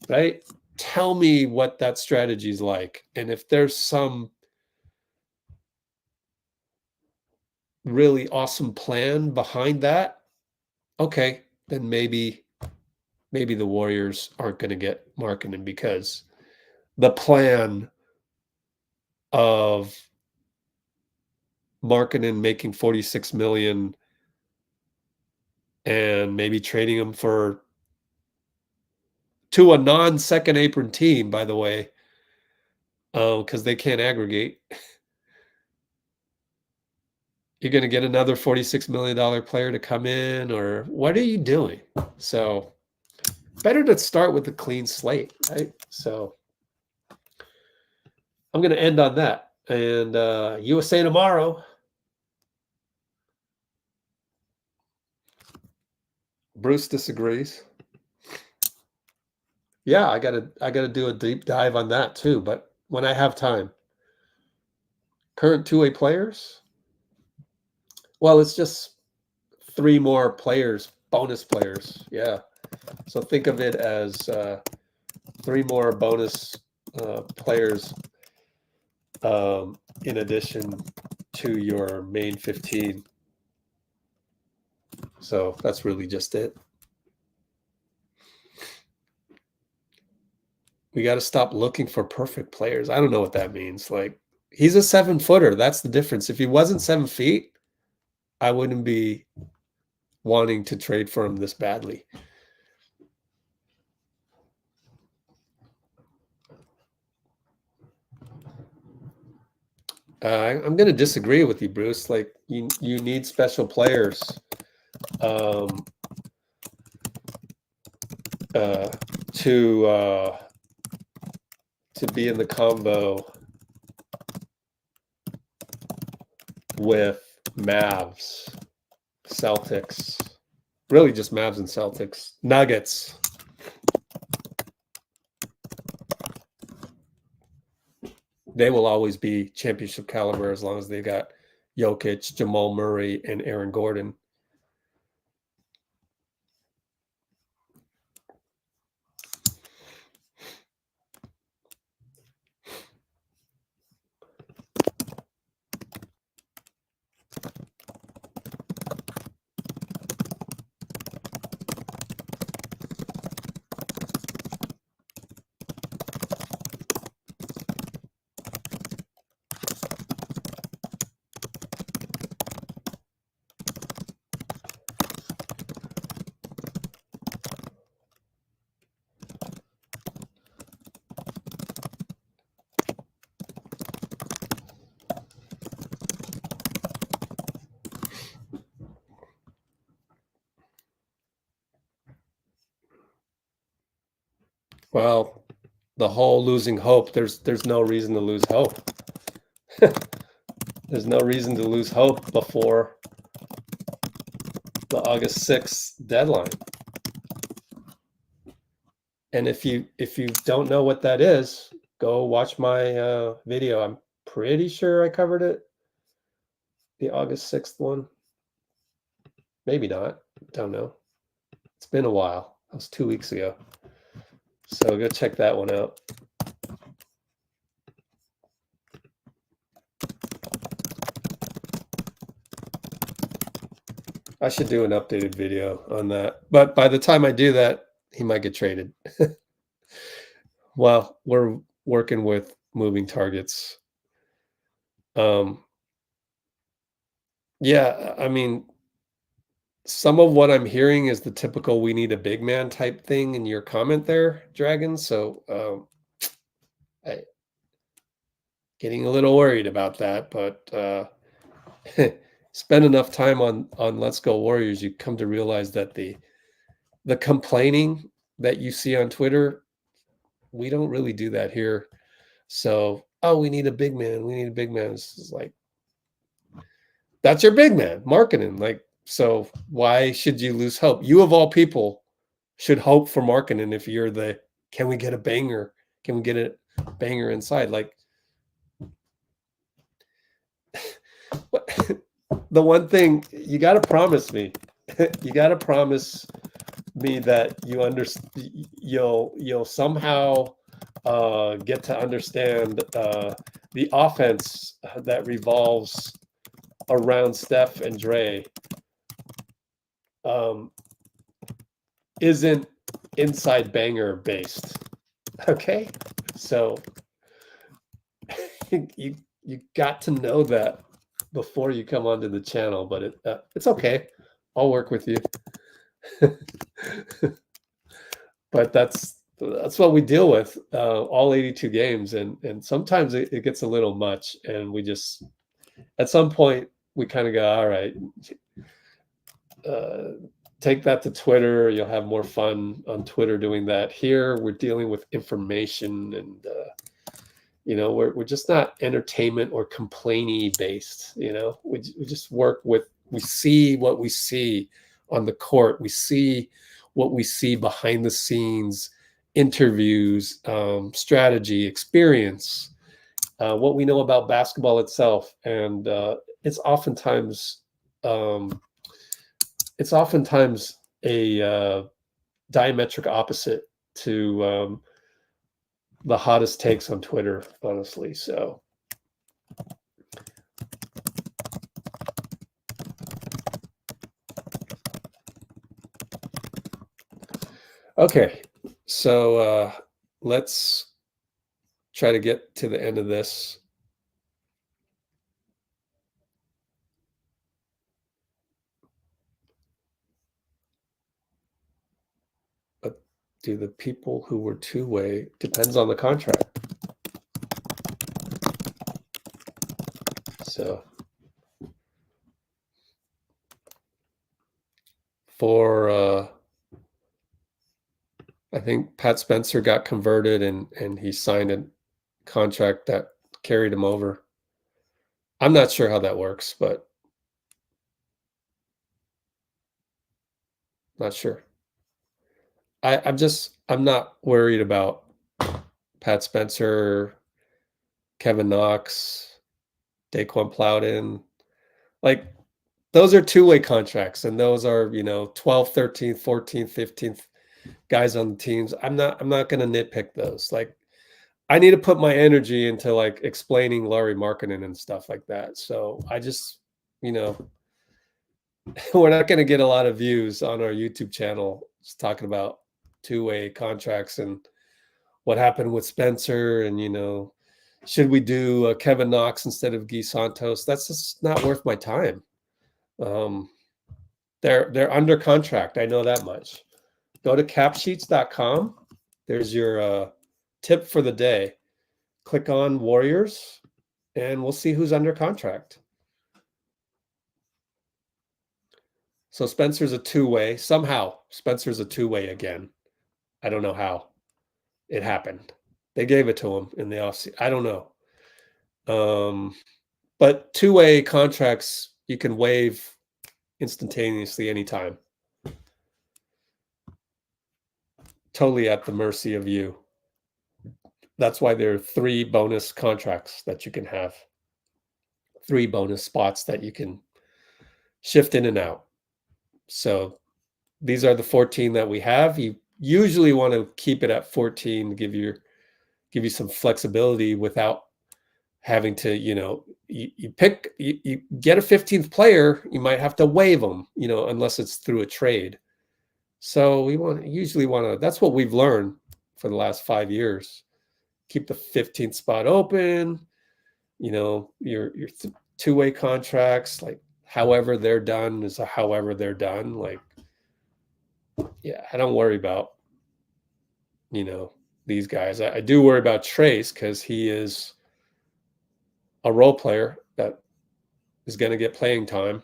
right? Tell me what that strategy is like. And if there's some really awesome plan behind that, okay, then maybe the Warriors aren't going to get Markkanen, because the plan of Markkanen making 46 million and maybe trading him to a non-second apron team, by the way, because they can't aggregate. You're going to get another $46 million player to come in, or what are you doing? So better to start with a clean slate, right? So I'm going to end on that. And USA tomorrow. Bruce disagrees. Yeah, I gotta do a deep dive on that too, but when I have time. Current two-way players? Well, it's just 3 more players, bonus players. Yeah. So think of it as 3 more bonus players in addition to your main 15. So that's really just it. We got to stop looking for perfect players. I don't know what that means. Like, he's a 7-footer. That's the difference. If he wasn't 7 feet, I wouldn't be wanting to trade for him this badly. I'm going to disagree with you, Bruce. Like, you need special players to be in the combo with Mavs, Celtics, really just Mavs and Celtics, Nuggets. They will always be championship caliber as long as they got Jokic, Jamal Murray, and Aaron Gordon. Well, the whole losing hope, there's no reason to lose hope. There's no reason to lose hope before the August 6th deadline. And if you don't know what that is, go watch my video. I'm pretty sure I covered it. The August 6th one. Maybe not. Don't know. It's been a while. That was 2 weeks ago. So go check that one out. I should do an updated video on that. But by the time I do that, he might get traded. Well, we're working with moving targets. Yeah, I mean, some of what I'm hearing is the typical "we need a big man" type thing in your comment there, Dragon. So I getting a little worried about that, but spend enough time on Let's Go Warriors, you come to realize that the complaining that you see on Twitter, we don't really do that here. So, oh, we need a big man. We need a big man. It's like, that's your big man, Markkanen. Like, so why should you lose hope? You of all people should hope for Markkanen if you're the, can we get a banger? Can we get a banger inside? Like, the one thing you got to promise me, you got to promise me that you'll somehow get to understand the offense that revolves around Steph and Dray isn't inside banger based. Okay, so you got to know that before you come onto the channel, but it's okay. I'll work with you. But that's what we deal with all 82 games, and sometimes it gets a little much, and we just at some point we kind of go, all right, take that to Twitter. You'll have more fun on Twitter doing that. Here we're dealing with information, and we're just not entertainment or complainy based. We just work with, we see what we see on the court. We see what we see behind the scenes, interviews, strategy, experience, what we know about basketball itself. And it's oftentimes a diametric opposite to the hottest takes on Twitter, honestly. So okay, so let's try to get to the end of this. But do the people who were two-way, depends on the contract. So for I think Pat Spencer got converted and he signed a contract that carried him over. I'm not sure how that works, but not sure. I'm not worried about Pat Spencer, Kevin Knox, Daeqwon Plowden. Like, those are two-way contracts, and those are, 12th, 13th, 14th, 15th guys on the teams. I'm not going to nitpick those. Like, I need to put my energy into like explaining Larry Markkanen and stuff like that. So I just, we're not going to get a lot of views on our YouTube channel just talking about two-way contracts and what happened with Spencer, and should we do Kevin Knox instead of Guy Santos? That's just not worth my time. They're under contract. I know that much. Go to capsheets.com. There's your tip for the day. Click on Warriors, and we'll see who's under contract. So Spencer's a two-way. Somehow Spencer's a two-way again. I don't know how it happened. They gave it to him in the offseason. I don't know. But two-way contracts, you can waive instantaneously anytime. Totally at the mercy of you. That's why there are 3 bonus contracts that you can have. 3 bonus spots that you can shift in and out. So these are the 14 that we have. You usually want to keep it at 14 to give you some flexibility without having to, you get a 15th player, you might have to waive them, unless it's through a trade. So we usually want to, that's what we've learned for the last 5 years. Keep the 15th spot open, your two-way contracts, like however they're done is however they're done. Like, yeah, I don't worry about, these guys. I do worry about Trace because he is a role player that is going to get playing time.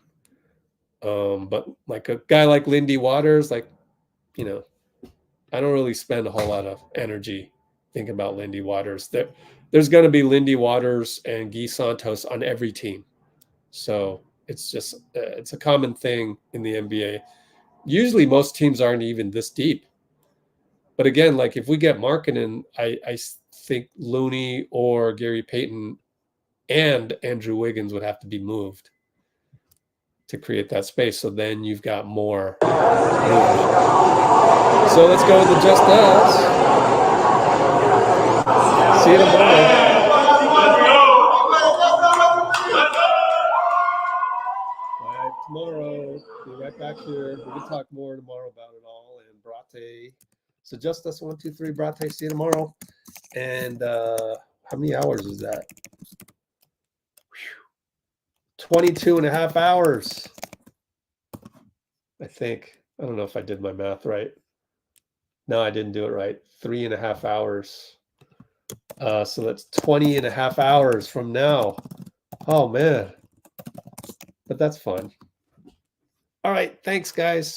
But like a guy like Lindy Waters, like, I don't really spend a whole lot of energy thinking about Lindy Waters. There's going to be Lindy Waters and Guy Santos on every team. So it's just, it's a common thing in the NBA. Usually most teams aren't even this deep. But again, like if we get Markkanen, I think Looney or Gary Payton and Andrew Wiggins would have to be moved to create that space. So then you've got more movement. So let's go with the Just Us. See you tomorrow. Tomorrow, be right back here. We can talk more tomorrow about it all. And Brate, so Just Us 1, 2, 3. Brate, see you tomorrow. And how many hours is that? 22 and a half hours. I think. I don't know if I did my math right. No, I didn't do it right. 3.5 hours. So that's 20 and a half hours from now. Oh, man. But that's fun. All right. Thanks, guys.